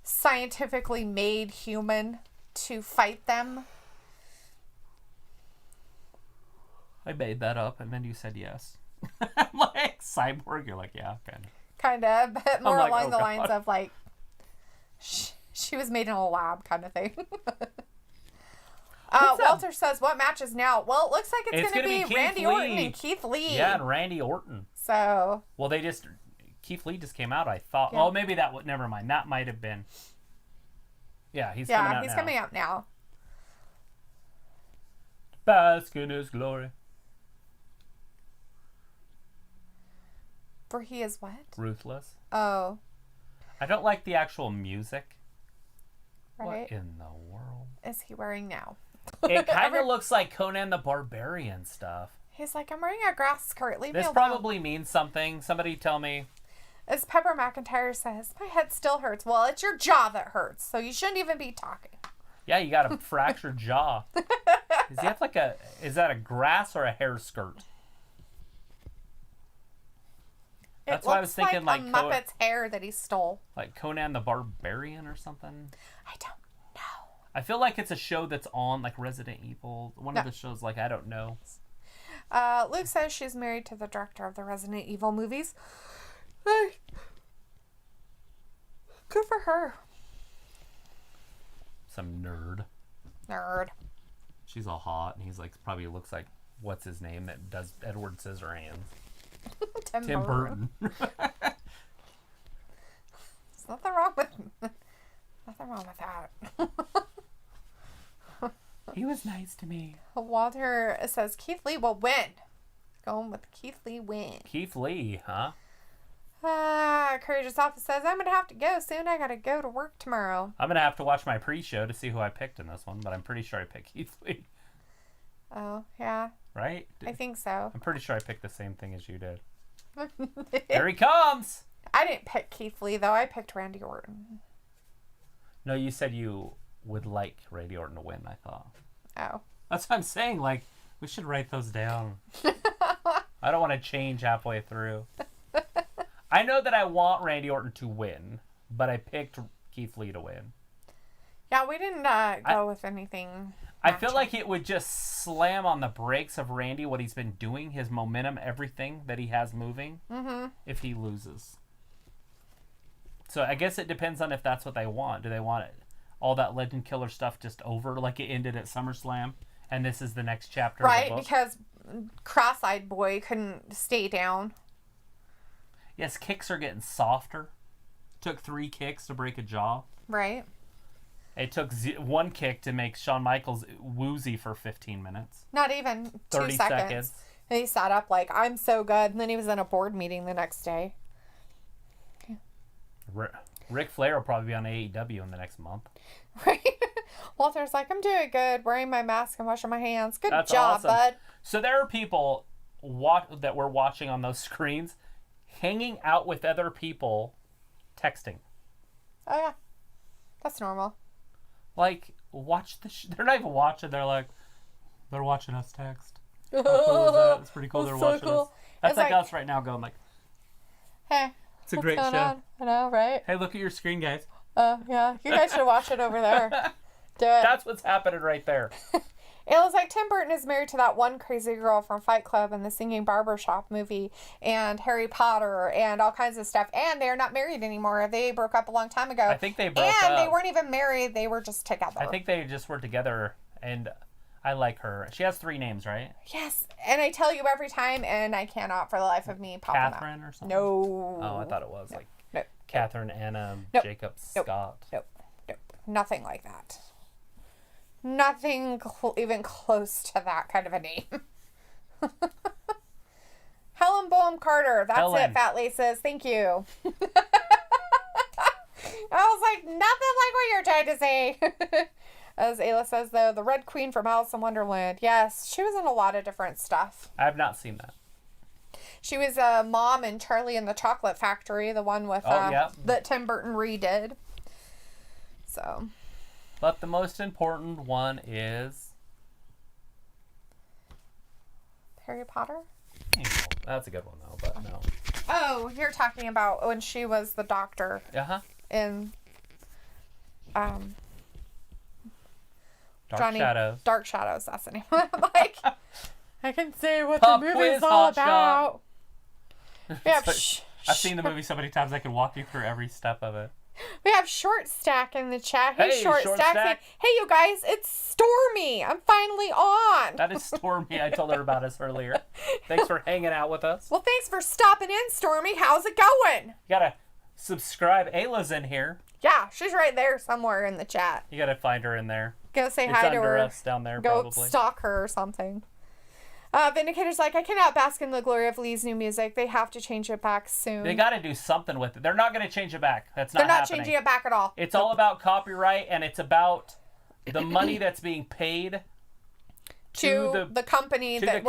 scientifically made human to fight them. I made that up, and then you said yes. I'm like, cyborg? You're like, yeah, kind of, but more like, along the lines of like, she was made in a lab kind of thing. Walter says, what matches now? Well, it looks like it's going to be Randy Orton and Keith Lee. Yeah, and Randy Orton. So. Well, Keith Lee just came out, I thought. Yeah. Oh, maybe never mind. That might have been. Yeah, he's coming out now. Yeah, he's coming out now. Bask in his glory. For he is what? Ruthless. Oh. I don't like the actual music. Right. What in the world is he wearing now? It kind of looks like Conan the Barbarian stuff. He's like, I'm wearing a grass skirt. Leave me alone. This probably means something. Somebody tell me. As Pepper McIntyre says, my head still hurts. Well, it's your jaw that hurts, so you shouldn't even be talking. Yeah, you got a fractured jaw. Does he have like is that a grass or a hair skirt? That's why I was thinking like a Muppet's hair that he stole. Like Conan the Barbarian or something? I don't know. I feel like it's a show that's on like Resident Evil. One of the shows, like, I don't know. Luke says she's married to the director of the Resident Evil movies. Good for her. Some nerd. She's all hot, and he's like, probably looks like, what's his name that does Edward Scissorhands? Tim Burton. There's nothing wrong with that. He was nice to me. Walter says Keith Lee will win. Going with Keith Lee win. Keith Lee, huh? Courageous Office says, I'm going to have to go soon. I got to go to work tomorrow. I'm going to have to watch my pre-show to see who I picked in this one, but I'm pretty sure I picked Keith Lee. Oh, yeah. Right? I think so. I'm pretty sure I picked the same thing as you did. Here he comes! I didn't pick Keith Lee, though. I picked Randy Orton. No, you said you would like Randy Orton to win, I thought. Oh. That's what I'm saying. Like, we should write those down. I don't want to change halfway through. I know that I want Randy Orton to win, but I picked Keith Lee to win. Yeah, we didn't go with anything. I feel like it would just slam on the brakes of Randy, what he's been doing, his momentum, everything that he has moving, if he loses. So I guess it depends on if that's what they want. Do they want all that Legend Killer stuff just over like it ended at SummerSlam, and this is the next chapter of the book? Because Cross-Eyed Boy couldn't stay down. Yes, kicks are getting softer. Took 3 kicks to break a jaw. Right. It took 1 kick to make Shawn Michaels woozy for 15 minutes. Not even 30 seconds. And he sat up like, I'm so good. And then he was in a board meeting the next day. Ric Flair will probably be on AEW in the next month. Right. Walter's like, I'm doing good. Wearing my mask and washing my hands. That's job, awesome. Bud. So there are people that we're watching on those screens hanging out with other people texting. Oh, yeah. That's normal. Like, watch they're not even watching. They're like, they're watching us text. How cool is that? It's pretty cool. They're watching us. That's like us right now going like, hey. It's a great show. On? I know, right? Hey, look at your screen, guys. Yeah. You guys should watch it over there. Do it. That's what's happening right there. It was like Tim Burton is married to that one crazy girl from Fight Club and the Singing Barbershop movie and Harry Potter and all kinds of stuff. And they're not married anymore. They broke up a long time ago. I think they broke up. And they weren't even married. They were just together. I think they just were together. And I like her. She has 3 names, right? Yes, and I tell you every time, and I cannot for the life of me pop them out. Catherine or something? No. Oh, I thought it was no. Catherine Anna Jacob Scott. Nope. Nothing like that. Nothing even close to that kind of a name. Helen Boehm Carter. That's it, Fat Laces. Thank you. I was like, nothing like what you're trying to say. As Ayla says, though, the Red Queen from Alice in Wonderland. Yes, she was in a lot of different stuff. I have not seen that. She was a mom in Charlie and the Chocolate Factory, the one with that Tim Burton redid. So. But the most important one is Harry Potter? That's a good one, though, but no. Oh, you're talking about when she was the doctor. Uh-huh. In Dark Shadows, that's the name. Like, I can say what the movie's all about. Yeah, I've seen the movie so many times I can walk you through every step of it. We have Short Stack in the chat. Hey, Short Stack. Saying, hey, you guys, it's Stormy. I'm finally on. That is Stormy. I told her about us earlier. Thanks for hanging out with us. Well, thanks for stopping in, Stormy. How's it going? You gotta subscribe. Ayla's in here. Yeah, she's right there somewhere in the chat. You gotta find her in there. Go say hi to her. It's under us down there, Go probably. stalk her or something. Vindicator's like, I cannot bask in the glory of Lee's new music. They have to change it back soon. They got to do something with it. They're not going to change it back. That's not happening. They're not changing it back at all. It's all about copyright, and it's about the money that's being paid to the company that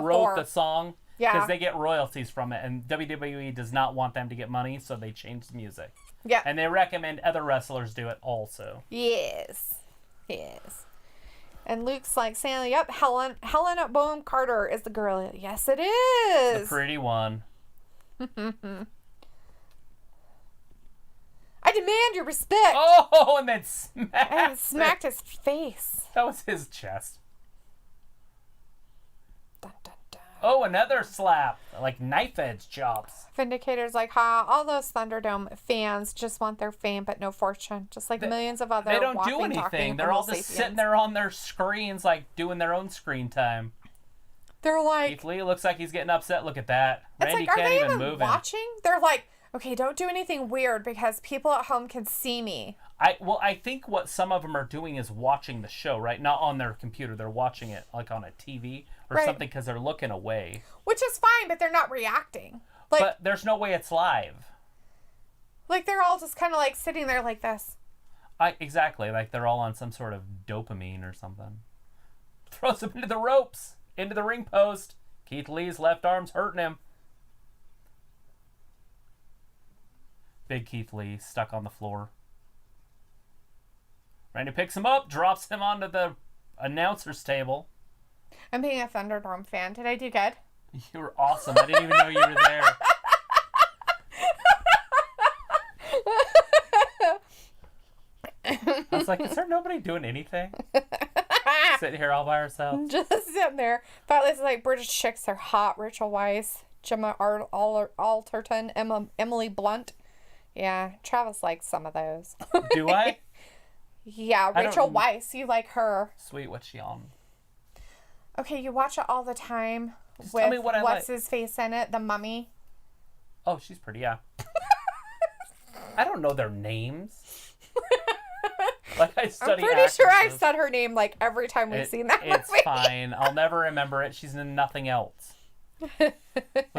wrote the song. Yeah. Because they get royalties from it, and WWE does not want them to get money, so they change the music. Yeah. And they recommend other wrestlers do it also. Yes. And Luke's like saying, yep, Helen Boehm Carter is the girl. Yes, it is. The pretty one. I demand your respect. Oh, and then smacked his face. That was his chest. Dun, dun, dun. Oh, another slap. Like knife edge chops. Vindicator's like, all those Thunderdome fans just want their fame but no fortune. Just like millions of other They don't walking, do anything. Talking, They're all just sitting there on their screens, like doing their own screen time. They're like, Keith Lee looks like he's getting upset. Look at that. Randy like, can't even move. Watching? They're like, okay, don't do anything weird because people at home can see me. I think what some of them are doing is watching the show, right? Not on their computer. They're watching it like on a TV or something because they're looking away. Which is fine, but they're not reacting. Like, but there's no way it's live. Like they're all just kind of like sitting there like this. Exactly. Like they're all on some sort of dopamine or something. Throws him into the ropes, into the ring post. Keith Lee's left arm's hurting him. Big Keith Lee stuck on the floor. Randy picks him up, drops him onto the announcer's table. I'm being a Thunderdome fan. Did I do good? You were awesome. I didn't even know you were there. I was like, is there nobody doing anything? Sitting here all by herself. Just sitting there. But it's like British chicks are hot. Rachel Weisz, Gemma Alterton, Emily Blunt. Yeah, Travis likes some of those. Do I? Yeah, Rachel Weisz. You like her. Sweet, what's she on? Okay, you watch it all the time. Just with tell me what I what's like. his face in it? The Mummy. Oh, she's pretty, yeah. I don't know their names. Like I study I'm pretty actresses. sure I've said her name like every time we've seen that movie. It's fine. I'll never remember it. She's in nothing else. Well,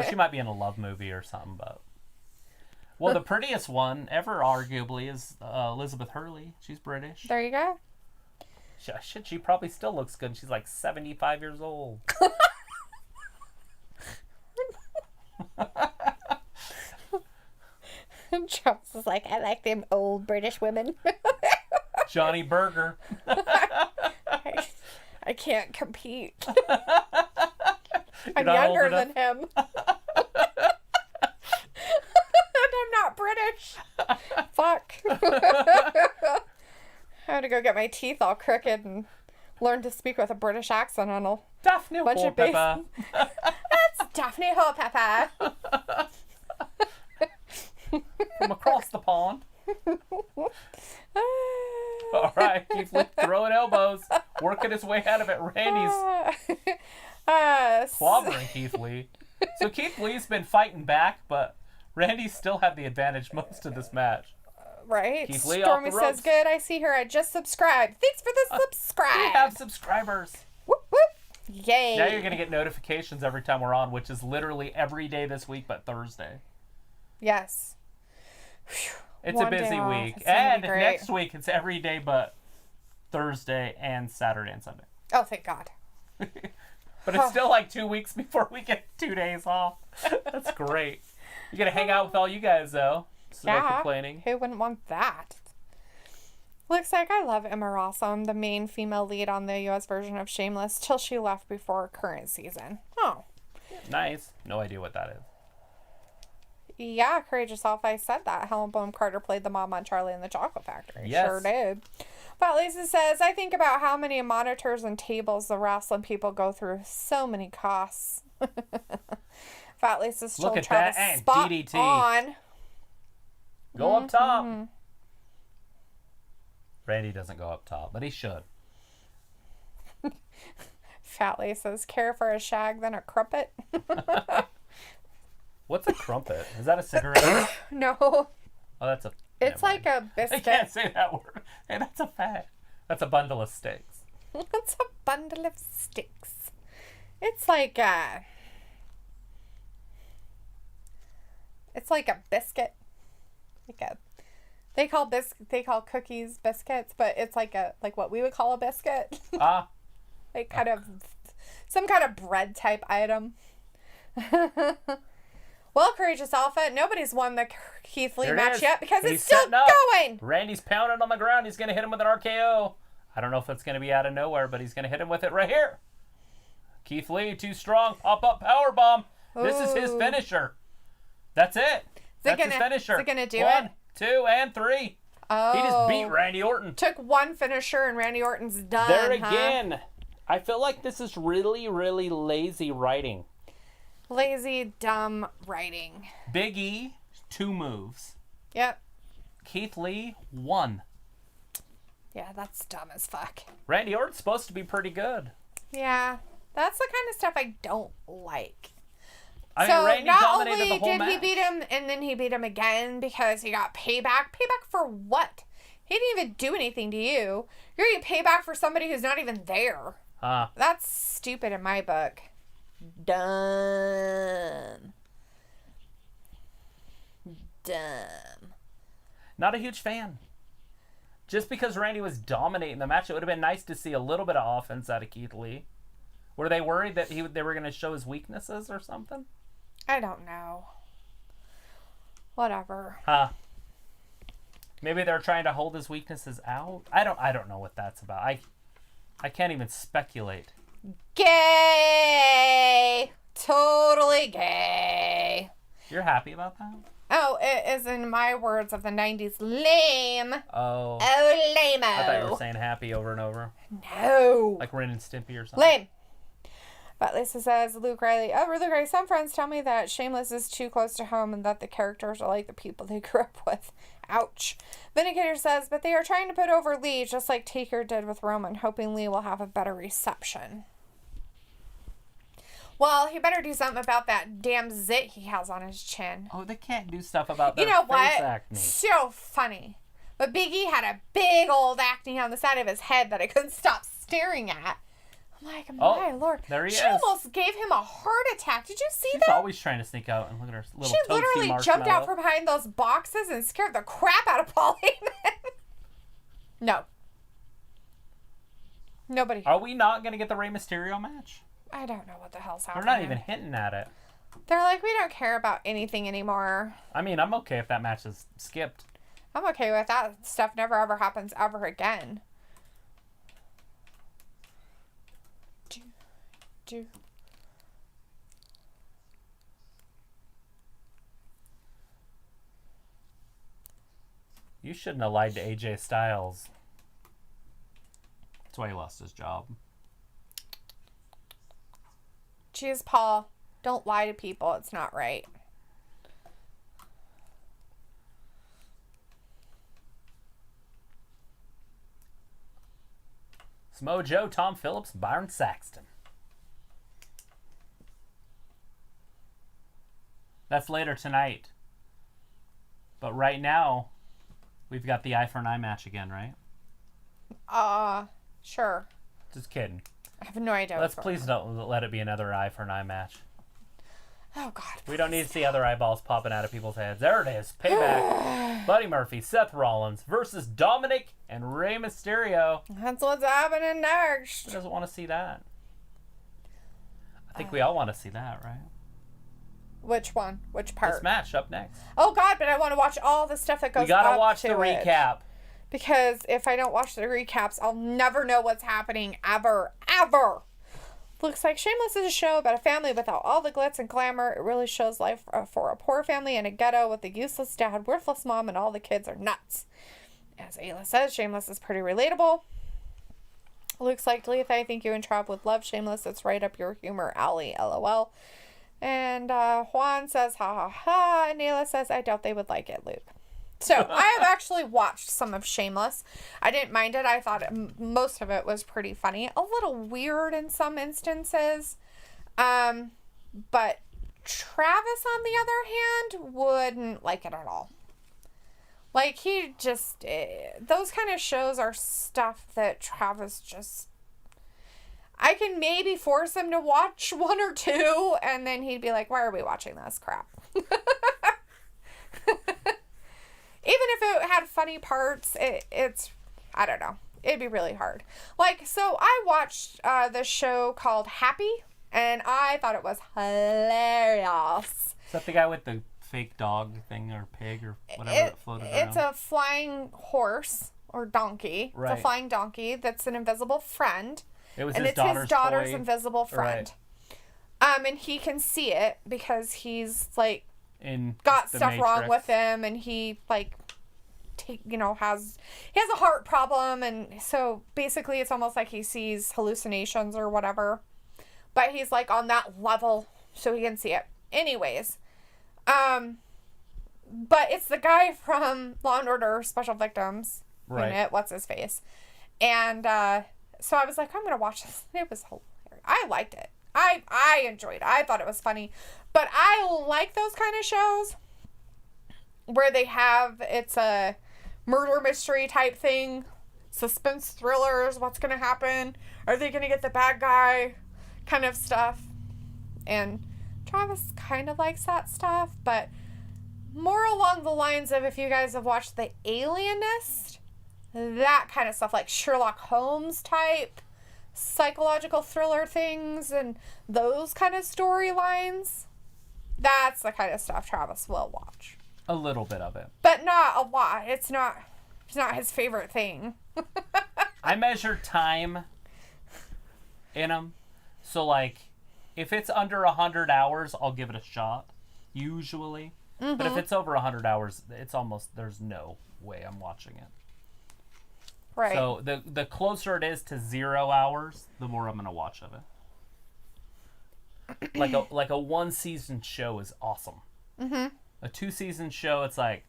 she might be in a love movie or something, but... Well, the prettiest one ever, arguably, is Elizabeth Hurley. She's British. There you go. Shit, she probably still looks good. She's like 75 years old. Travis is like, I like them old British women. Johnny Burger. I can't compete. I'm younger than him. And I'm not British. Fuck. I had to go get my teeth all crooked and learn to speak with a British accent on a Daphne bunch of bass. That's Daphne Hole-Pepper. From across the pond. All right, keep throwing elbows. working his way out of it. Randy's clobbering Keith Lee. So Keith Lee's been fighting back, but Randy still had the advantage most of this match. Right. Keith Lee Stormy off the ropes. says, good, I see her. I just subscribed. Thanks for the subscribe. We have subscribers. Whoop, whoop. Yay. Now you're going to get notifications every time we're on, which is literally every day this week but Thursday. Yes. Whew. It's a busy week. And next week it's every day but Thursday and Saturday and Sunday. Oh, thank God. But it's still like 2 weeks before we get 2 days off. That's great. You got to hang out with all you guys, though. So no complaining. Who wouldn't want that? Looks like I love Emma Rossum, the main female lead on the U.S. version of Shameless, till she left before current season. Oh. Nice. No idea what that is. Yeah, Courageous Self, I said that. Helen Bonham Carter played the mom on Charlie and the Chocolate Factory. Yes. Sure did. But Lisa says, I think about how many monitors and tables the wrestling people go through. So many costs. Fat Lisa's still trying to spot DDT. On. Go up top. Randy doesn't go up top, but he should. Fat Lisa's care for a shag than a crumpet. What's a crumpet? Is that a cigarette? No. Oh, that's a... It's like a biscuit. I can't say that word. Hey, that's a fact. That's a bundle of sticks. What's a bundle of sticks? It's like a... It's like a biscuit. They call cookies biscuits, but it's like what we would call a biscuit. Ah. Like kind of some kind of bread type item. Well, Courageous Alpha, nobody's won the Keith Lee match yet because it's still going. Randy's pounding on the ground. He's going to hit him with an RKO. I don't know if it's going to be out of nowhere, but he's going to hit him with it right here. Keith Lee, too strong. Pop-up powerbomb. This is his finisher. That's it. That's his finisher. Is it going to do 1, 2, and 3. Oh. He just beat Randy Orton. Took one finisher and Randy Orton's done. There again. I feel like this is really, really lazy writing. Lazy, dumb writing. Big E, 2 moves. Yep. Keith Lee, 1. Yeah, that's dumb as fuck. Randy Orton's supposed to be pretty good. Yeah, that's the kind of stuff I don't like. I mean, Randy dominated the whole match. Not only did he beat him, and then he beat him again because he got payback. Payback for what? He didn't even do anything to you. You're getting payback for somebody who's not even there. Huh. That's stupid in my book. Dumb. Not a huge fan. Just because Randy was dominating the match, it would have been nice to see a little bit of offense out of Keith Lee. Were they worried that they were going to show his weaknesses or something? I don't know. Whatever. Huh. Maybe they're trying to hold his weaknesses out? I don't know what that's about. I can't even speculate. Gay! Totally gay. You're happy about that? Oh, it is in my words of the 90s. Lame. Oh. Oh, lame-o. I thought you were saying happy over and over. No. Like Ren and Stimpy or something. Lame. But Lisa says, Luke Riley, some friends tell me that Shameless is too close to home and that the characters are like the people they grew up with. Ouch. Vindicator says, but they are trying to put over Lee just like Taker did with Roman, hoping Lee will have a better reception. Well, he better do something about that damn zit he has on his chin. Oh, they can't do stuff about their face acne. So funny. But Big E had a big old acne on the side of his head that I couldn't stop staring at. I'm like, my lord. There he is. She almost gave him a heart attack. Did you see that? She's always trying to sneak out and look at her little She literally jumped out from behind those boxes and scared the crap out of Paul Heyman. No. Nobody. Are we not going to get the Rey Mysterio match? I don't know what the hell's happening. They're not even hinting at it. They're like, we don't care about anything anymore. I mean, I'm okay if that match is skipped. I'm okay with that stuff never ever happens ever again. You shouldn't have lied to AJ Styles. That's why he lost his job. Jeez, Paul. Don't lie to people. It's not right. Samoa Joe, Tom Phillips, Byron Saxton. That's later tonight. But right now, we've got the eye for an eye match again, right? Sure. Just kidding. I have no idea. Let's please don't let it be another eye for an eye match. Oh, God. We don't need to see other eyeballs popping out of people's heads. There it is. Payback. Buddy Murphy, Seth Rollins versus Dominic and Rey Mysterio. That's what's happening next. Who doesn't want to see that? I think we all want to see that, right? Which one? Which part? This match up next. Oh, God, but I want to watch all the stuff that goes up to it. We gotta watch the recap. Because if I don't watch the recaps, I'll never know what's happening ever. Ever. Looks like Shameless is a show about a family without all the glitz and glamour. It really shows life for a poor family in a ghetto with a useless dad, worthless mom, and all the kids are nuts. As Ayla says, Shameless is pretty relatable. Looks like Dalethea, I think you and Trav would love Shameless. It's right up your humor alley, LOL. And Juan says, ha ha ha. And Ayla says, I doubt they would like it, Luke. So, I have actually watched some of Shameless. I didn't mind it. I thought most of it was pretty funny. A little weird in some instances. But Travis, on the other hand, wouldn't like it at all. Like, he just... those kind of shows are stuff that Travis just... I can maybe force him to watch one or two, and then he'd be like, why are we watching this crap? Even if it had funny parts, it's, I don't know. It'd be really hard. Like, so I watched this show called Happy, and I thought it was hilarious. Is that the guy with the fake dog thing or pig or whatever that floated around? It's a flying horse or donkey. Right. It's a flying donkey that's an invisible friend. It was and his it's daughter's his daughter's toy. Invisible friend. Right. And he can see it because he's, like, in got stuff Matrix. wrong with him, and he like has a heart problem, and so basically it's almost like he sees hallucinations or whatever, but he's like on that level so he can see it. Anyways, but it's the guy from Law and Order Special Victims Unit, what's his face, and so I was like, I'm gonna watch this. It was hilarious. I liked it. I enjoyed it. I thought it was funny. But I like those kind of shows where it's a murder mystery type thing, suspense thrillers, what's going to happen, are they going to get the bad guy kind of stuff. And Travis kind of likes that stuff, but more along the lines of, if you guys have watched The Alienist, that kind of stuff, like Sherlock Holmes type psychological thriller things and those kind of storylines. That's the kind of stuff Travis will watch. A little bit of it. But not a lot. It's not his favorite thing. I measure time in them. So, like, if it's under 100 hours, I'll give it a shot, usually. Mm-hmm. But if it's over 100 hours, it's almost, there's no way I'm watching it. Right. So the closer it is to 0 hours, the more I'm going to watch of it. Like a 1-season show is awesome. Mm-hmm. A 2-season show, it's like,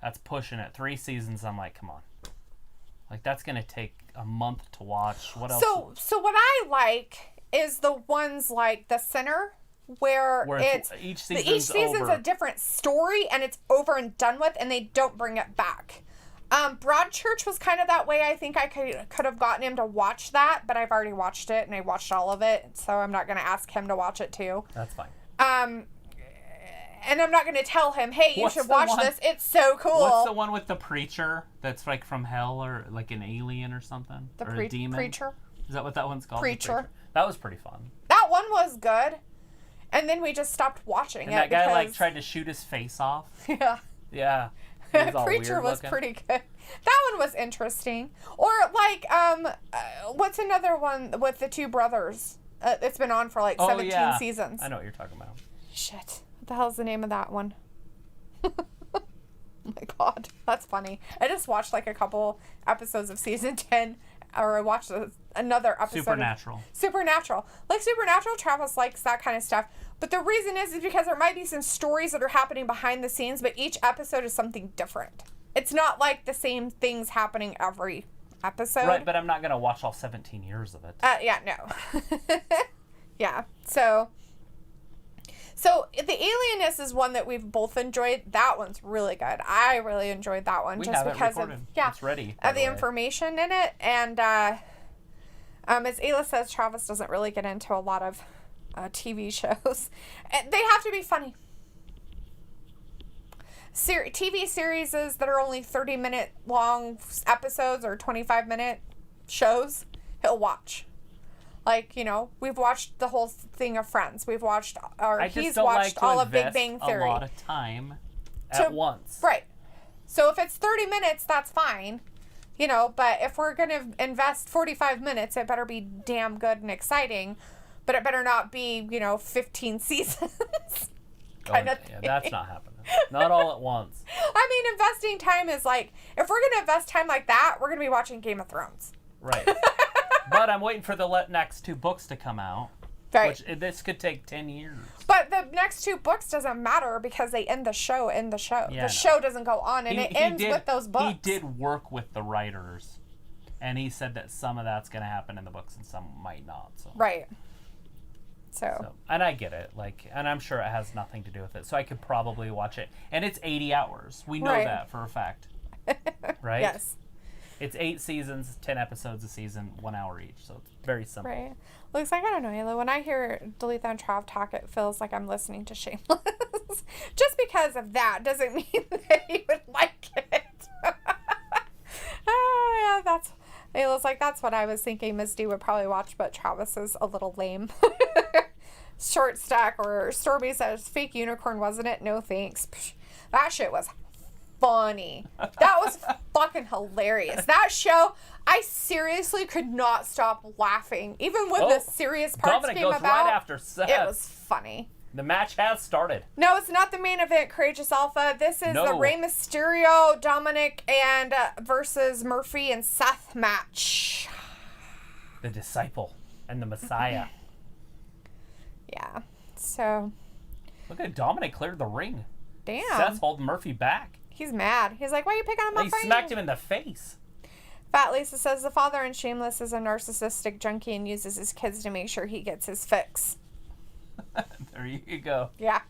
that's pushing it. 3 seasons, I'm like, come on. Like, that's going to take a month to watch. What else? So what I like is the ones like The Sinner, where each season's a different story and it's over and done with, and they don't bring it back. Broadchurch was kind of that way. I think I could have gotten him to watch that, but I've already watched it, and I watched all of it, so I'm not going to ask him to watch it too. That's fine. And I'm not going to tell him, hey, you should watch this. It's so cool. What's the one with the preacher that's like from hell or like an alien or something? Or a demon? Preacher. Is that what that one's called? Preacher. That was pretty fun. That one was good. And then we just stopped watching and that guy like tried to shoot his face off. Yeah. Yeah. Preacher was pretty good. That one was interesting. Or like, what's another one with the two brothers? It's been on for like 17 seasons. I know what you're talking about. Shit. What the hell's the name of that one? Oh my god. That's funny. I just watched like a couple episodes of season 10. Or I watched another episode. Supernatural. Like Supernatural, Travis likes that kind of stuff. But the reason is because there might be some stories that are happening behind the scenes, but each episode is something different. It's not like the same things happening every episode. Right, but I'm not going to watch all 17 years of it. Yeah, no. Yeah, so the Alienist is one that we've both enjoyed. That one's really good. I really enjoyed that one. We just have it because recorded. Of, yeah, it's ready. Of the information in it. And as Ayla says, Travis doesn't really get into a lot of TV shows. They have to be funny. TV series that are only 30-minute long episodes or 25-minute shows, he'll watch. Like, you know, we've watched the whole thing of Friends. We've watched, or he's watched all of Big Bang Theory. A lot of time at once. Right. So if it's 30 minutes, that's fine. You know, but if we're going to invest 45 minutes, it better be damn good and exciting. But it better not be, 15 seasons. Kind of thing. Yeah, that's not happening. Not all at once. I mean, investing time is like, if we're going to invest time like that, we're going to be watching Game of Thrones. Right. But I'm waiting for the next 2 books to come out. Right. Which, this could take 10 years. But the next 2 books doesn't matter because they end the show in the show. Yeah, the show doesn't go on, and it ends with those books. He did work with the writers, and he said that some of that's going to happen in the books and some might not. So. Right. So. And I get it. And I'm sure it has nothing to do with it. So I could probably watch it. And it's 80 hours. We know that for a fact. Right? Yes. It's 8 seasons, 10 episodes a season, 1 hour each. So it's very simple. Right. Looks like, I don't know, Ayla, when I hear Dalethea and Trav talk, it feels like I'm listening to Shameless. Just because of that doesn't mean that you would like it. Oh, yeah, Ayla's like, that's what I was thinking Miss D would probably watch, but Travis is a little lame. Short Stack, or Stormy says, fake unicorn, wasn't it? No thanks. Psh, that shit was funny. That was fucking hilarious. That show, I seriously could not stop laughing. Even when the serious parts Dominic came goes about, right after Seth. It was funny. The match has started. No, it's not the main event, Courageous Alpha. This is the Rey Mysterio, Dominic, and versus Murphy and Seth match. The Disciple and the Messiah. Yeah, so. Look at Dominic cleared the ring. Damn. Seth's holding Murphy back. He's mad. He's like, why are you picking on my friend? He smacked him in the face. Fat Lisa says, the father in Shameless is a narcissistic junkie and uses his kids to make sure he gets his fix. There you go. Yeah.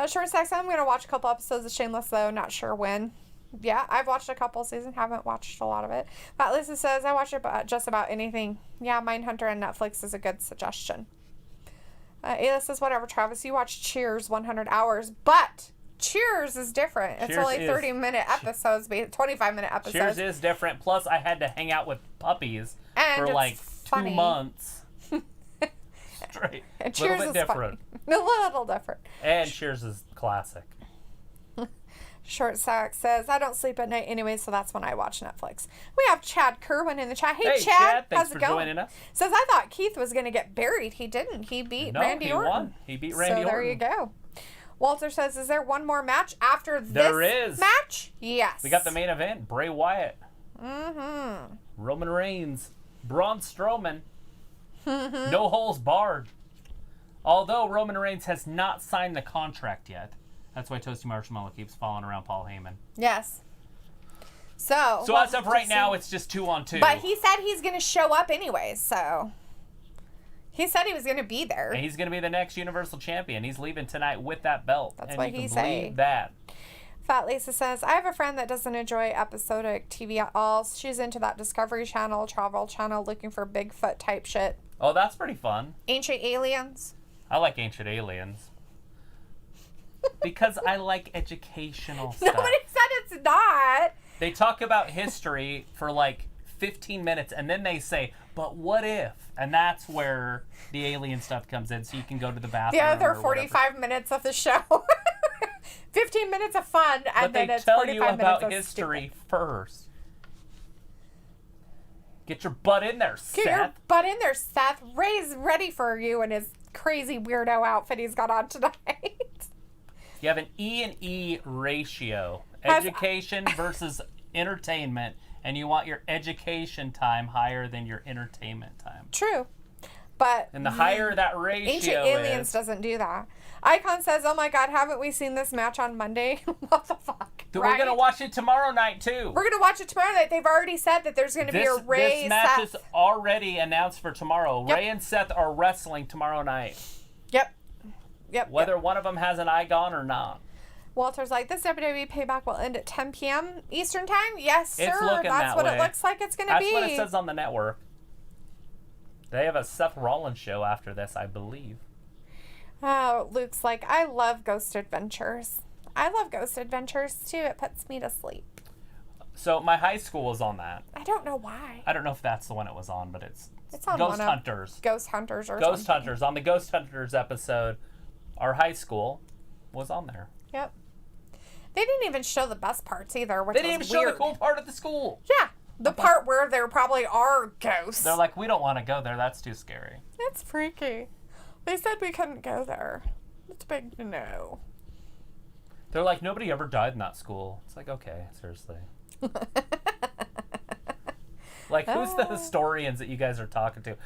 Short Stack said, I'm going to watch a couple episodes of Shameless, though. Not sure when. Yeah, I've watched a couple seasons. Haven't watched a lot of it. Fat Lisa says, I watch just about anything. Yeah, Mindhunter on Netflix is a good suggestion. Ayla says, whatever, Travis. You watch Cheers 100 hours, but Cheers is different. It's only 30-minute episodes, 25-minute episodes. Cheers is different. Plus, I had to hang out with puppies for like funny. 2 months. Straight. And Cheers is different. A little different. And Cheers is classic. Short Stack says, I don't sleep at night anyway, so that's when I watch Netflix. We have Chad Kerwin in the chat. Hey Chad, thanks how's it for going? Joining us. Says, I thought Keith was going to get buried. He didn't. He beat Randy Orton. Won. He beat Randy Orton. So there you go. Walter says, is there one more match after this match? Yes. We got the main event. Bray Wyatt. Mm-hmm. Roman Reigns. Braun Strowman. No holes barred. Although Roman Reigns has not signed the contract yet. That's why Toasty Marshmallow keeps following around Paul Heyman. Yes. So as of right now, it's just 2-on-2. But he said he's going to show up anyway, so. He said he was going to be there. And he's going to be the next Universal Champion. He's leaving tonight with that belt. That's what he said. Believe that. Fat Lisa says, I have a friend that doesn't enjoy episodic TV at all. She's into that Discovery Channel, Travel Channel, looking for Bigfoot type shit. Oh, that's pretty fun. Ancient Aliens. I like Ancient Aliens. Because I like educational stuff. Nobody said it's not. They talk about history for like 15 minutes and then they say, but what if? And that's where the alien stuff comes in, so you can go to the bathroom. The other 45 minutes of the show. 15 minutes of fun, and then it's 45 minutes of But they tell you about history first. Get your butt in there, Seth. Get your butt in there, Seth. Ray's ready for you in his crazy weirdo outfit he's got on tonight. You have an E&E ratio. Education versus entertainment. And you want your education time higher than your entertainment time. True. But and the higher that ratio Ancient Aliens doesn't do that. Icon says, oh my God, haven't we seen this match on Monday? What the fuck? We're going to watch it tomorrow night, too. We're going to watch it tomorrow night. They've already said that there's going to be a Ray, This match Seth. is already announced for tomorrow. Yep. Ray and Seth are wrestling tomorrow night. Yep. Whether one of them has an eye gone or not. Walter's like, this WWE Payback will end at 10 p.m. Eastern Time? Yes, sir. It's looking That's that what way. it looks like it's going to be. That's what it says on the network. They have a Seth Rollins show after this, I believe. Oh, Luke's like, I love Ghost Adventures. I love Ghost Adventures, too. It puts me to sleep. So my high school was on that. I don't know why. I don't know if that's the one it was on, but it's on Ghost Hunters. Ghost Hunters or Ghost something. Hunters. On the Ghost Hunters episode, our high school was on there. Yep. They didn't even show the best parts either, which They didn't even show the cool part of the school. Yeah. The part where there probably are ghosts. They're like, we don't want to go there. That's too scary. That's freaky. They said we couldn't go there. It's big to know. They're like, nobody ever died in that school. It's like, okay, seriously. Like, who's the historians that you guys are talking to?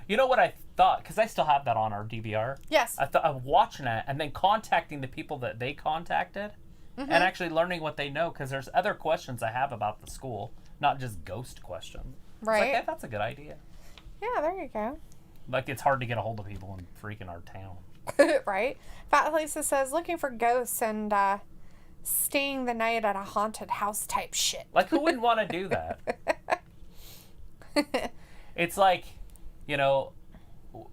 You know what I thought? Because I still have that on our DVR. Yes. I thought of watching it and then contacting the people that they contacted and actually learning what they know, because there's other questions I have about the school, not just ghost questions. Right. It's like, hey, that's a good idea. Yeah, there you go. Like, it's hard to get a hold of people in freaking our town. Right? Fat Lisa says, looking for ghosts and staying the night at a haunted house type shit. Like, who wouldn't want to do that? It's like, you know,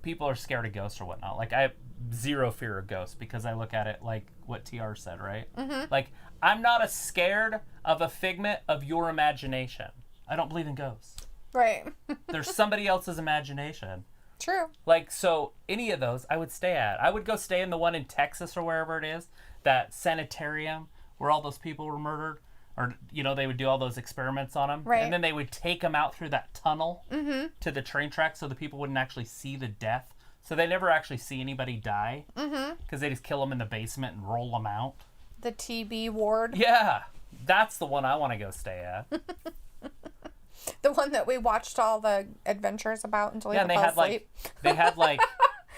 people are scared of ghosts or whatnot. Like, I have zero fear of ghosts because I look at it like what TR said, right? Like, I'm not as scared of a figment of your imagination. I don't believe in ghosts. Right. There's somebody else's imagination. True. Like, so any of those I would stay at. I would go stay in the one in Texas or wherever it is, that sanitarium where all those people were murdered. Or, you know, they would do all those experiments on them. Right. And then they would take them out through that tunnel to the train track so the people wouldn't actually see the death. So they never actually see anybody die. Because they just kill them in the basement and roll them out. The TB ward. Yeah. That's the one I want to go stay at. The one that we watched all the adventures about until we fell asleep. They had like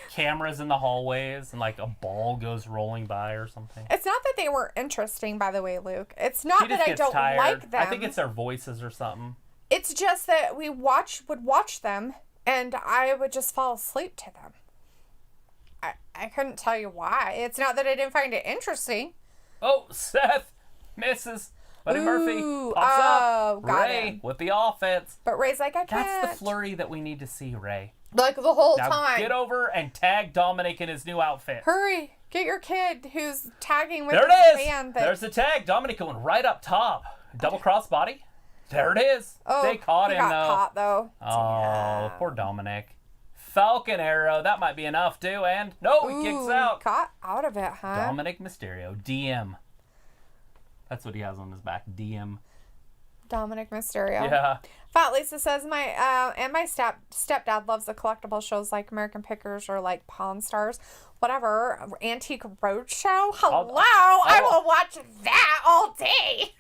cameras in the hallways and like a ball goes rolling by or something. It's not that they were interesting, by the way, Luke. It's not that I don't like them. I think it's their voices or something. It's just that we would watch them and I would just fall asleep to them. I couldn't tell you why. It's not that I didn't find it interesting. Oh, Seth misses. Buddy Murphy pops up. Ray him. with the offense. But Ray's like, I can't. That's the flurry that we need to see, Ray. Like the whole now time. Get over and tag Dominic in his new outfit. Hurry. Get your kid who's tagging with there his it is. band. There's the tag. Dominic going right up top. Double cross body. There it is. Oh, they caught him, got though. Caught, though. Oh, poor Dominic. Falcon arrow. That might be enough, too. And no, he kicks out. Caught out of it, huh? Dominic Mysterio. DM. That's what he has on his back. DM. Dominic Mysterio. Yeah. Fat Lisa says, my stepdad loves the collectible shows like American Pickers or like Pawn Stars. Whatever. Antique Roadshow. Hello. I will watch that all day.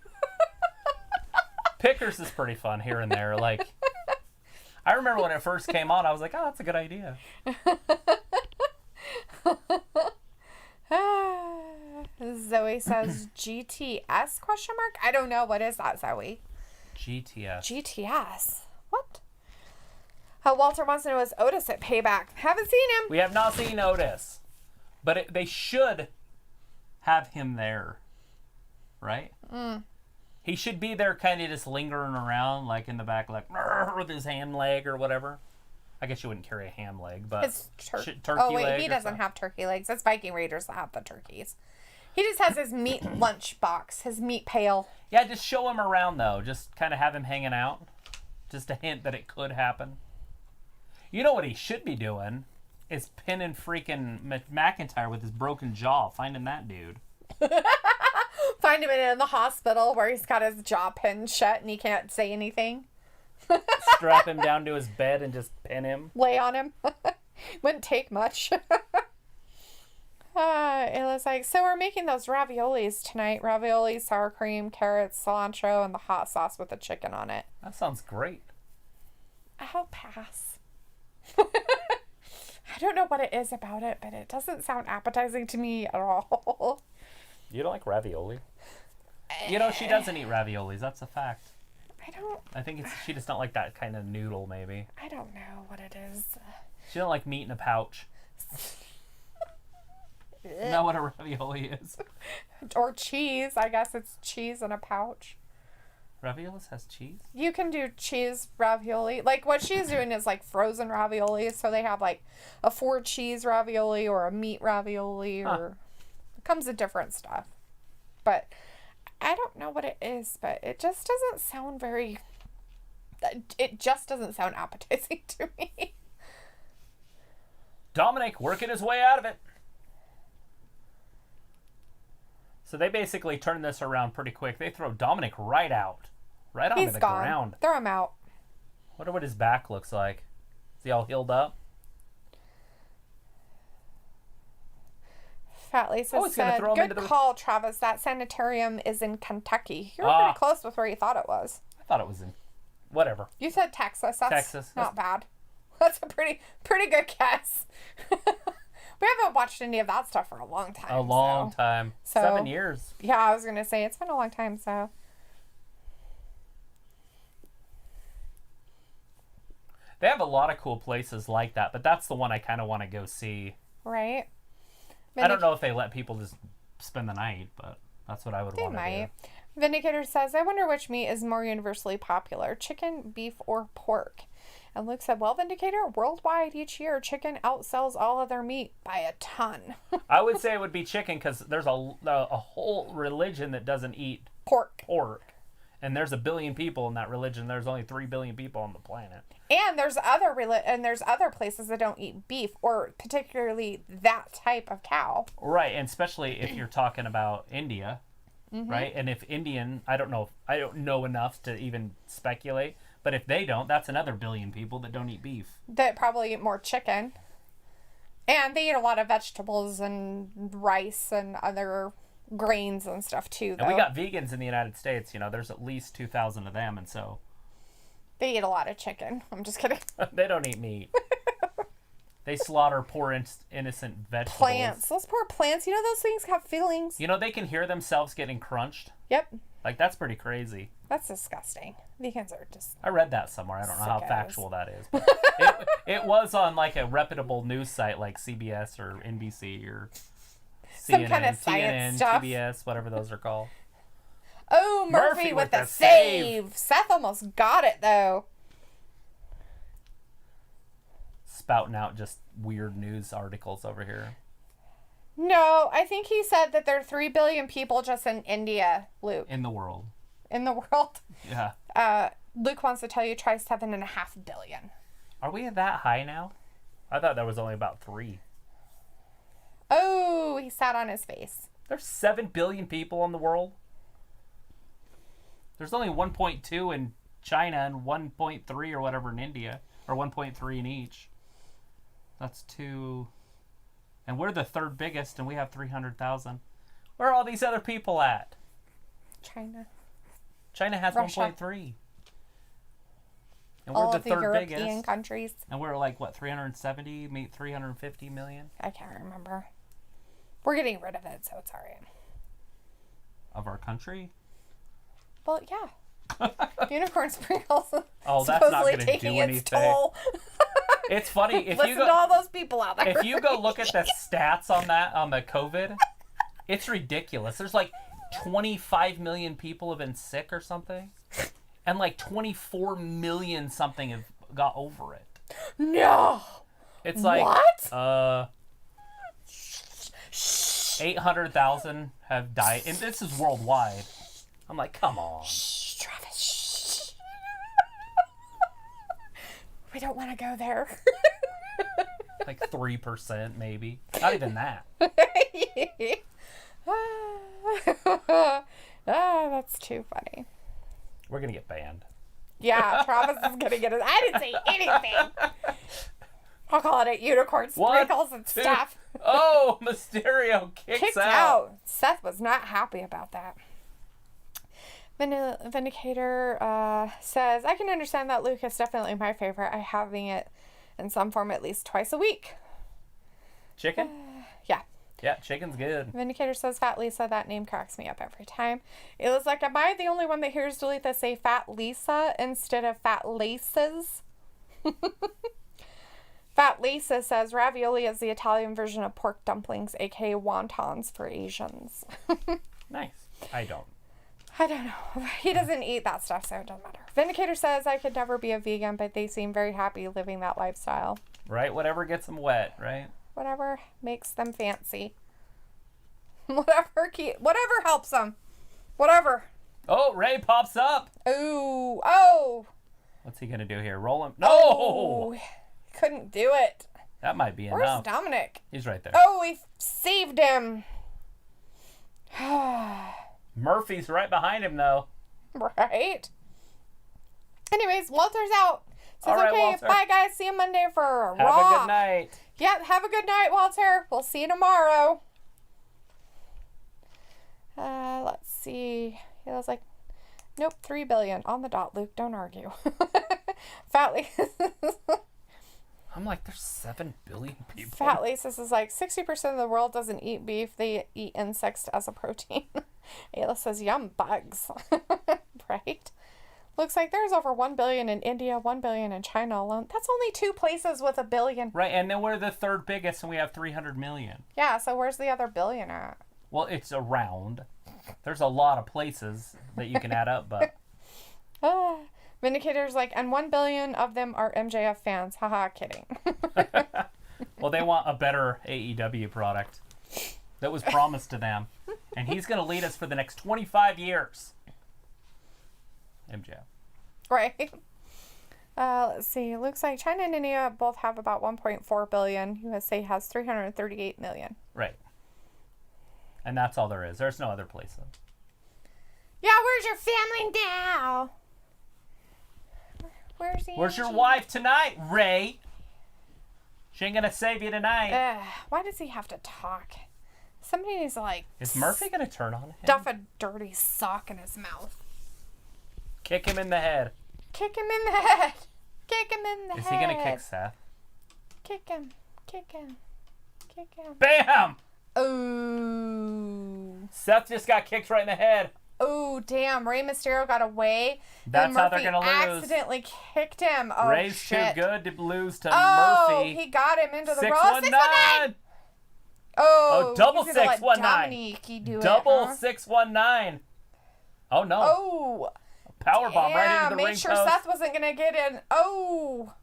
Pickers is pretty fun here and there. Like, I remember when it first came on, I was like, oh, that's a good idea. Zoe says GTS question mark? I don't know. What is that, Zoe? GTS. GTS. What? Walter wants to know, is Otis at Payback? Haven't seen him. We have not seen Otis. But they should have him there. Right? He should be there kind of just lingering around, like in the back, like with his ham leg or whatever. I guess you wouldn't carry a ham leg, but turkey leg. He doesn't have turkey legs. It's Viking Raiders that have the turkeys. He just has his meat lunch box, his meat pail. Yeah, just show him around, though. Just kind of have him hanging out. Just a hint that it could happen. You know what he should be doing? Is pinning freaking McIntyre with his broken jaw. Finding that dude. Find him in the hospital where he's got his jaw pinned shut and he can't say anything. Strap him down to his bed and just pin him. Lay on him. Wouldn't take much. It was like, so we're making those raviolis tonight. Ravioli, sour cream, carrots, cilantro, and the hot sauce with the chicken on it. That sounds great. I'll pass. I don't know what it is about it, but it doesn't sound appetizing to me at all. You don't like ravioli? You know, she doesn't eat raviolis. That's a fact. I think she just don't like that kind of noodle, maybe. I don't know what it is. She don't like meat in a pouch. Isn't that what a ravioli is? Or cheese. I guess it's cheese in a pouch. Raviolis has cheese? You can do cheese ravioli. Like, what she's doing is, like, frozen ravioli. So they have, like, a 4-cheese ravioli or a meat ravioli. Or it comes with different stuff. But I don't know what it is. But it just doesn't sound very... It just doesn't sound appetizing to me. Dominic working his way out of it. So they basically turn this around pretty quick. They throw Dominic right out. Right onto the ground. Throw him out. Wonder what his back looks like. Is he all healed up? Fat Lisa said, good call, Travis. That sanitarium is in Kentucky. You're pretty close with where you thought it was. I thought it was in... Whatever. You said Texas. That's Texas. Not bad. That's a pretty good guess. We haven't watched any of that stuff for a long time. A long time. 7 years. Yeah, I was going to say, it's been a long time, so. They have a lot of cool places like that, but that's the one I kind of want to go see. Right. I don't know if they let people just spend the night, but that's what I would want to do. They might. Vindicator says, I wonder which meat is more universally popular, chicken, beef, or pork. And Luke said, well, Vindicator, worldwide each year, chicken outsells all other meat by a ton. I would say it would be chicken because there's a whole religion that doesn't eat pork. And there's 1 billion people in that religion. There's only 3 billion people on the planet. And there's other places that don't eat beef, or particularly that type of cow. Right, and especially if you're talking about India, right? And if Indian, I don't know enough to even speculate, but if they don't, that's another 1 billion people that don't eat beef. That probably eat more chicken. And they eat a lot of vegetables and rice and other grains and stuff too, though. And we got vegans in the United States, you know, there's at least 2,000 of them, and so... They eat a lot of chicken. I'm just kidding. They don't eat meat. They slaughter poor innocent vegetables. Plants. Those poor plants. You know, those things have feelings. You know, they can hear themselves getting crunched. Yep. Like, that's pretty crazy. That's disgusting. Vegans are just... I read that somewhere. I don't know how factual that is. But it was on, like, a reputable news site like CBS or NBC or CNN, some kind of science stuff. TBS, whatever those are called. Oh, Murphy with the save. Seth almost got it, though. Spouting out just weird news articles over here. No, I think he said that there are 3 billion people just in India, Luke. In the world. In the world? Yeah. Luke wants to tell you try 7.5 billion. Are we that high now? I thought there was only about 3. Oh, he sat on his face. There's 7 billion people in the world. There's only 1.2 in China and 1.3 or whatever in India. Or 1.3 in each. That's 2... And we're the 3rd biggest, and we have 300,000. Where are all these other people at? China. China has 1.3. And all we're of the the 3rd European biggest. countries. And we're like, what, 370, 350 million? I can't remember. We're getting rid of it, so it's all right. Of our country? Well, yeah. Unicorn Sprinkles. Oh, that's not going to do anything. It's funny if Listen to all those people out there. If you go look at the stats on the COVID, it's ridiculous. There's like 25 million people have been sick or something, and like 24 million something have got over it. No. It's like what? 800,000 have died, and this is worldwide. I'm like, come on. Shh, Travis. Shh. We don't want to go there. Like 3%, maybe. Not even that. That's too funny. We're going to get banned. Yeah, Travis is going to get it. I didn't say anything. I'll call it unicorn sprinkles and stuff. Oh, Mysterio kicks out. Seth was not happy about that. Vindicator says, I can understand that Luke is definitely my favorite. I'm having it in some form at least twice a week. Chicken? Yeah. Yeah, chicken's good. Vindicator says, Fat Lisa, that name cracks me up every time. It was like, am I the only one that hears Dalethea say Fat Lisa instead of Fat Laces? Fat Lisa says, ravioli is the Italian version of pork dumplings, aka wontons for Asians. Nice. I don't know. He doesn't eat that stuff, so it doesn't matter. Vindicator says, I could never be a vegan, but they seem very happy living that lifestyle. Right? Whatever gets them wet, right? Whatever makes them fancy. Whatever helps them. Whatever. Oh, Ray pops up. Ooh. Oh. What's he going to do here? Roll him. No! Oh, couldn't do it. That might be enough. Where's Dominic? He's right there. Oh, we saved him. Murphy's right behind him, though. Right. Anyways, Walter's out. Says, all right, okay, Walter. bye, guys. See you Monday for Raw. Have a good night. Yep, have a good night, Walter. We'll see you tomorrow. Let's see. He was like, nope, 3 billion. On the dot, Luke. Don't argue. Fat Lisa's I'm like, there's 7 billion people. Fat Lisa's is like, 60% of the world doesn't eat beef. They eat insects as a protein. Ayla says, yum, bugs. Right? Looks like there's over 1 billion in India, 1 billion in China alone. That's only 2 places with 1 billion. Right, and then we're the 3rd biggest and we have 300 million. Yeah, so where's the other billion at? Well, it's around. There's a lot of places that you can add up, but... Vindicator's like, and 1 billion of them are MJF fans. Haha, kidding. Well, they want a better AEW product that was promised to them. And he's going to lead us for the next 25 years. MJF. Right. Let's see. Looks like China and India both have about 1.4 billion. USA has 338 million. Right. And that's all there is. There's no other places. Yeah, where's your family now? Where's your wife tonight, Ray? She ain't gonna save you tonight. Why does he have to talk? Somebody needs to, like... Is Murphy gonna turn on him? Stuff a dirty sock in his mouth. Kick him in the head. Kick him in the head. Kick him in the head. Is he gonna kick Seth? Kick him. Kick him. Kick him. Bam! Oh. Seth just got kicked right in the head. Oh, damn. Rey Mysterio got away. That's how they're going to lose. Accidentally kicked him. Oh, Ray's shit. too good to lose to Murphy. Oh, he got him into the roll. 619. Oh, double he's gonna let 619. Dominique do Double it, huh? 619. Oh, no. Oh. Powerbomb right into the ring make sure post. Seth wasn't going to get in. Oh.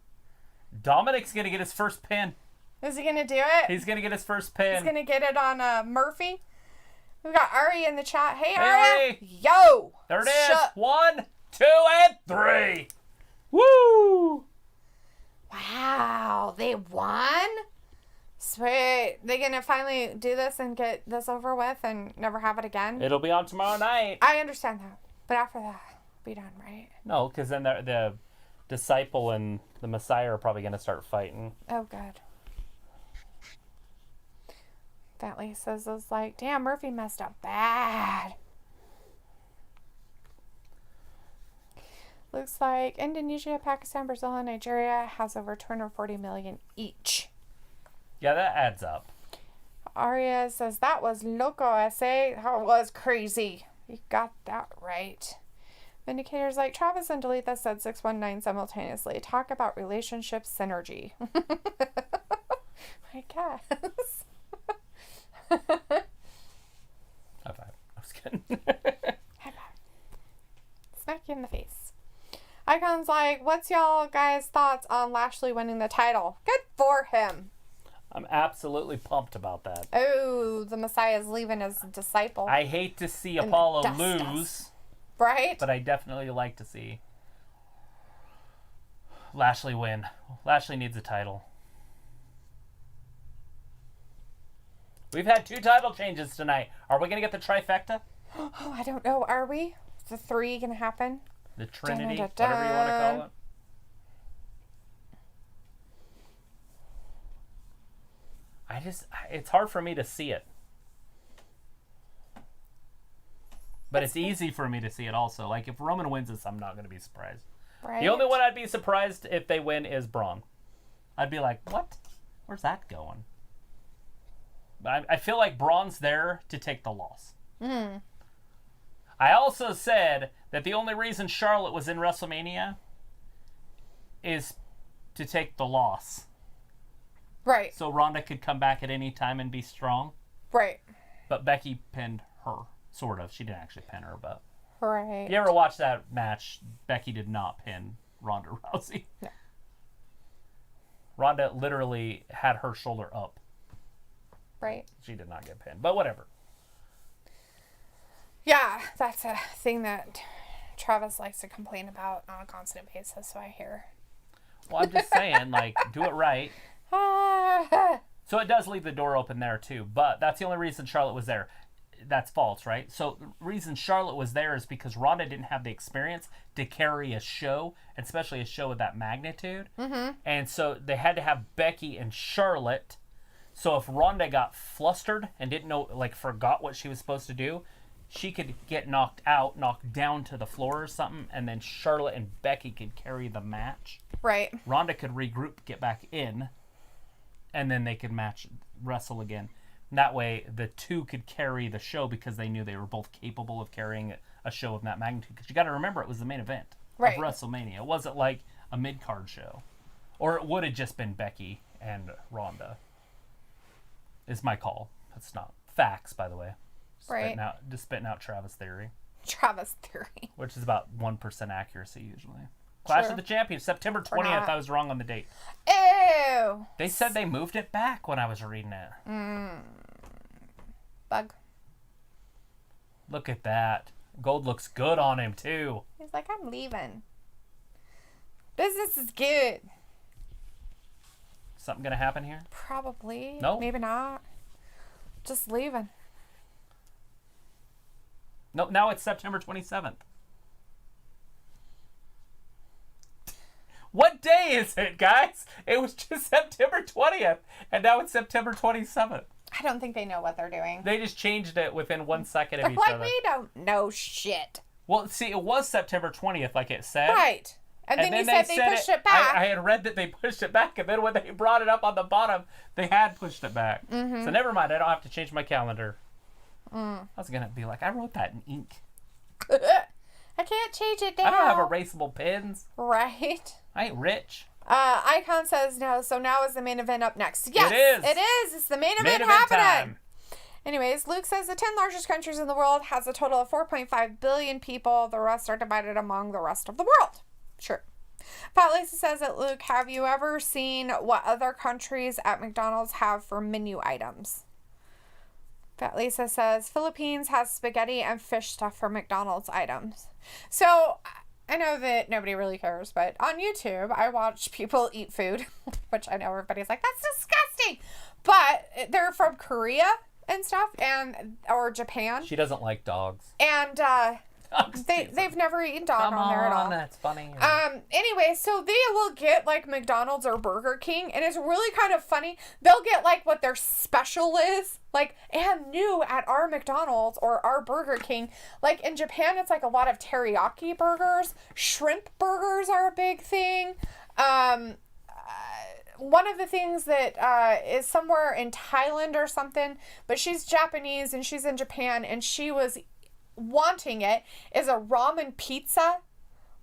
Dominic's going to get his first pin. Is he going to do it? He's going to get his first pin. He's going to get it on Murphy. We've got Ari in the chat. Hey, Ari. Ari. Yo. There it is. 1, 2, and 3. Woo. Wow. They won? Sweet. They going to finally do this and get this over with and never have it again? It'll be on tomorrow night. I understand that. But after that, it'll be done, right? No, because then the disciple and the Messiah are probably going to start fighting. Oh, good. That Lisa's is like, damn, Murphy messed up bad. Looks like Indonesia, Pakistan, Brazil, and Nigeria has over 240 million each. Yeah, that adds up. Aria says, that was loco, I say. That was crazy. You got that right. Vindicator's like, Travis and Dalethea said 619 simultaneously. Talk about relationship synergy. I guess. High five. I was kidding. High five. Smack you in the face. Icon's like, what's y'all guys' thoughts on Lashley winning the title? Good for him. I'm absolutely pumped about that. Oh, the Messiah's leaving his disciple. I hate to see Apollo lose. Right? But I definitely like to see Lashley win. Lashley needs a title. We've had 2 title changes tonight. Are we going to get the trifecta? Oh, I don't know. Are we? Is the 3 going to happen? The Trinity? Dun, dun, dun, dun. Whatever you want to call it. It's hard for me to see it. But it's easy for me to see it also. Like, if Roman wins this, I'm not going to be surprised. Right. The only one I'd be surprised if they win is Braun. I'd be like, what? Where's that going? I feel like Braun's there to take the loss. Mm. I also said that the only reason Charlotte was in WrestleMania is to take the loss. Right. So Ronda could come back at any time and be strong. Right. But Becky pinned her, sort of. She didn't actually pin her, but... Right. You ever watch that match? Becky did not pin Ronda Rousey. No. Ronda literally had her shoulder up. Right. She did not get pinned, but whatever. Yeah, that's a thing that Travis likes to complain about on a constant basis, so I hear. Well, I'm just saying, like, do it right. So it does leave the door open there, too. But that's the only reason Charlotte was there. That's false, right? So the reason Charlotte was there is because Ronda didn't have the experience to carry a show, especially a show of that magnitude. Mm-hmm. And so they had to have Becky and Charlotte. So if Ronda got flustered and didn't know, like, forgot what she was supposed to do, she could get knocked out, knocked down to the floor or something, and then Charlotte and Becky could carry the match. Right. Ronda could regroup, get back in, and then they could wrestle again. And that way, the two could carry the show because they knew they were both capable of carrying a show of that magnitude. Because you got to remember, it was the main event of WrestleMania. It wasn't like a mid-card show. Or it would have just been Becky and Ronda. Is my call. That's not facts, by the way. Just spitting out Travis theory. Travis theory. Which is about 1% accuracy usually. Clash of the Champions, September 20th. I was wrong on the date. Ew. They said they moved it back when I was reading it. Bug. Look at that. Gold looks good on him, too. He's like, I'm leaving. Business is good. Something gonna happen here? Probably. No. Maybe not. Just leaving. No, now it's September 27th. What day is it, guys? It was just September 20th, and now it's September 27th. I don't think they know what they're doing. They just changed it within 1 second of each like, other. we don't know shit. Well, see, it was September 20th, like it said. Right. And then you said they pushed it back. I had read that they pushed it back, and then when they brought it up on the bottom, they had pushed it back. Mm-hmm. So never mind, I don't have to change my calendar. I was going to be like, I wrote that in ink. I can't change it down. I don't have erasable pens. Right. I ain't rich. Icon says no, so now is the main event up next. Yes, it is. It's the main event happening. Time. Anyways, Luke says the 10 largest countries in the world has a total of 4.5 billion people. The rest are divided among the rest of the world. Sure. Pat Lisa says that, Luke, have you ever seen what other countries at McDonald's have for menu items? Pat Lisa says Philippines has spaghetti and fish stuff for McDonald's items. So I know that nobody really cares, but on YouTube, I watch people eat food, which I know everybody's like, that's disgusting. But they're from Korea and stuff, or Japan. She doesn't like dogs. And they've never eaten dog on there at all. That's funny. Anyway, so they will get like McDonald's or Burger King, and it's really kind of funny. They'll get like what their special is, like, and new at our McDonald's or our Burger King. Like in Japan, it's like a lot of teriyaki burgers. Shrimp burgers are a big thing. One of the things that is somewhere in Thailand or something, but she's Japanese and she's in Japan, and she was wanting it, is a ramen pizza.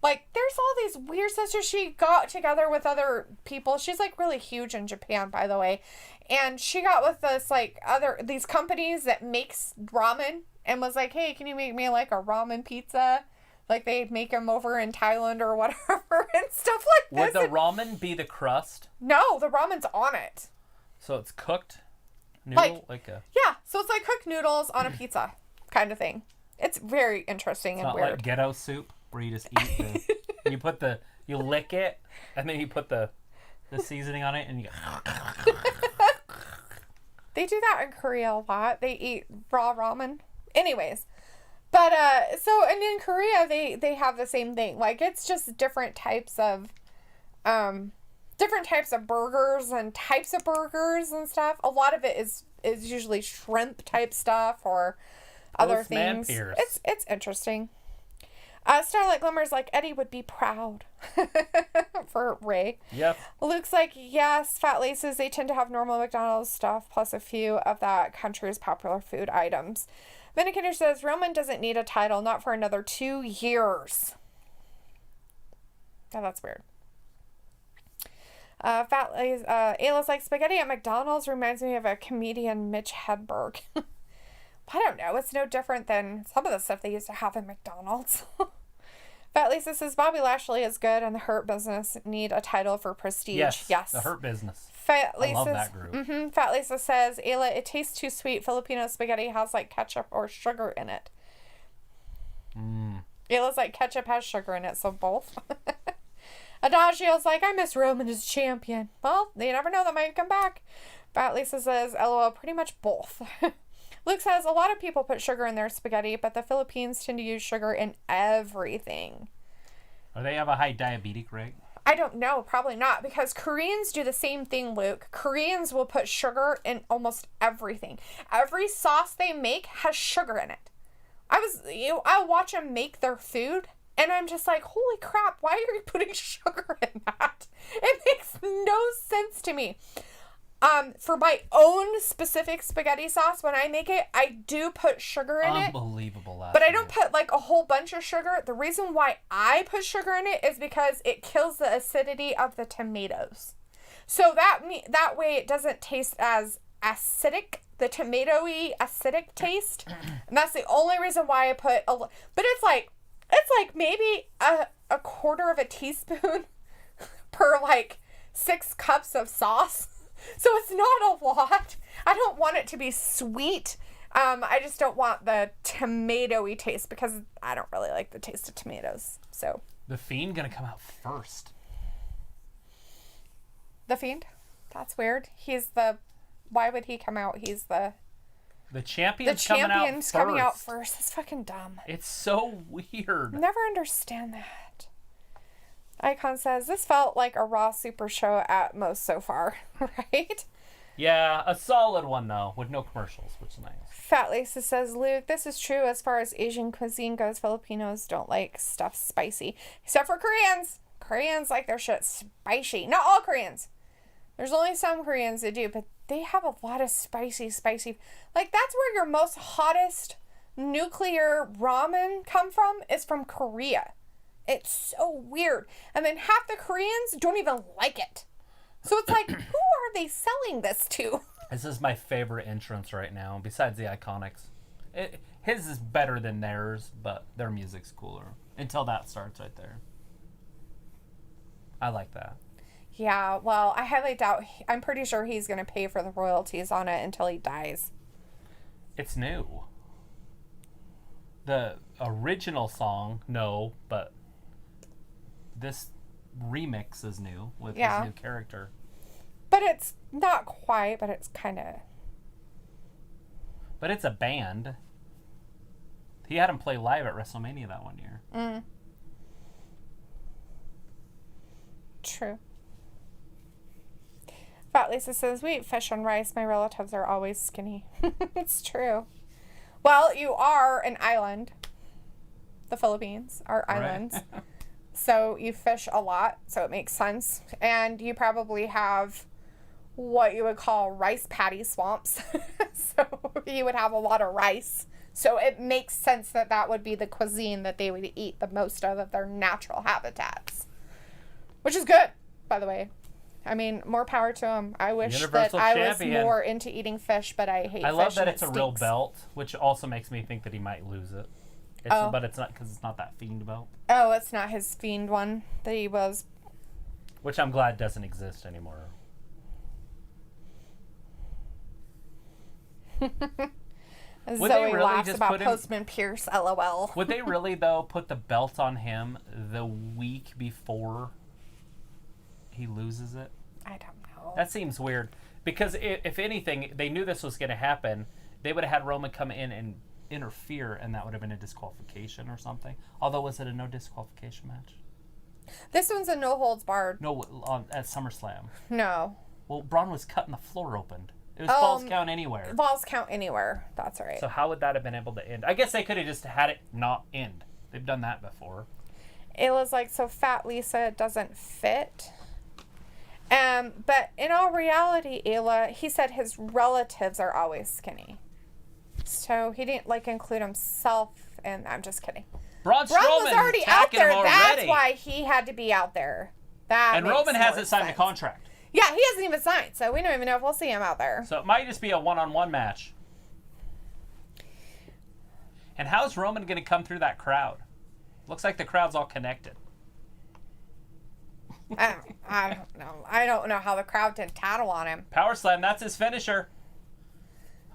Like, there's all these weird stuff. So she got together with other people. She's like really huge in Japan, by the way. And she got with this like these companies that makes ramen, and was like, hey, can you make me like a ramen pizza? Like they make them over in Thailand or whatever and stuff like this. Would the ramen be the crust? No, the ramen's on it. So it's cooked noodle? Yeah, so it's like cooked noodles on a pizza kind of thing. It's very interesting and weird. Not like ghetto soup where you just eat you lick it, and then you put the seasoning on it, and you go. They do that in Korea a lot. They eat raw ramen. Anyways, but and in Korea they have the same thing. Like, it's just different types of burgers and types of burgers and stuff. A lot of it is usually shrimp type stuff or other things. It's interesting. Starlight Glimmer's like, Eddie would be proud for Ray. Yep. Luke's like, yes, fat laces, they tend to have normal McDonald's stuff plus a few of that country's popular food items. Vindicator says, Roman doesn't need a title, not for another 2 years. Oh, that's weird. Ayla's like, spaghetti at McDonald's reminds me of a comedian, Mitch Hedberg. I don't know. It's no different than some of the stuff they used to have in McDonald's. Fat Lisa says, Bobby Lashley is good and the Hurt Business need a title for prestige. Yes. The Hurt Business. I love that group. Fat Lisa says, Ayla, it tastes too sweet. Filipino spaghetti has like ketchup or sugar in it. Ayla's like, ketchup has sugar in it, so both. Adagio's like, I miss Roman as champion. Well, you never know, that might come back. Fat Lisa says, LOL, pretty much both. Luke says, a lot of people put sugar in their spaghetti, but the Philippines tend to use sugar in everything. Or they have a high diabetic rate? I don't know. Probably not, because Koreans do the same thing, Luke. Koreans will put sugar in almost everything. Every sauce they make has sugar in it. I watch them make their food, and I'm just like, holy crap, why are you putting sugar in that? It makes no sense to me. For my own specific spaghetti sauce, when I make it, I do put sugar in it. Unbelievable. But I don't put like a whole bunch of sugar. The reason why I put sugar in it is because it kills the acidity of the tomatoes. So that way it doesn't taste as acidic, the tomatoey acidic taste. And that's the only reason why I put but it's like maybe a quarter of a teaspoon per like 6 cups of sauce. So it's not a lot. I don't want it to be sweet. I just don't want the tomatoey taste because I don't really like the taste of tomatoes. So The Fiend gonna come out first. The Fiend? That's weird. Why would he come out? He's the champion's coming out first. That's fucking dumb. It's so weird. Never understand that. Icon says, this felt like a Raw Super Show at most so far, right? Yeah, a solid one, though, with no commercials, which is nice. Fat Lisa says, Luke, this is true as far as Asian cuisine goes. Filipinos don't like stuff spicy. Except for Koreans. Koreans like their shit spicy. Not all Koreans. There's only some Koreans that do, but they have a lot of spicy. Like, that's where your most hottest nuclear ramen come from, is from Korea. It's so weird. And then half the Koreans don't even like it. So it's like, who are they selling this to? This is my favorite entrance right now, besides the Iconics. His is better than theirs, but their music's cooler. Until that starts right there. I like that. Yeah, well, I highly doubt... I'm pretty sure he's going to pay for the royalties on it until he dies. It's new. The original song, no, but... this remix is new with his new character. But it's not quite, but it's kind of... But it's a band. He had him play live at WrestleMania that one year. True. Fat Lisa says, we eat fish and rice. My relatives are always skinny. It's true. Well, you are an island. The Philippines are islands. Right. So you fish a lot, so it makes sense. And you probably have what you would call rice paddy swamps. So you would have a lot of rice. So it makes sense that that would be the cuisine that they would eat the most of their natural habitats. Which is good, by the way. I mean, more power to them. I wish that I was more into eating fish, but I hate fish. I love that it's a real belt, which also makes me think that he might lose it. But it's not, because it's not that Fiend belt. Oh, it's not his Fiend one that he was. Which I'm glad doesn't exist anymore. Zoe laughs about Postman Pierce, LOL. Would they really, though, put the belt on him the week before he loses it? I don't know. That seems weird. Because if anything, they knew this was going to happen. They would have had Roman come in and interfere, and that would have been a disqualification or something. Although, was it a no disqualification match? This one's a no holds barred. No, at SummerSlam. No. Well, Braun was cutting the floor open. It was falls count anywhere. Falls count anywhere. That's right. So how would that have been able to end? I guess they could have just had it not end. They've done that before. Ayla's like, so Fat Lisa doesn't fit. But in all reality, Ayla, he said his relatives are always skinny. So he didn't like include himself, and I'm just kidding. Braun was already out there. That's why he had to be out there. And Roman hasn't signed the contract. Yeah, he hasn't even signed, so we don't even know if we'll see him out there. So it might just be a one-on-one match. And how's Roman going to come through that crowd? Looks like the crowd's all connected. I don't know. I don't know how the crowd didn't tattle on him. Power slam, that's his finisher.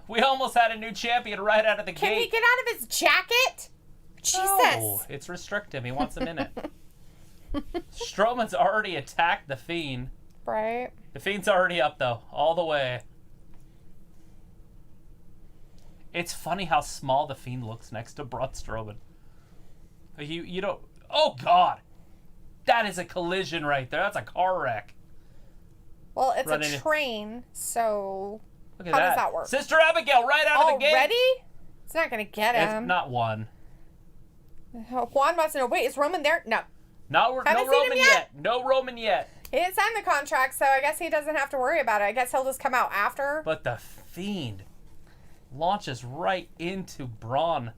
We almost had a new champion right out of the gate. Can he get out of his jacket? Jesus. No, it's restrictive. He wants him in it. Strowman's already attacked the Fiend. Right. The Fiend's already up, though, all the way. It's funny how small the Fiend looks next to Braun Strowman. You don't... Oh, God. That is a collision right there. That's a car wreck. Well, it's a train, so... Look at that. How does that work? Sister Abigail right out of the gate. Already? It's not going to get him. It's not one. Juan wants to know, wait, is Roman there? No. No Roman yet. No Roman yet. He didn't sign the contract, so I guess he doesn't have to worry about it. I guess he'll just come out after. But the Fiend launches right into Braun.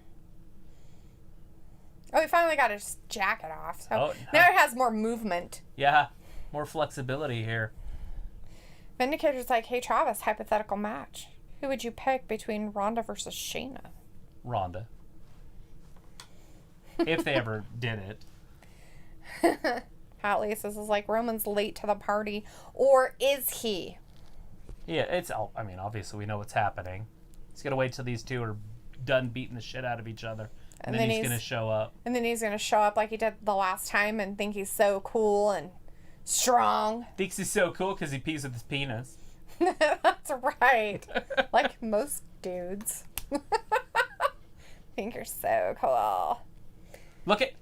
Oh, he finally got his jacket off. So now he has more movement. Yeah, more flexibility here. Vindicator's like, hey, Travis, hypothetical match. Who would you pick between Ronda versus Shayna? Ronda. If they ever did it. At least this is like Roman's late to the party. Or is he? Yeah, I mean, obviously we know what's happening. He's going to wait till these two are done beating the shit out of each other. And then he's going to show up. And then he's going to show up like he did the last time and think he's so cool and strong. Thinks he's so cool because he pees with his penis. That's right. Like most dudes. Think you're so cool. Look at...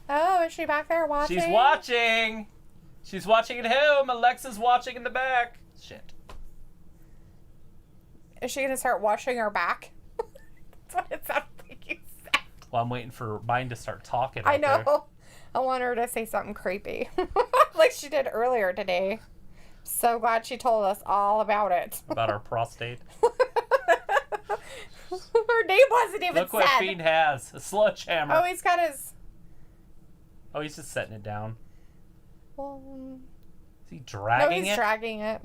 Oh, is she back there watching? She's watching. She's watching at home. Alexa's watching in the back. Shit. Is she going to start washing her back? That's what it sounds like you said. Well, I'm waiting for mine to start talking. I know. There. I want her to say something creepy. Like she did earlier today. So glad she told us all about it. About our prostate. Her name wasn't even Look what Fiend has. A sledgehammer. Oh, he's got his... Oh, he's just setting it down. Well, is he dragging it? No, he's dragging it.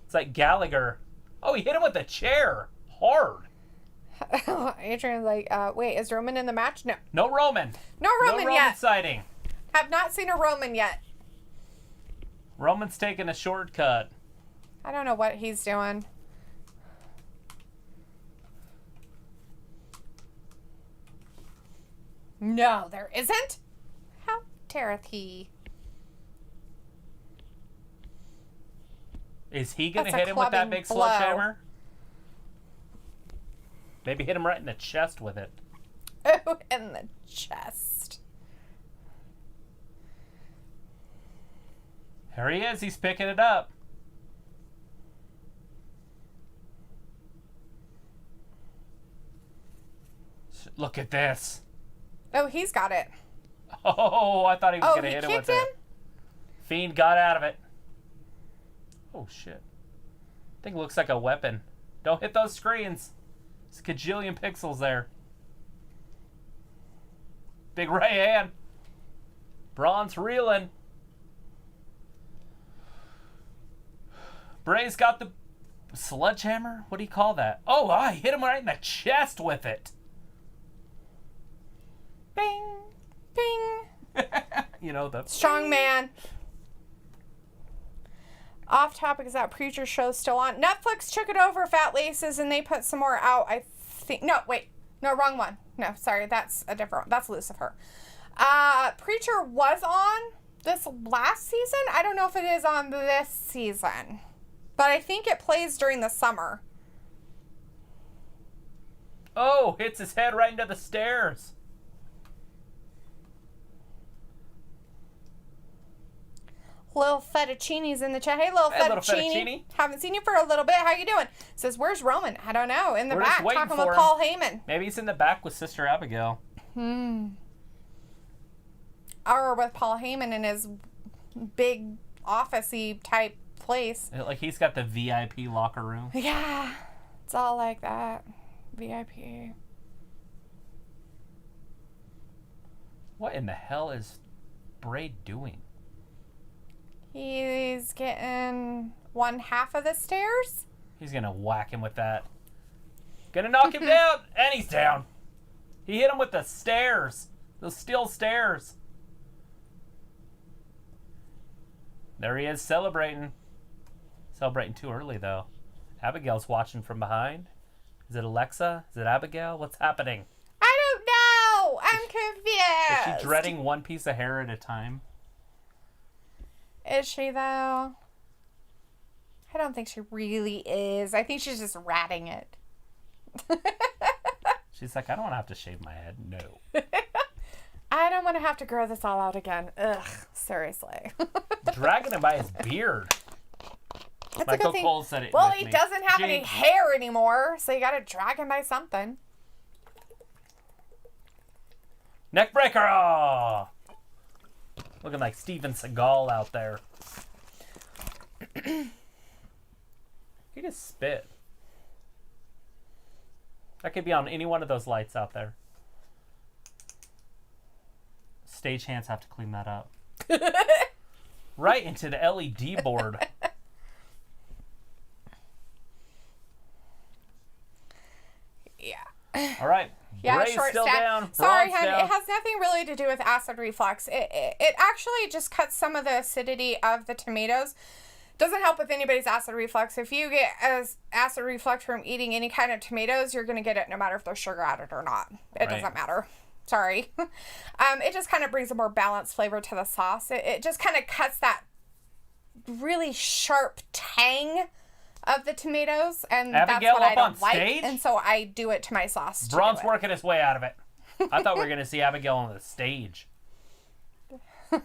It's like Gallagher. Oh, he hit him with a chair. Hard. Adrian's like, wait, is Roman in the match? No. No Roman. No Roman yet. Sighting. Have not seen a Roman yet. Roman's taking a shortcut. I don't know what he's doing. No, there isn't. How dareth he? Is he going to hit him with that big sledgehammer? Maybe hit him right in the chest with it. Oh, in the chest. There he is. He's picking it up. Look at this. Oh, he's got it. Oh, I thought he was going to hit him with it. Fiend got out of it. Oh, shit. Thing looks like a weapon. Don't hit those screens. It's a kajillion pixels there. Big right hand. Braun's reeling. Bray's got the sledgehammer? What do you call that? Oh, I hit him right in the chest with it. Bing. Bing. You know, the... Strong man. Off topic, is that Preacher show still on? Netflix took it over, Fat Laces, and they put some more out, I think. No, wait. No, wrong one. No, sorry. That's a different one. That's Lucifer. Preacher was on this last season. I don't know if it is on this season. But I think it plays during the summer. Oh, hits his head right into the stairs. Little Fettuccine's in the chat. Hey, little Fettuccine. Haven't seen you for a little bit. How you doing? Says, where's Roman? I don't know. In the back, talking with Paul Heyman. Maybe he's in the back with Sister Abigail. Or with Paul Heyman in his big office-y type place. Like he's got the VIP locker room. Yeah. It's all like that. VIP. What in the hell is Bray doing? He's getting one half of the stairs. He's going to whack him with that. Gonna knock him down. And he's down. He hit him with the stairs. Those steel stairs. There he is celebrating. Celebrating too early, though. Abigail's watching from behind. Is it Alexa? Is it Abigail? What's happening? I don't know. I'm confused. Is she dreading one piece of hair at a time? Is she, though? I don't think she really is. I think she's just ratting it. She's like, I don't want to have to shave my head. No. I don't want to have to grow this all out again. Ugh, seriously. Dragging him by his beard. That's Michael Cole said it. Well, he doesn't have any hair anymore, so you got to drag him by something. Neckbreaker! Oh! Looking like Steven Seagal out there. He just spit. That could be on any one of those lights out there. Stagehands have to clean that up. Right into the LED board. Yeah. All right. Yeah, Bray's short still stack. down. Sorry, Braun's hon. down. It has nothing really to do with acid reflux. It actually just cuts some of the acidity of the tomatoes. Doesn't help with anybody's acid reflux. If you get acid reflux from eating any kind of tomatoes, you're going to get it no matter if there's sugar added or not. It doesn't matter. Sorry. It just kind of brings a more balanced flavor to the sauce. It just kind of cuts that really sharp tang of the tomatoes, and Abigail that's what I don't like. stage? And so I do it to my sauce. Braun's working his way out of it. I thought we were going to see Abigail on the stage. Is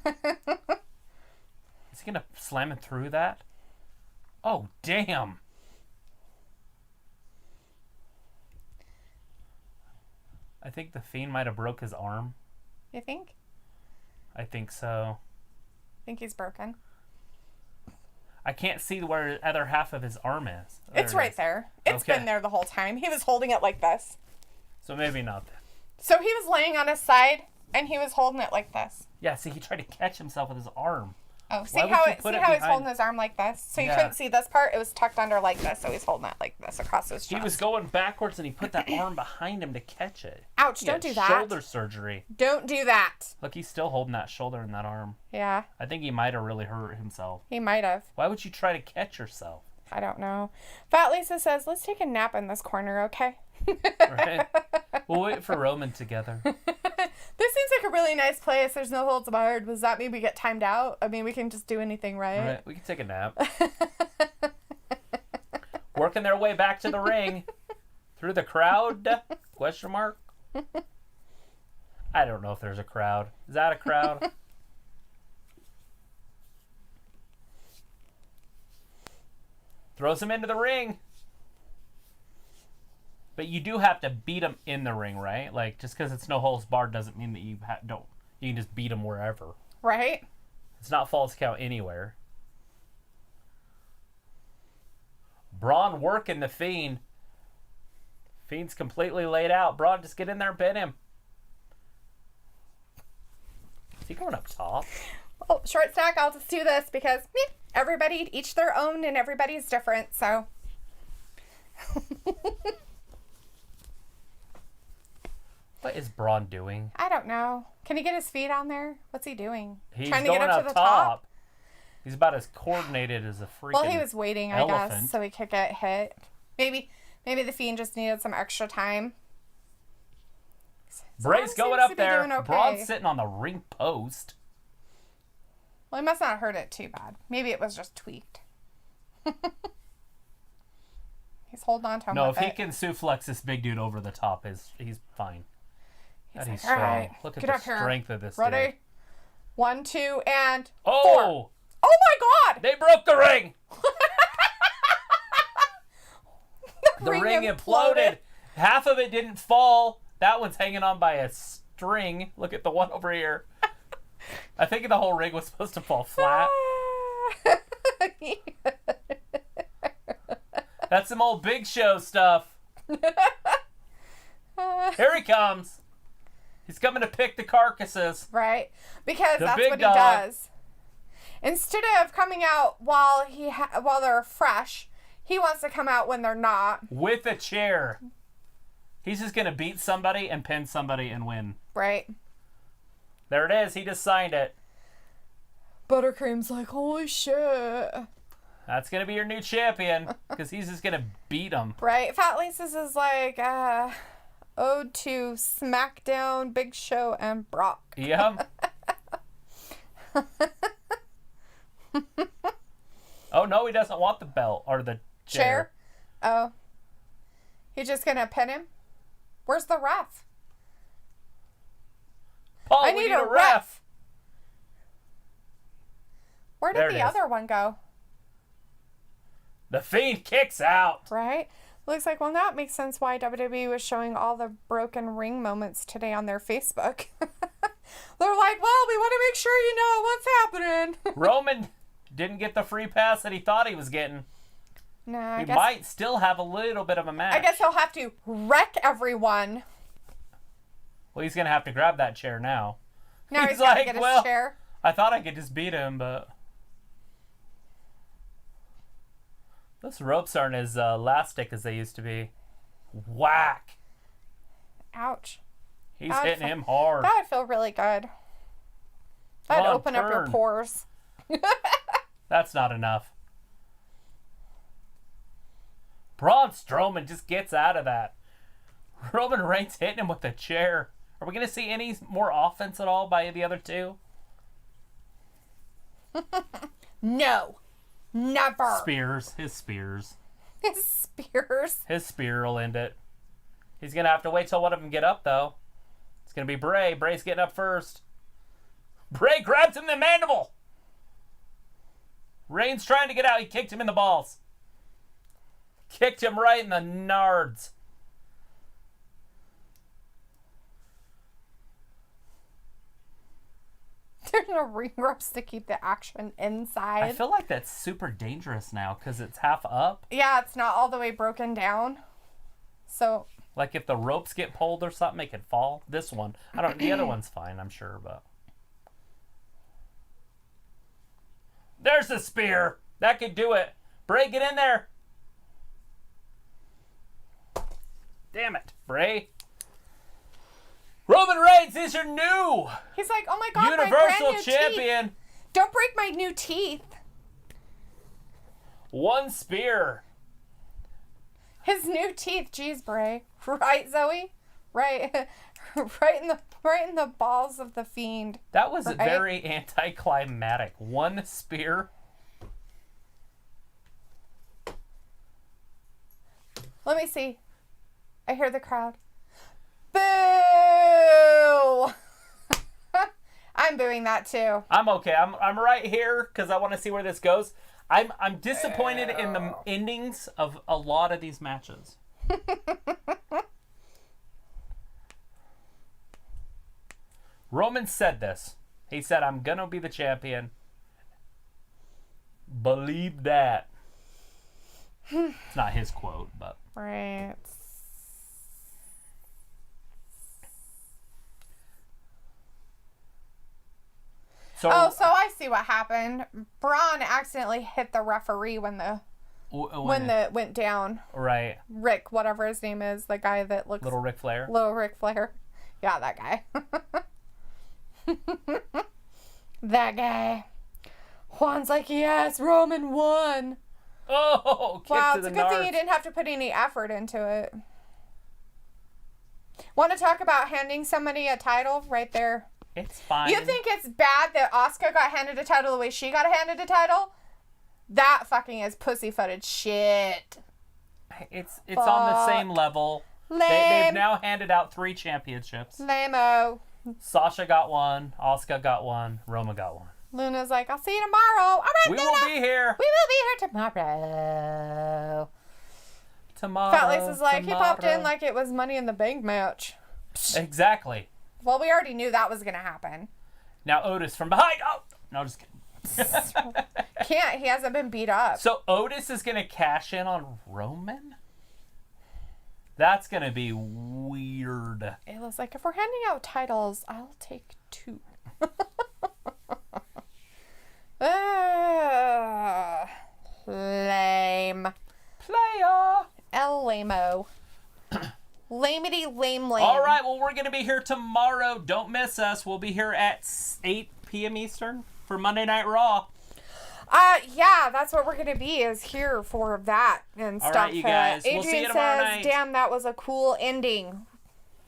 he going to slam him through that? Oh, damn. I think the Fiend might have broke his arm. You think? I think so. Think he's broken? I can't see where the other half of his arm is. It's right there. It's been there the whole time. He was holding it like this. So maybe not that. So he was laying on his side, and he was holding it like this. Yeah, see, he tried to catch himself with his arm. Oh, see how he's holding his arm like this? So you couldn't see this part? It was tucked under like this, so he's holding it like this across his chest. He was going backwards, and he put that arm behind him to catch it. Ouch, don't do that. Shoulder surgery. Don't do that. Look, he's still holding that shoulder and that arm. Yeah. I think he might have really hurt himself. He might have. Why would you try to catch yourself? I don't know. Fat Lisa says, let's take a nap in this corner, okay? Right? We'll wait for Roman together. This seems like a really nice place. There's no holds barred. Does that mean we get timed out? I mean, we can just do anything, right? We can take a nap. Working their way back to the ring. Through the crowd? Question mark? I don't know if there's a crowd. Is that a crowd? Throws him into the ring. But you do have to beat him in the ring, right? Like, just because it's no holds barred doesn't mean that you don't. You can just beat him wherever. Right. It's not false count anywhere. Braun working the Fiend. Fiend's completely laid out. Braun, just get in there and pin him. Is he going up top? Oh, short stack, I'll just do this because everybody each their own and everybody's different, so. What is Braun doing? I don't know. Can he get his feet on there? What's he doing? He's trying to going get up to the top? He's about as coordinated as a freaking Well, he was waiting, I elephant. guess, so he could get hit. Maybe the Fiend just needed some extra time. Bray's going up there. Okay. Braun's sitting on the ring post. Well, he must not have hurt it too bad. Maybe it was just tweaked. He's holding on to him. No, if he can suplex this big dude over the top, he's fine. He's strong. All right, Look at get the up here. strength of this Ready? dude. 1, 2, and 4. Oh! Oh my God! They broke the ring! the ring imploded. Half of it didn't fall. That one's hanging on by a string. Look at the one over here. I think the whole ring was supposed to fall flat. That's some old Big Show stuff. Here he comes. He's coming to pick the carcasses. Right. Because that's what he does. Instead of coming out while they're fresh, he wants to come out when they're not. With a chair. He's just going to beat somebody and pin somebody and win. Right. There it is. He just signed it. Buttercream's like, holy shit. That's going to be your new champion because he's just going to beat him. Right. Fat Lisa's is like, ode to SmackDown, Big Show, and Brock. Yep. Oh, no, he doesn't want the belt or the chair. Oh. He's just going to pin him? Where's the ref? Paul, I need a ref. Where did the other one go? The Fiend kicks out. Right? Looks like, well, that makes sense why WWE was showing all the broken ring moments today on their Facebook. They're like, well, we want to make sure you know what's happening. Roman didn't get the free pass that he thought he was getting. No, he might still have a little bit of a match. I guess he'll have to wreck everyone. Well, he's going to have to grab that chair now. Now he's got to get his chair. I thought I could just beat him, but... Those ropes aren't as elastic as they used to be. Whack. Ouch. He's hitting him hard. That would feel really good. That'd open up your pores. That's not enough. Braun Strowman just gets out of that. Roman Reigns hitting him with a chair. Are we going to see any more offense at all by the other two? No. Never. Spears. His spears. His spears. His spear will end it. He's going to have to wait till one of them get up, though. It's going to be Bray. Bray's getting up first. Bray grabs him in the mandible. Reigns trying to get out. He kicked him in the balls. Kicked him right in the nards. There's no ring ropes to keep the action inside. I feel like that's super dangerous now because it's half up. Yeah, it's not all the way broken down. So... Like if the ropes get pulled or something, it could fall. This one. I don't... The other one's fine, I'm sure, but... There's the spear. That could do it. Bray, get in there. Damn it, Bray. Roman Reigns is your new... He's like, oh my God, Universal my brand new Champion. Teeth. Don't break my new teeth. One spear. His new teeth. Jeez, Bray. Right, Zoe? Right. right in the balls of the Fiend. That was very anticlimactic. One spear. Let me see. I hear the crowd. Boo! I'm booing that too. I'm okay. I'm right here because I want to see where this goes. I'm disappointed in the endings of a lot of these matches. Roman said this. He said, I'm going to be the champion. Believe that. It's not his quote, but... Right. So I see what happened. Braun accidentally hit the referee when it went down. Right. Rick, whatever his name is, the guy that looks... Little Ric Flair. Little Ric Flair. Yeah, that guy. That guy. Juan's like, yes, Roman won. Oh, kick wow, to it's the a good thing nards. you didn't have to put any effort into it. Want to talk about handing somebody a title right there? It's fine. You think it's bad that Asuka got handed a title the way she got handed a title? That fucking is pussyfooted shit. It's on the same level. Lame. They've now handed out 3 championships. Lame-o. Sasha got one. Asuka got one. Roma got one. Luna's like, I'll see you tomorrow. All right, we Luna. will be here. We will be here tomorrow. Fat Lace is like, he popped in like it was Money in the Bank match. Exactly. Well, we already knew that was going to happen. Now Otis from behind. Oh, no, just kidding. Can't. He hasn't been beat up. So Otis is going to cash in on Roman? That's going to be weird. It was like, if we're handing out titles, I'll take 2. Lame. Player. El Lamo. Lamety lame. All right, well, we're going to be here tomorrow. Don't miss us. We'll be here at 8 p.m. Eastern for Monday Night Raw. Yeah, that's what we're going to be, is here for that and stuff. All right, you guys. Adrian we'll see you tomorrow night. Damn, that was a cool ending.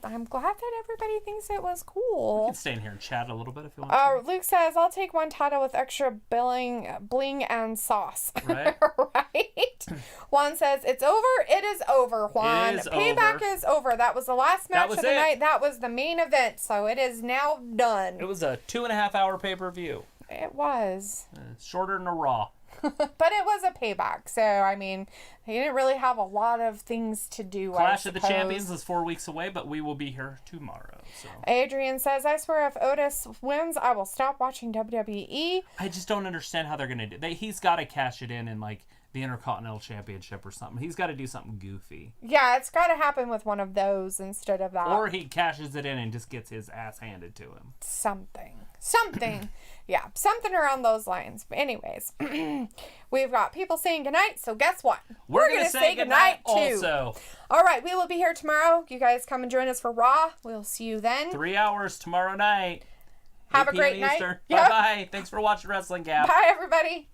I'm glad that everybody thinks it was cool. We can stay in here and chat a little bit if you want to. Luke says, I'll take 1 title with extra bling and sauce. Right. Right? Juan says, it's over. It is over, Juan. It is Payback over. Is over. That was the last match of the night. That was the main event. So it is now done. It was a 2.5-hour pay-per-view. It was. Shorter than a Raw. But it was a Payback. So, I mean, he didn't really have a lot of things to do, Clash of the Champions is 4 weeks away, but we will be here tomorrow. So Adrian says, I swear if Otis wins, I will stop watching WWE. I just don't understand how they're going to do it. He's got to cash it in like the Intercontinental Championship or something. He's got to do something goofy. Yeah, it's got to happen with one of those instead of that. Or he cashes it in and just gets his ass handed to him. Something. Yeah, something around those lines. But anyways, we've got people saying goodnight, so guess what? We're going to say goodnight too. Also. All right, we will be here tomorrow. You guys come and join us for Raw. We'll see you then. 3 hours tomorrow night. Have a great night. Yep. Bye-bye. Thanks for watching Wrestling Gab. Bye, everybody.